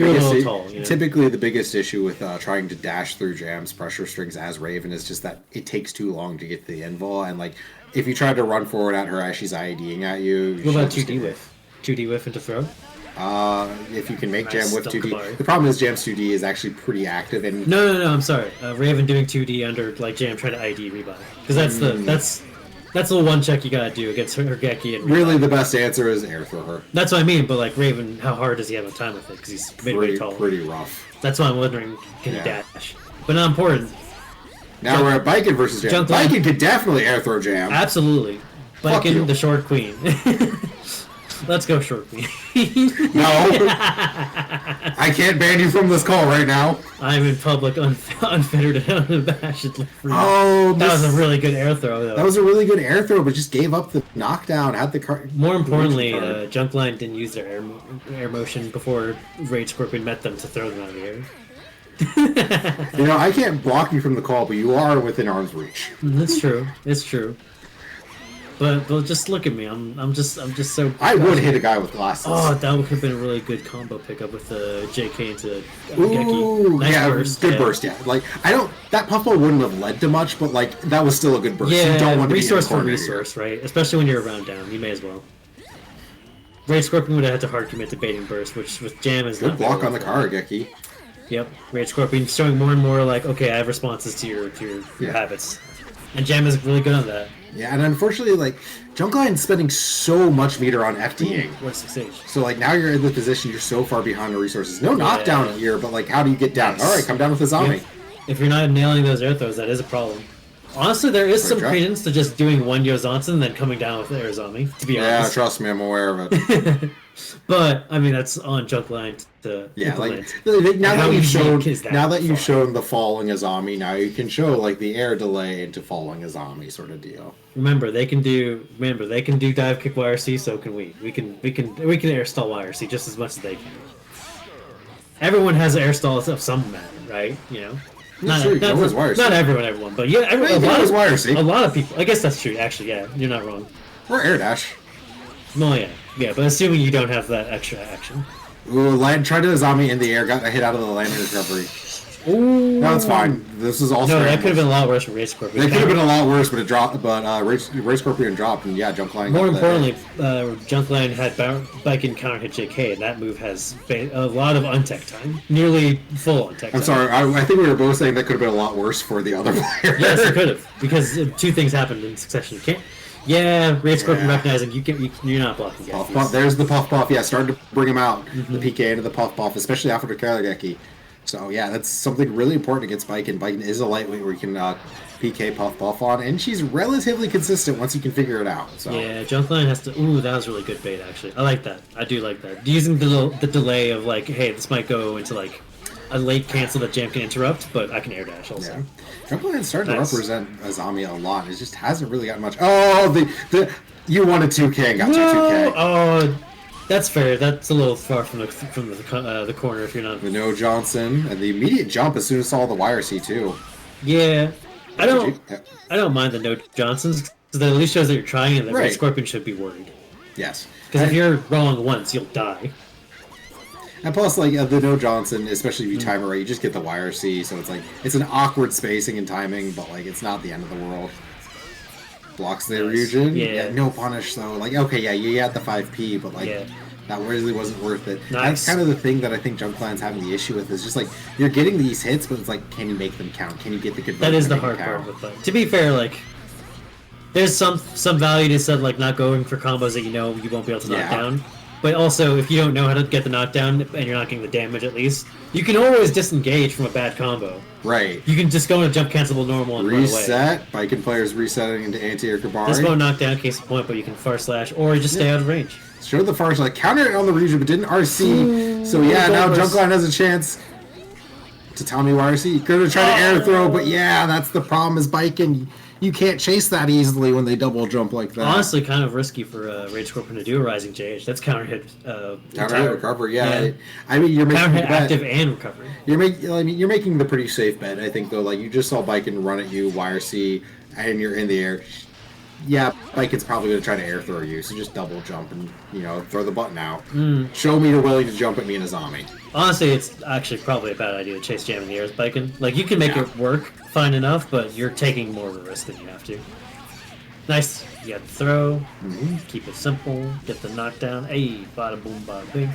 biggest issue with trying to dash through Jam's pressure strings as Raven is just that it takes too long to get the invul, and like if you try to run forward at her as she's IDing at you. What about 2D whiff? 2D whiff into throw? If you can make Jam whiff 2D. The problem is Jam's 2D is actually pretty active. And No, I'm sorry. Raven doing 2D under like Jam trying to ID rebuy. Because that's the one check you gotta do against her Geki and really the best answer is air throw her. That's what I mean, but like Raven, how hard does he have a time with it? Because he's midway tall. Pretty rough. That's why I'm wondering, can he dash? But not important. Now we're at Biken versus Jam. Biken could definitely air throw Jam. Absolutely. Biken, the short queen. Let's go, short queen. No. I can't ban you from this call right now. I'm in public, unfettered and unabashedly free. Oh, that was a really good air throw, though. That was a really good air throw, but just gave up the knockdown. Had the card. More importantly, Junkline didn't use their air motion before Rage Scorpion met them to throw them out of the air. You know, I can't block you from the call, but you are within arm's reach. That's true. It's true. But just look at me. I'm just so. I would hit a guy with glasses. Oh, that would have been a really good combo pickup with the JK into Geki. Nice yeah, burst. Good burst. Yeah, like that puffball wouldn't have led to much, but like that was still a good burst. Yeah, you don't want to resource be in for resource, right? Especially when you're around down, you may as well. Rage Scorpion would have had to hard commit to baiting burst, which with Jam is good not block on the Kara Geki. Yep, Rage Scorpion showing more and more like, okay, I have responses to your habits, and Jam is really good on that. Yeah, and unfortunately, like, Junkline's spending so much meter on FDing. What's the stage? So, like, now you're in the position, you're so far behind the resources. No knockdown here, but, like, how do you get down? All right, come down with the zombie. If you're not nailing those air throws, that is a problem. Honestly, there is some credence to just doing one Yozansen and then coming down with the air zombie, to be honest. Yeah, trust me, I'm aware of it. But, I mean, that's on Junkline to implement. Like, now that you've shown the falling Azami, now you can show, like, the air delay into falling Azami sort of deal. Remember, they can do dive kick YRC, so can we. We can air stall YRC just as much as they can. Everyone has air stalls of some matter, right? You know? Not everyone, but yeah, a lot of people. I guess that's true, actually, yeah, you're not wrong. Or air dash. Well, yeah, but assuming you don't have that extra action. Ooh, tried to zombie in the air, got a hit out of the landing recovery. Ooh. No, it's fine. This is all. No, that could have been a lot worse for Rage Scorpion. It could have been a lot worse, but it dropped. But Rage Scorpion dropped, and yeah, Junkline. More importantly, Junkline had Biken counter hit JK, and that move has a lot of untech time, nearly full untech time. I'm sorry. I think we were both saying that could have been a lot worse for the other player. Yes, it could have, because two things happened in succession. You can't. Yeah, Rage Scorpion recognizing you're not blocking. Puff. There's the puff. Yeah, starting to bring him out. The PK into the puff, especially after the Kara Geki. So yeah, that's something really important against Biken. Biken is a lightweight where you can PK Puff Buff on, and she's relatively consistent once you can figure it out. So Yeah, Junkline has to. Ooh, that was really good bait actually. I like that. I do like that. Using the delay of like, hey, this might go into like a late cancel that Jam can interrupt, but I can air dash also. yeah, Junkline's starting to represent Azami a lot. It just hasn't really gotten much. Oh, the you wanted 2K and got 2K. Oh, that's fair. That's a little far from the corner if you're not. No Johnson and the immediate jump as soon as saw the wire C2. Yeah, I don't mind the no Johnsons because that at least shows that you're trying and that Red Scorpion should be worried. Yes, because if you're wrong once, you'll die. And plus, like the no Johnson, especially if you time it right, you just get the wire C. So it's like it's an awkward spacing and timing, but like it's not the end of the world. Blocks the region. Yeah, no punish though. Like okay, yeah, you had the 5P, but like that really wasn't worth it. That's kind of the thing that I think Junkline's having the issue with is just like you're getting these hits, but it's like, can you make them count? Can you get the good? That is the hard part with that. To be fair, like there's some value to said like not going for combos that you know you won't be able to knock down. But also, if you don't know how to get the knockdown and you're not getting the damage at least, you can always disengage from a bad combo. Right. You can just go into jump cancelable normal and reset. run away. Biken players resetting into anti-air Kabari. This won't knock down case of point, but you can far slash or just stay out of range. Showed the far slash, countered it on the region, but didn't RC. So yeah, now Junkline has a chance to tell me why RC. Could have tried to air throw, but yeah, that's the problem is Biken. You can't chase that easily when they double jump like that. Honestly, kind of risky for Rage Scorpion to do a Rising JH. That's counter hit. Counter hit recovery, yeah. I mean, you're making counter hit active and recovery. You're making the pretty safe bet, I think. Though, like you just saw Biken run at you, YRC, and you're in the air. Yeah, Biken's probably going to try to air throw you, so just double jump and throw the button out. Show me you're willing to jump at me in Azami. Honestly, it's actually probably a bad idea to chase Jam in the air with Biken. Like you can make it work fine enough, but you're taking more of a risk than you have to. Nice. You got the throw. Keep it simple. Get the knockdown. Hey, bada boom, bada bing.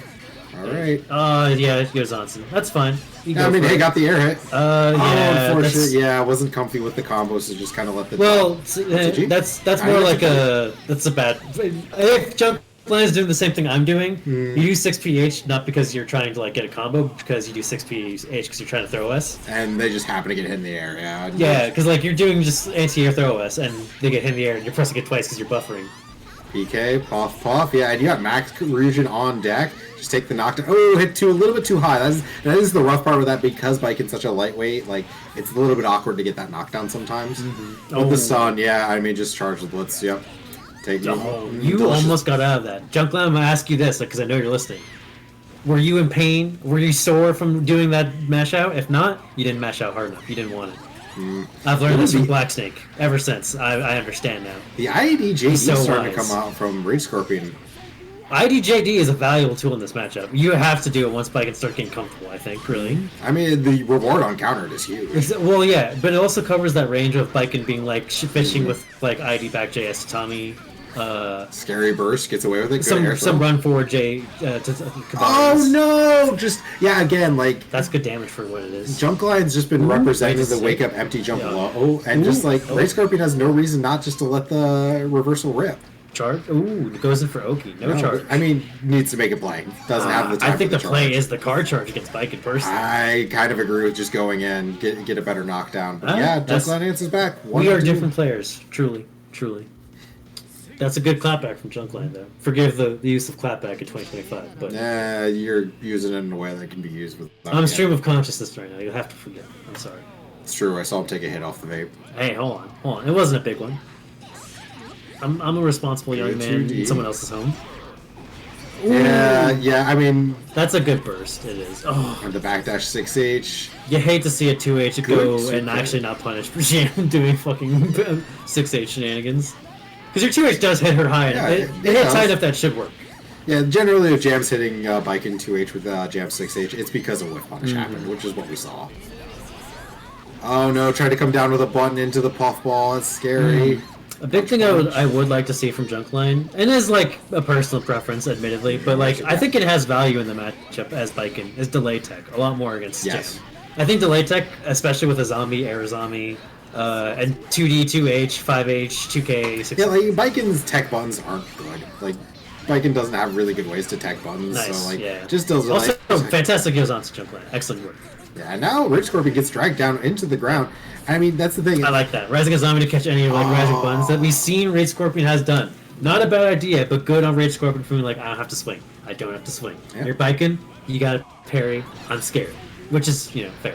All right. Yeah, it goes on. That's fine. They got the air hit. Yeah. Unfortunate. Yeah, I wasn't comfy with the combos, so just kind of let the. Well, that's more like that's a bad. If Junkline is doing the same thing I'm doing, you do 6PH not because you're trying to like get a combo, because you do 6PH because you're trying to throw us. And they just happen to get hit in the air. Yeah. Yeah, because like you're doing just anti-air throw us, and they get hit in the air, and you're pressing it twice because you're buffering. PK, puff. Yeah, and you got max region on deck. Just take the knockdown. Oh, hit a little bit too high. That is the rough part with that because Biken's such a lightweight. Like it's a little bit awkward to get that knockdown sometimes. With the sun, just charge the blitz. Yep. Take you almost got out of that. Junkline, I'm gonna ask you this because I know you're listening. Were you in pain? Were you sore from doing that mash out? If not, you didn't mash out hard enough. You didn't want it. I've learned this from Black Snake ever since. I understand now. The IED-JD is starting to come out from Rage Scorpion. IDJD is a valuable tool in this matchup. You have to do it once Biken start getting comfortable, I think, really. I mean, the reward on counter is huge. Well, yeah, but it also covers that range of Biken being, like, fishing with, like, ID back JS Tommy. Scary burst, gets away with it. Some run forward J. Oh, no! Again, like... That's good damage for what it is. Junkline's just been representing the wake up empty jump low, and Rage Scorpion has no reason not just to let the reversal rip. Charge? Ooh, it goes in for Oki. No charge. I mean, needs to make it play. Doesn't have the time. I think the play is the card charge against Biken personally. I kind of agree with just going in, get a better knockdown. But Junkline answers back. We are different players. Truly. That's a good clapback from Junkline, though. Forgive the use of clapback in 2025, but you're using it in a way that can be used with. I'm stream of consciousness right now. You'll have to forgive. I'm sorry. It's true. I saw him take a hit off the vape. Hey, hold on. It wasn't a big one. I'm a responsible young man in someone else's home. Ooh. Yeah. I mean, that's a good burst. It is. Oh, and the backdash 6H. You hate to see a 2H go and actually not punish for Jam doing fucking 6H shenanigans. Because your 2H does hit her high. It hits high enough that should work. Yeah, generally if Jam's hitting Biken 2H with Jam 6H, it's because a whiff punish happened, which is what we saw. Oh no! Tried to come down with a button into the puffball. It's scary. A big thing I would like to see from Junkline, and is like a personal preference, admittedly, but like I think it has value in the matchup as Biken, is delay tech a lot more against Jam. I think delay tech, especially with a zombie, air zombie, and 2D, 2H, 5H, 2K, 6. Yeah, like Biken's tech buttons aren't good. Like Biken doesn't have really good ways to tech buttons, so like just does also fantastic goes on to Junkline. Excellent work. Yeah, now Rage Scorpion gets dragged down into the ground. I mean, that's the thing. I like that. Rising Azami to catch any of like rising buttons that we've seen Rage Scorpion has done. Not a bad idea, but good on Rage Scorpion for being like, I don't have to swing. I don't have to swing. Yeah. You're biking, you gotta parry. I'm scared. Which is, fair.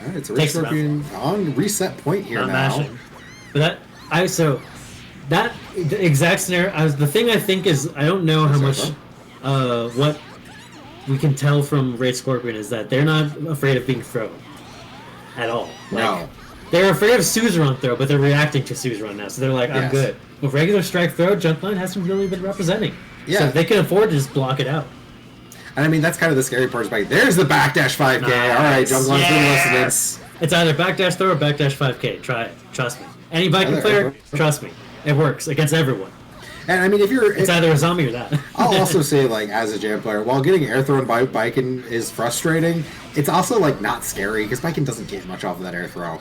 Alright, it's a Rage Scorpion on reset point here Not now. mashing. But that the exact scenario. The thing I think is I don't know how much what we can tell from Rage Scorpion is that they're not afraid of being thrown at all. No. They're afraid of Suzerain throw, but they're reacting to Suzerain now, so they're like, I'm Yes. good. With regular strike throw, Junkline hasn't really been representing. Yeah. So they can afford to just block it out. And I mean, that's kind of the scary part. Is like, there's the backdash 5K. Nice. All right, Junkline's been Yes! It's either backdash throw or backdash 5K. Try it. Trust me. Any biking player, trust me. It works against everyone. And I mean, It's either a zombie or that. I'll also say, like, as a jam player, while getting air thrown by Biken is frustrating, it's also, like, not scary, because Biken doesn't get much off of that air throw.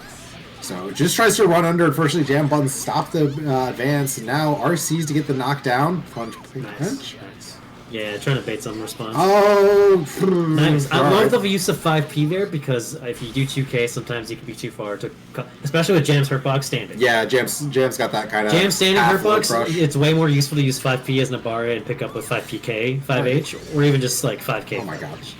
So, just tries to run under, unfortunately, jam buttons stop the advance, and now RCs to get the knockdown. Punch, Nice. punch. Yeah, trying to bait some response. Oh, Nice. I right. love the use of 5P there, because if you do 2K, sometimes you can be too far to... Especially with Jam's Hurtbox standing. Yeah, Jam's got that kind of Jam standing half-load Hurtbox, crush. it's way more useful to use 5P as Nabara and pick up with 5PK, 5H, or even just like 5K. Oh my gosh.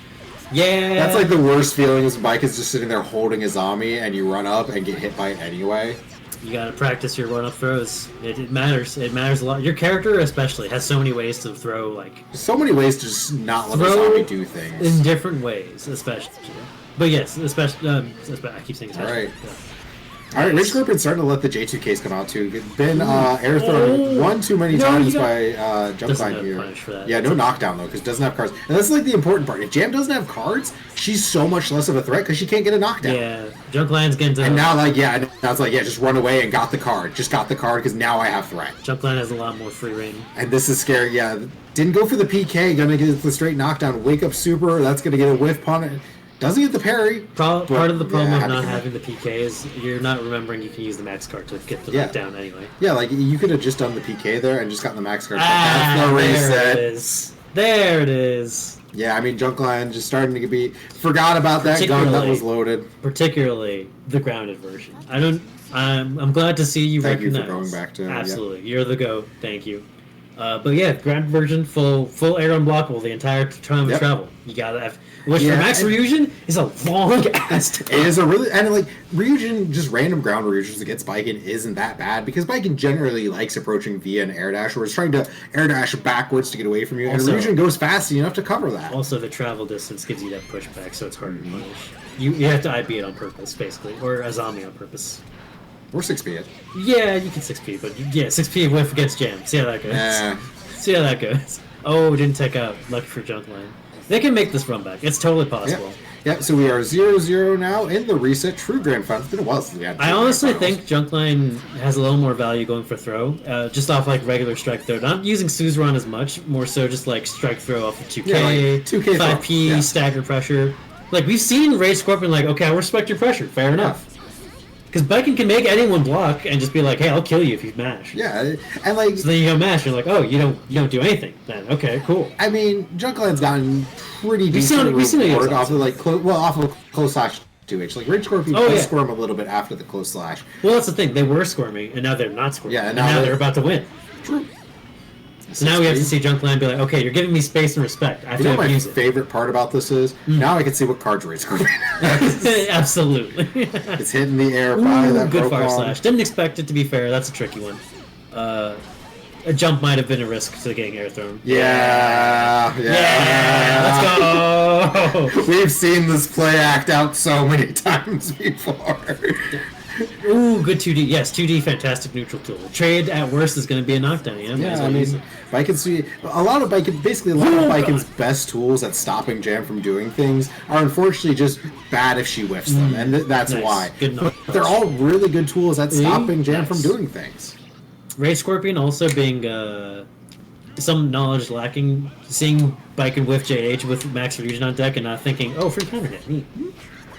Yeah! That's like the worst feeling is Mike is just sitting there holding a zombie and you run up and get hit by it anyway. You gotta practice your run-up throws. It matters. It matters a lot. Your character especially has so many ways to throw, like... There's so many ways to just not let a Throw zombie do things. in different ways, especially. But yes, especially... I keep saying especially. Alright. Yeah. Alright, Rage Scorpion's starting to let the J2Ks come out too. Been air thrown one too many times by Doesn't Junkline have here. punish for that. Yeah, no knockdown though, because doesn't have cards. And that's like the important part. If Jam doesn't have cards, she's so much less of a threat because she can't get a knockdown. Yeah, Junkline's getting to... And now, now it's like, just run away and got the card. Just got the card because now I have threat. Junkline has a lot more free reign. And this is scary, yeah. Didn't go for the PK, gonna get the straight knockdown. Wake up super, that's gonna get a whiff on it. Doesn't get the parry. Part of the problem yeah, of not having the PK is you're not remembering you can use the max card to get the knockdown anyway. Yeah, like you could have just done the PK there and just gotten the max card. There That's the reset. it is. There it is. Yeah, I mean Junkline just starting to be forgot about that gun that was loaded. Particularly the grounded version. I'm glad to see you Thank you recognize. for going back to Absolutely, you're the GOAT. Thank you. But yeah, grounded version, full air unblockable the entire time of travel. You gotta have. Which for Max Ryujin is a long ass time. It is a really and like Ryujin, just random ground Ryujins against Biken isn't that bad because Biken generally likes approaching via an air dash or is trying to air dash backwards to get away from you, Also, and Ryujin goes fast enough to cover that. Also, the travel distance gives you that pushback, so it's harder to punish. You have to IB it on purpose, basically, or a zombie on purpose. Or 6P it. Yeah, you can 6P, but 6P whiff against Jam. See how that goes. Yeah. See how that goes. Oh, didn't take out. Lucky for Junkline. They can make this run back. It's totally possible. Yeah, so we are 0-0 now in the reset true grand final. It's been a while since we had I honestly grand think Junkline has a little more value going for throw, just off like regular strike throw. Not using Suzerain as much, more so just like strike throw off of 2K, Yeah, like 2K 5P, stagger pressure. Like we've seen Rage Scorpion like, okay, I'll respect your pressure, fair enough. Because Biken can make anyone block and just be like, hey, I'll kill you if you mash. Yeah, and like... So then you go mash, and you're like, oh, you don't do anything. Then, okay, cool. I mean, Junkline's gotten pretty decent reward off of like off of close slash 2H. Like Rage Scorpion does squirm a little bit after the close slash. Well, that's the thing. They were squirming, and now they're not squirming. Yeah, and now they're about to win. True. So now we have to see Junkline be like, okay, you're giving me space and respect. I have to abuse it. My favorite part about this is now I can see what cards Rage Scorpion has. Absolutely. It's hitting the air by that good fire Procon. slash. Didn't expect it to be fair. That's a tricky one. A jump might have been a risk to getting air thrown. Yeah, let's go. We've seen this play act out so many times before. Ooh, good 2D. Yes, 2D, fantastic neutral tool. Trade at worst is going to be a knockdown. Yeah, I mean, basically a lot of Biken's best tools at stopping Jam from doing things are unfortunately just bad if she whiffs them, and that's why. Good enough. But they're all really good tools at stopping Jam from doing things. Rage Scorpion also being some knowledge lacking, seeing Biken whiff JH with Max Fusion on deck and not thinking, oh, free counter hit, neat.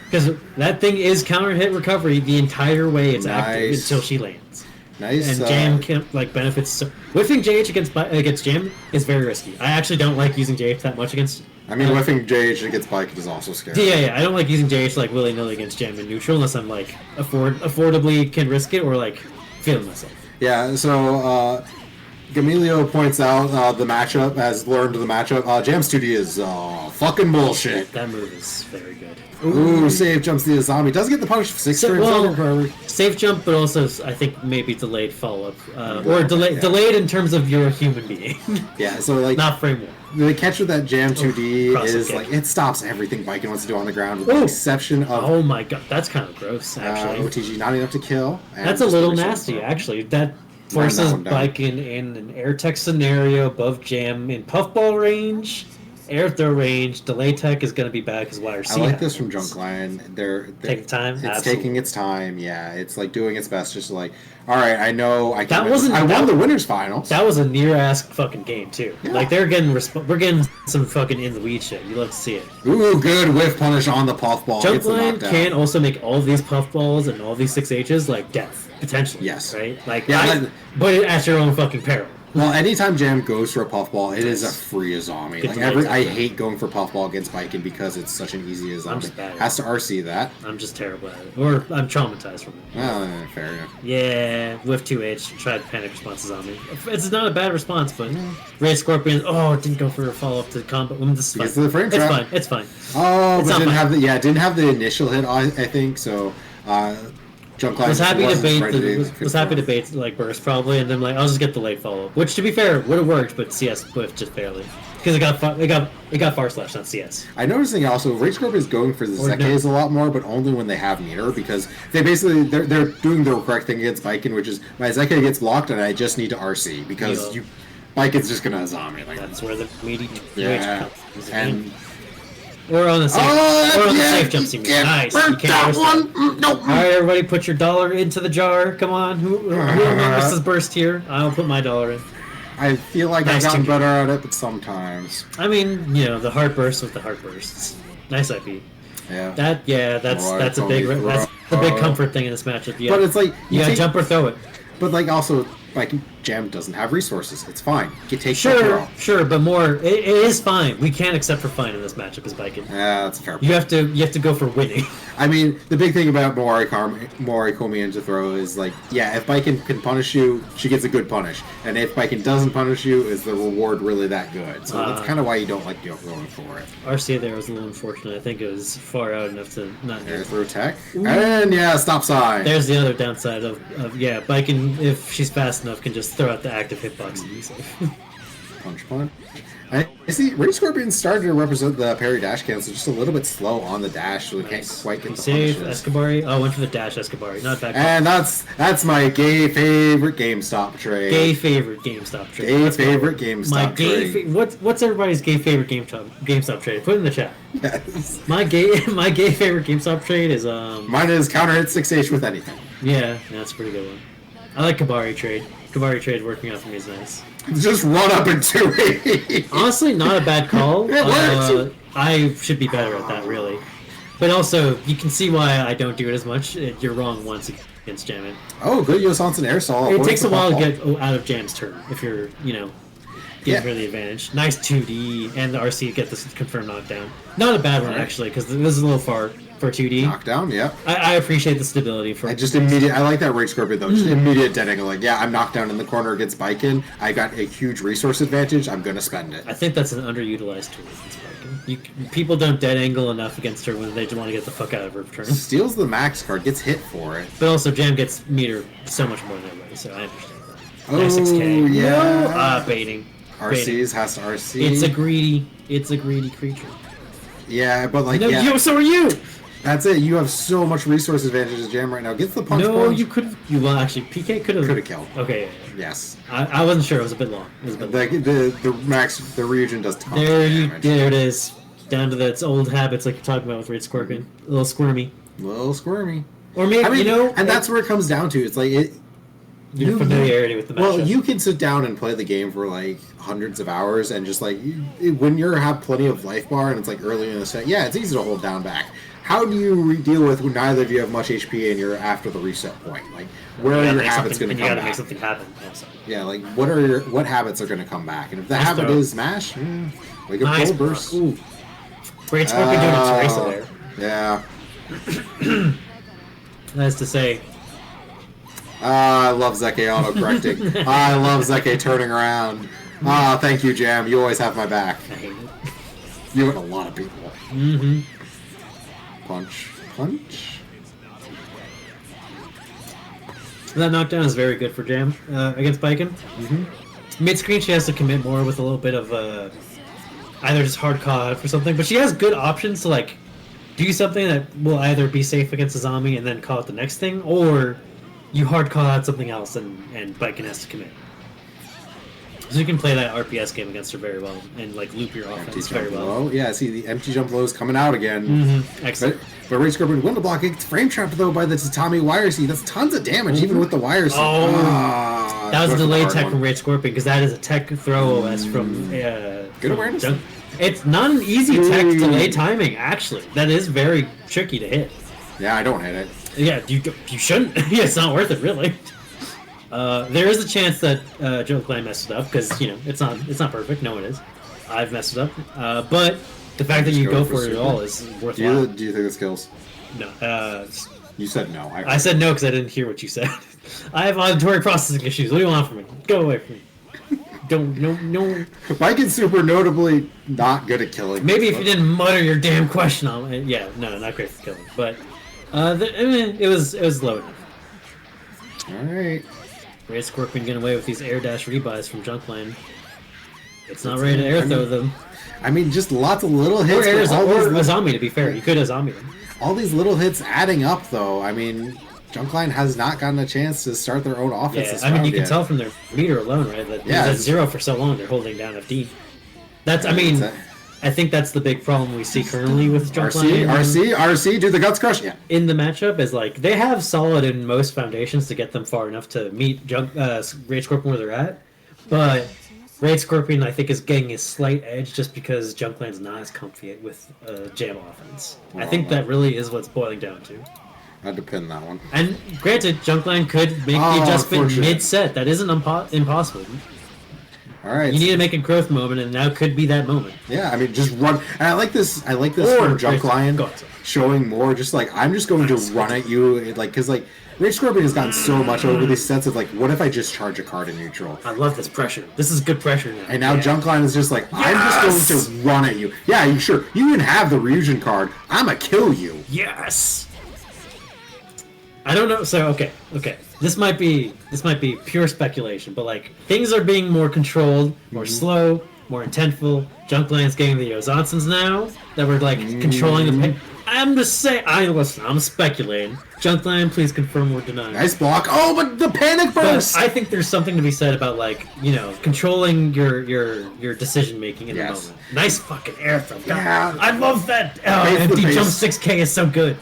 Because that thing is counter hit recovery the entire way it's active until she lands. Nice. And Jam can benefits. Whiffing JH against Jam is very risky. I actually don't like using JH that much against. I mean, whiffing JH against Bike is also scary. Yeah. I don't like using JH willy nilly against Jam in neutral unless I'm affordably can risk it or feeling myself. Yeah. So Gamilio points out the matchup has learned the matchup. Jam's 2D is fucking bullshit. That move is very good. Ooh, safe jumps the Azami. Does get the punish for 6 turns. Safe jump, but also I think maybe delayed follow up, or delayed in terms of you're a human being. Yeah, so not frame one. The catch with that Jam 2D is it stops everything Viking wants to do on the ground, with the exception of. Oh my god, that's kind of gross. Actually, OTG not enough to kill. That's a little nasty, actually. That forces Viking in an air tech scenario above Jam in puffball range. Air throw range, delay tech is going to be bad because YRC. I like this from Junk Lion. They're taking time. It's Absolutely. taking its time. Yeah, it's doing its best. Just all right, I know I can. I won the winners finals. That was a near ass fucking game too. Yeah. They're getting we're getting some fucking in the weed shit. You love to see it. Ooh, good whiff punish on the puffball. Junk Lion can also make all of these puffballs and all these 6Hs death potentially. Yes. Right. But at your own fucking peril. Well, anytime Jam goes for a puffball, it is a free Azami. I hate going for puffball against Viking because it's such an easy Azami. Has to RC that. I'm just terrible at it. Or I'm traumatized from it. Well, fair enough. Yeah, whiff 2H, tried panic response Azami. It's not a bad response, but Ray Scorpion, it didn't go for a follow-up to combo. This is fine. The frame trap. It's fine. Oh, but didn't have the initial hit, I think, so... was happy to bait burst probably, and then I'll just get the late follow up, which to be fair would have worked, but CS whiffed just barely because it got far slash, not CS. I noticing also Rage Scorpion is going for the Zekes a lot more, but only when they have meter because they're doing the correct thing against Viking, which is my Zeke gets blocked and I just need to RC because Vikin's just gonna Azami. That's where the meaty comes in. We're on the safe jump scene. Nice. You can't one. Nope. All right, everybody, put your dollar into the jar. Come on. Who remembers this burst here? I'll put my dollar in. I feel like I've gotten better at it, but sometimes. I mean, the heart burst with the heart bursts. Nice IP. Yeah. That's a big comfort thing in this matchup. Yeah. But it's you gotta jump or throw it. But also. Jam doesn't have resources. It's fine. You can take sure, but more. It is fine. We can't accept for fine in this matchup as Viking. Yeah, that's a fair point. You have to go for winning. I mean, the big thing about Moari Komi into throw is if Viking can punish you, she gets a good punish, and if Viking doesn't punish you, is the reward really that good? So that's kind of why you don't like going for it. RCA there was a little unfortunate. I think it was far out enough to not. Air throw tech, and stop sign. There's the other downside of Viking, if she's fast enough, can just throw out the active hitbox and be safe. Punch. I see Rage Scorpion started to represent the parry dash cancel, just a little bit slow on the dash, so we can't quite get the save punishes. Escabari. Oh, went for the dash Escabari, not back. And that's my gay favorite GameStop trade. Gay favorite GameStop trade. Gay favorite GameStop trade. What's everybody's gay favorite GameStop trade? Put it in the chat. Yes. My gay favorite GameStop trade is Mine is counter hit 6H with anything. Yeah, that's a pretty good one. I like Kabari trade. Kabari trade working out for me is nice. Just run up and 2 Honestly, not a bad call. I should be better at that, really. But also, you can see why I don't do it as much. You're wrong once against Jamin. Oh, good Yosanson air saw. It takes a while to get out of Jam's turn if you're, giving her the advantage. Nice 2D, and the RC get this confirmed knockdown. Not a bad one, actually, because this is a little far for 2D. Knockdown, yeah. I appreciate the stability for. I like that Rage Scorpion though. Just immediate dead angle. I'm knocked down in the corner against Viking. I got a huge resource advantage. I'm gonna spend it. I think that's an underutilized tool against Viking. People don't dead angle enough against her when they just want to get the fuck out of her turn. Steals the max card, gets hit for it. But also Jam gets meter so much more than everybody, so I understand that. Oh, 6K. yeah. No, baiting. RCs has to RC. It's a greedy creature. Yeah, but so are you. That's it. You have so much resource advantage as Jam right now. Gets the punch. No, you could. Actually, PK could have killed. Okay. Yeah. Yes. I wasn't sure. It was a bit long. The region does tons of damage. There it is. Down to its old habits, like you're talking about with Rage Scorpion. A little squirmy. A little squirmy. Or maybe and that's where it comes down to. It's your familiarity with the matchup. Well, you can sit down and play the game for like hundreds of hours, and just like when you have plenty of life bar and it's like early in the set, yeah, it's easy to hold down back. How do you deal with when neither of you have much HP and you're after the reset point? Like, where are your habits going to come back? You gotta make something happen. Yeah, like what habits are going to come back? And if the habit is smash, like a nice full burst. Ooh. Great Scorpion doing its racer there. Yeah. Nice to say. I love Zeke auto-correcting. I love Zeke turning around. Thank you, Jam. You always have my back. I hate it. You have a lot of people. Mm-hmm. Punch. Punch. That knockdown is very good for Jam against Baiken. Mm-hmm. Mid-screen, she has to commit more with a little bit of either just hard call out for something, but she has good options to like do something that will either be safe against a zombie and then call out the next thing, or you hard call out something else and Baiken has to commit. So you can play that RPS game against her very well and like loop your offense very well. Low. Yeah, see the empty jump low is coming out again. Mm-hmm. Excellent. But Rage Scorpion window block gets frame trapped though by the tatami wire seed. That's tons of damage even with the wire seed. Oh, that was a delayed tech from Rage Scorpion because that is a tech throw OS from good awareness. It's not an easy tech delay timing actually. That is very tricky to hit. Yeah, I don't hit it. Yeah, you shouldn't. Yeah, it's not worth it really. There is a chance that Joe Klein messed it up because it's not perfect. No, it is. I've messed it up, but the fact that you go for it at all is worthwhile. Do you think it kills? No. You said no. I said no because I didn't hear what you said. I have auditory processing issues. What do you want from me? Go away from me. No. Baiken's super notably not good at killing. Maybe if you didn't mutter your damn question on it. Yeah, no, not great for killing. But it was low enough. Alright. Ray Scorpion getting away with these air dash rebuys from Junkline. It's not ready to air throw them. I mean, just lots of little hits. Or a zombie, to be fair. You could have zombie them. All these little hits adding up, though. I mean, Junkline has not gotten a chance to start their own offense this round you can yet. tell from their meter alone, right? That it's at 0 for so long, they're holding down FD. I think that's the big problem we see currently with Junkline. RC, do the guts crush? Yeah. In the matchup is like they have solid in most foundations to get them far enough to meet Rage Scorpion where they're at, but Rage Scorpion I think is getting a slight edge just because Junkline's not as comfy with jam offense. I think that really is what's boiling down to. I had to pin that one. And granted, Junkline could make the adjustment mid-set. That isn't impossible. All right. You need to make a growth moment, and now could be that moment. Yeah, I mean, just run. And I like this from Junkline showing more. Just like I'm just going to run at you, because Rage Scorpion has gotten so much over these sets of like, what if I just charge a card in neutral? I love this pressure. This is good pressure now. And now Junkline is just like, I'm just going to run at you. Yeah, you can have the Ryujin card. I'ma kill you. Yes. I don't know. So okay. This might be pure speculation, but like things are being more controlled, more slow, more intentful. Junkline's getting the Ozansons now that we're like controlling the pain. I'm just saying. I'm speculating. Junkline, please confirm or deny. Nice block. Oh, but the panic burst. But I think there's something to be said about like controlling your decision making in the moment. Nice fucking air throw. Yeah. I love that. Empty jump 6K is so good.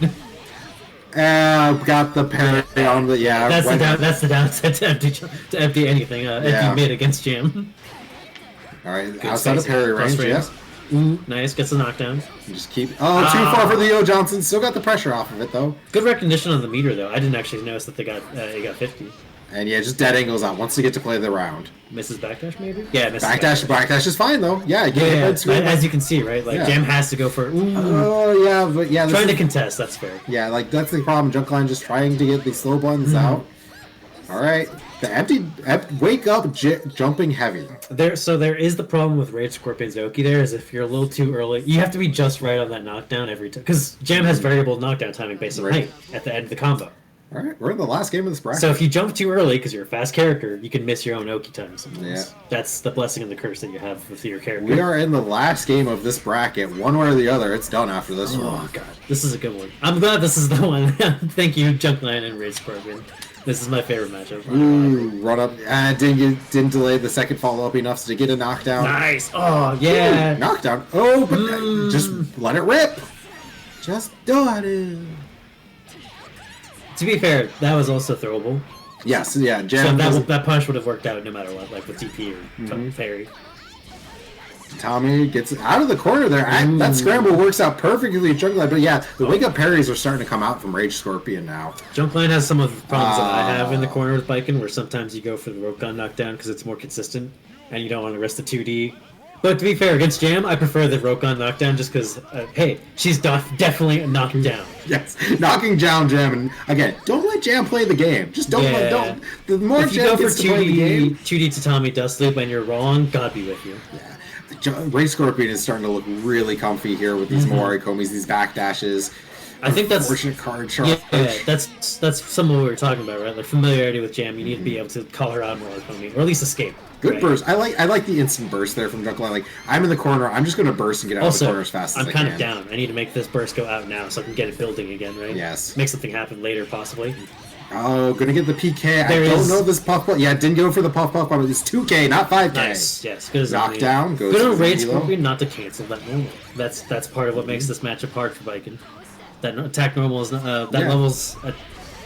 Got the parry on the That's the downside to empty anything. Empty mid against Jam. All right, outside of parry range, yes. Ooh, nice, gets the knockdown. Just keep. Too far for the O Johnson. Still got the pressure off of it though. Good recognition on the meter though. I didn't actually notice that they got 50. And yeah, just dead angles out once they get to play the round. Misses backdash maybe? Yeah, misses backdash is fine though. Yeah, as you can see, right? Like Jam has to go for trying to contest, that's fair. Yeah, like that's the problem. Junkline just trying to get the slow buttons out. Alright. The empty wake up jumping heavy. There is the problem with Rage Scorpion's Oki there is if you're a little too early, you have to be just right on that knockdown every time. Because Jam has variable knockdown timing based on height at the end of the combo. Alright, we're in the last game of this bracket. So if you jump too early because you're a fast character, you can miss your own Oki time sometimes. Yeah. That's the blessing and the curse that you have with your character. We are in the last game of this bracket. One way or the other, it's done after this one. Oh god, this is a good one. I'm glad this is the one. Thank you, Junkline and Rage Scorpion. This is my favorite matchup. Ooh, run up. Didn't delay the second follow-up enough to get a knockdown. Nice. Oh, yeah. Ooh, knockdown. Oh, but just let it rip. Just do it. To be fair, that was also throwable. Yes, yeah. So Jam that punish would have worked out no matter what, like with DP or parry. Tommy gets out of the corner there. That scramble works out perfectly with Junkline, but yeah, the wake up parries are starting to come out from Rage Scorpion now. Junkline has some of the problems that I have in the corner with Biken, where sometimes you go for the rope gun knockdown because it's more consistent, and you don't want to risk the 2D. But to be fair, against Jam, I prefer the rope gun knockdown just because, hey, she's definitely knocked down. Yes, knocking down Jam, and again, don't let Jam play the game. Just don't don't. The more if you Jam go for gets to play the game, 2D Tatami Dust Loop and you're wrong, God be with you. Yeah. Rage Scorpion is starting to look really comfy here with these Moari Komis, these backdashes. I think that's fortunate card yeah, charge. that's some of what we were talking about, right? Like familiarity with Jam, you need to be able to call her out more, or at least escape. Good right? burst. I like the instant burst there from Junkline. Like, I'm in the corner, I'm just going to burst and get out of the corner as fast as I can. I'm kind of down. I need to make this burst go out now so I can get it building again, right? Yes. Make something happen later, possibly. Oh, gonna get the PK. I don't know this puff puff. Yeah, didn't go for the puff puff, but it's 2K, not 5K. Nice, yes. Good knockdown. Goes good on Rage Scorpion not to cancel that normal. That's part of what makes this matchup hard for Viking. That attack normal is not, level's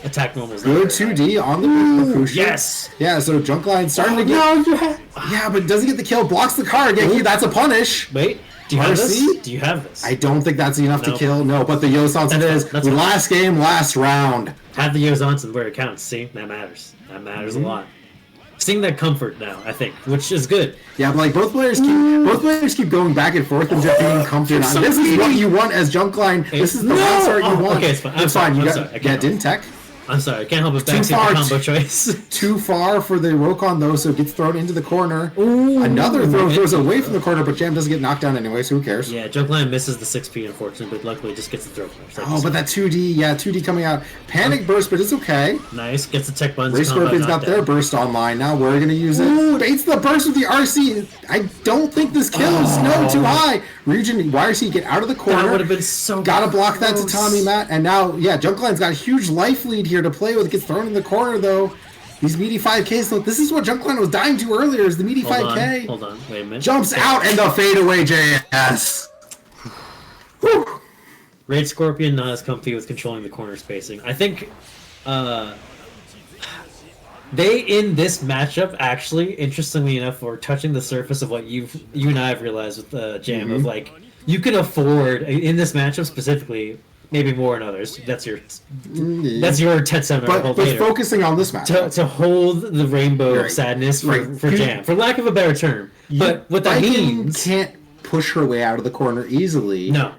attack normal is not good 2D on the Mercutio. Yes. Yeah, so Junkline's starting to get. Yeah, but doesn't get the kill. Blocks the card. Yeah, that's a punish. Wait. Do you have this? Do you have this? I don't think that's enough to kill. No, but the Yosansen is. Last game, last round. Have the Yosansen where it counts. See? That matters. That matters a lot. Seeing that comfort now, I think, which is good. Yeah, but like both players keep going back and forth and just being comforted. This is what you want as Junkline. This is the round start you want. Okay, it's fine. It's fine. You got didn't tech. I'm sorry, I can't help but back to the combo choice. Too far for the Rokon though, so it gets thrown into the corner. Ooh, another throw throws away from the corner, but Jam doesn't get knocked down anyway, so who cares? Yeah, Junkline misses the 6P unfortunately, but luckily just gets the throw. Oh, but that 2D, 2D coming out. Panic burst, but it's okay. Nice, gets the tech buttons. Rage Scorpion's got their burst online now. We're gonna use it. Baits the burst with the RC. I don't think this kills. No, too high. Region YRC get out of the corner. That would have been so Gotta block that to Tommy Matt, and now Junkline's got a huge life lead here to play with. Gets thrown in the corner though. These meaty 5Ks. Look, this is what Junkline was dying to earlier. Is the meaty 5K? Hold on, wait a minute. Jumps out and the fadeaway JS. Whew. Rage Scorpion not as comfy with controlling the corner spacing. I think they in this matchup actually, interestingly enough, were touching the surface of what you and I have realized with Jam of like you can afford in this matchup specifically. Maybe more in others. That's your TED seminar. But focusing on this match to hold the rainbow of sadness for Jam, for lack of a better term. But what that means, can't push her way out of the corner easily. No,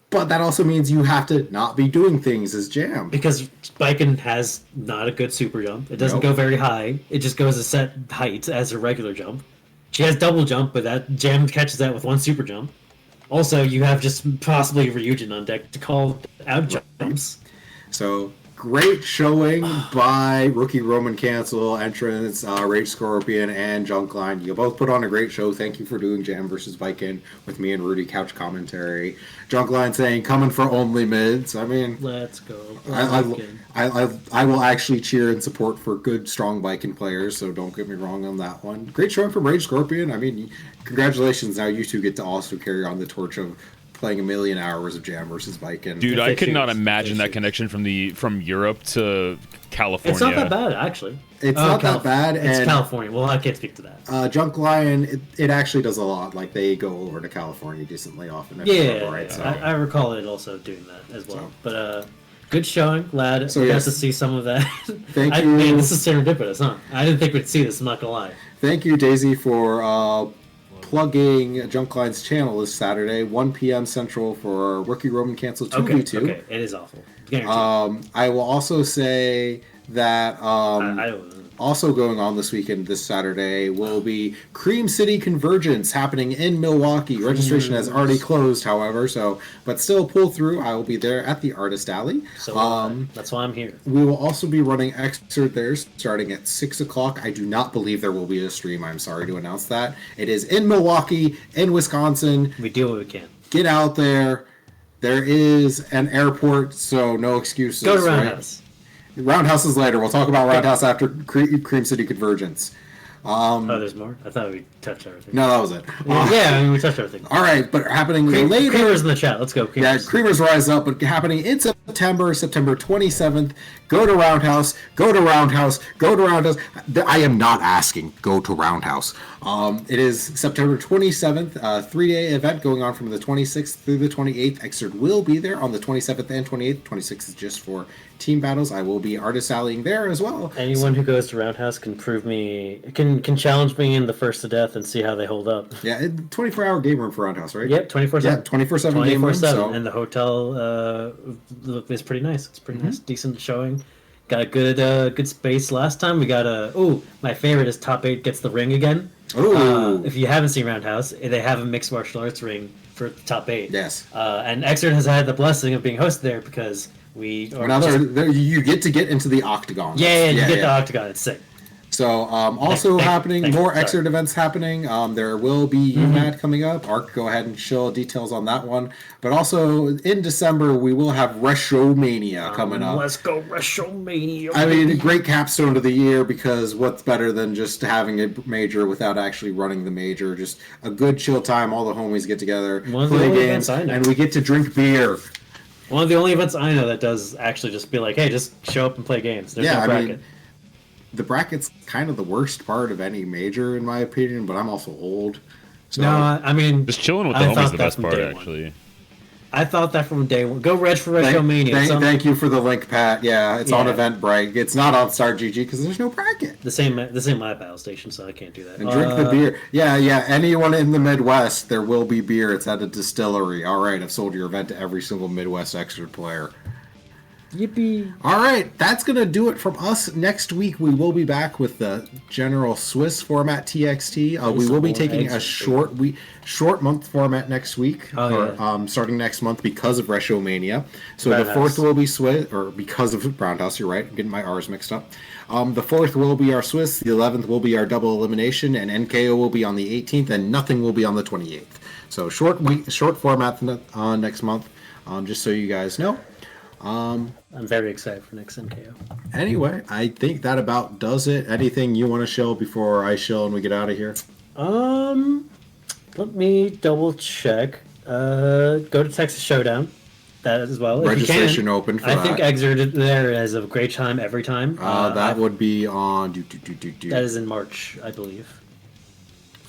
but that also means you have to not be doing things as Jam because Biken has not a good super jump. It doesn't go very high. It just goes a set height as a regular jump. She has double jump, but that Jam catches that with one super jump. Also, you have just possibly Ryujin on deck to call out jumps. So, great showing by Rookie Roman Cancel, Entrance, Rage Scorpion, and Junkline. You both put on a great show. Thank you for doing Jam versus Viking with me and Rudy couch commentary. Junkline saying, coming for only mids. I mean... Let's go. I will actually cheer and support for good, strong Viking players, so don't get me wrong on that one. Great showing from Rage Scorpion. I mean, congratulations. Now you two get to also carry on the torch of playing a million hours of Jam versus Viking. Dude, I could not imagine that connection from Europe to California. It's not that bad, actually. It's not that bad. It's California. Well, I can't speak to that. Junkline, it actually does a lot. Like, they go over to California decently often. Right? So. I recall it also doing that as well. So. But good showing. Glad to see some of that. Thank you. Man, this is serendipitous, huh? I didn't think we'd see this, I'm not going to lie. Thank you, Daisy, for plugging Junkline's channel this Saturday, 1 p.m. Central for Rookie Roman Cancel 2v2. Okay, it is awful. Guaranteed. I will also say that also going on this weekend, this Saturday, will be Cream City Convergence happening in Milwaukee. Registration has already closed, however, but still pull through. I will be there at the Artist Alley. So that's why I'm here. We will also be running Xrd there starting at 6 o'clock. I do not believe there will be a stream. I'm sorry to announce that. It is in Milwaukee, in Wisconsin. We do what we can. Get out there. There is an airport, so no excuses. Go to Roundhouse. Roundhouse is later. We'll talk about Roundhouse after Cream City Convergence. Oh, there's more? I thought we touched everything. No, that was it. Yeah, I mean, we touched everything. All right, but happening later. Creamers in the chat. Let's go. Creamers. Yeah, Creamers Rise Up, but happening in September 27th. Go to Roundhouse. Go to Roundhouse. Go to Roundhouse. I am not asking. Go to Roundhouse. It is September 27th, 3-day event going on from the 26th through the 28th. Xrd will be there on the 27th and 28th. 26th is just for team battles. I will be artist allying there as well. Anyone who goes to Roundhouse can can challenge me in the first to death and see how they hold up. Yeah, 24-hour game room for Roundhouse, right? Yep, 24/7. Yeah, 24/7 game room. So. And the hotel is pretty nice. It's pretty nice, decent showing. Got a good space last time. We got my favorite is top 8 gets the ring again. If you haven't seen Roundhouse, they have a mixed martial arts ring for the top 8. Yes. And Xrd has had the blessing of being hosted there because you get to get into the octagon. You get the octagon. It's sick. So happening, more Xrd events happening. There will be UMAD coming up. Ark, go ahead and show details on that one. But also in December, we will have Reshomania coming up. Let's go Reshomania. I mean, a great capstone to the year because what's better than just having a major without actually running the major? Just a good chill time. All the homies get together, play games, and we get to drink beer. One of the only events I know that does actually just be like, hey, just show up and play games. There's no bracket. I mean, the bracket's kind of the worst part of any major, in my opinion, but I'm also old. So. No, I mean... Just chilling with the homies is the best part, actually. I thought that from day one. Go Reg for Reshomania. Thank you for the link, Pat. Yeah, it's on Eventbrite. It's not on StarGG because there's no bracket. The same my battle station, so I can't do that. And drink the beer. Yeah. Anyone in the Midwest, there will be beer. It's at a distillery. All right, I've sold your event to every single Midwest Xrd player. Yippee. All right, that's going to do it from us. Next week, we will be back with the general Swiss format TXT. We will be taking a short month format next week, starting next month because of Reshomania. So the 4th will be Swiss, or because of Roundhouse, you're right, I'm getting my R's mixed up. The 4th will be our Swiss, the 11th will be our double elimination, and NKO will be on the 18th, and nothing will be on the 28th. So short format next month, just so you guys know. I'm very excited for next NKO. Anyway, I think that about does it. Anything you want to show before I show and we get out of here? Let me double check. Go to Texas Showdown. That as well. Registration open for that. I think Xrd there is a great time every time. That would be on... That is in March, I believe.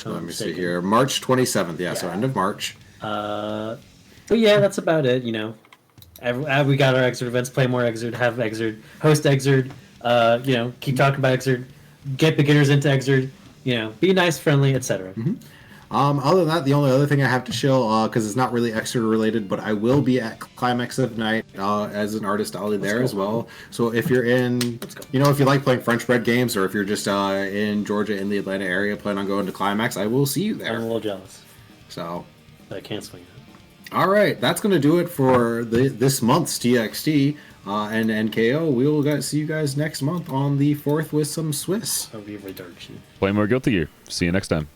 Let me see here. March 27th, so end of March. But yeah, that's about it, you know. We got our Xrd events, play more Xrd, have Xrd, host Xrd, keep talking about Xrd, get beginners into Xrd, be nice, friendly, etc. Other than that, the only other thing I have to show, because it's not really Xrd related, but I will be at Climax of Night as an artist alley there as well. So if you're if you like playing French bread games, or if you're just in Georgia in the Atlanta area, plan on going to Climax, I will see you there. I'm a little jealous. So. But I can't swing it. All right, that's going to do it for this month's TXT and NKO. We will see you guys next month on the 4th with some Swiss. I'll be reduction. Play more Guilty Gear. See you next time.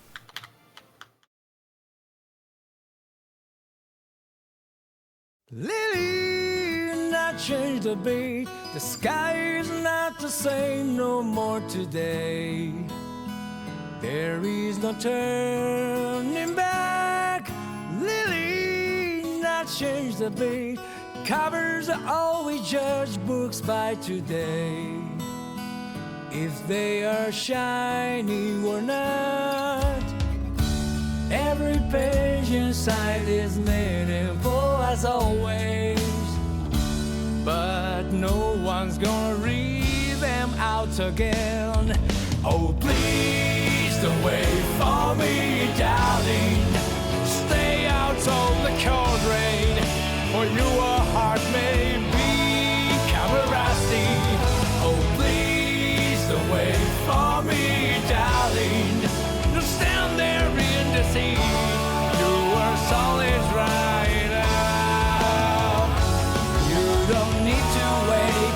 Lily, not change the beat. The sky is not the same no more today. There is no turning back. Lily, not change the beat. Covers are always judge books by today. If they are shiny or not, every page inside is meaningful as always. But no one's gonna read them out again. Oh, please don't wait for me, darling. Stay out of the cold rain, for your heart may become rusty. Oh, please don't wait for me, darling. Don't stand there in the sea. Your soul is right now. You don't need to wait,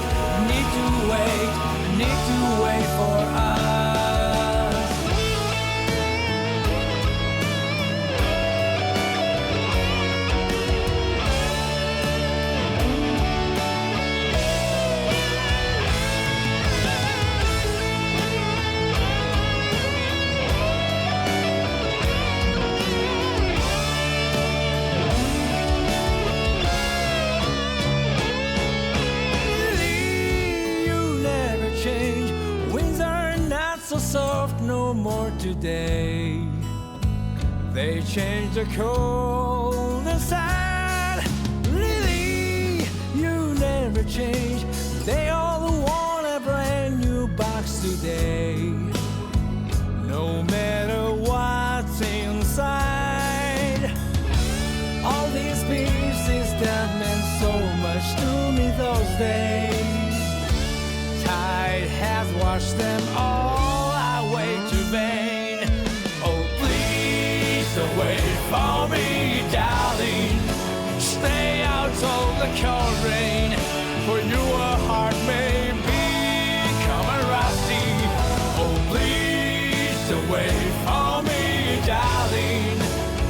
need to wait for us. today. They changed the cold inside. Really, you never change. They all want a brand new box today. No matter what's inside, all these pieces that meant so much to me those days, tide has washed them all away to vain. Oh, please don't wait for me, darling. Stay out of the cold rain, for your heart may become a rusty. Oh, please don't wait for me, darling.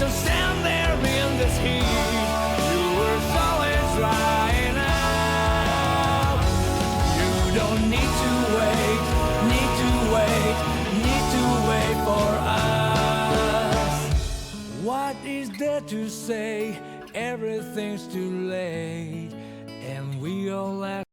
Don't stand there in this heat. Your soul is drying out. You don't need to wait, need to wait, need to wait for us. What is there to say? Everything's too late, and we all laugh.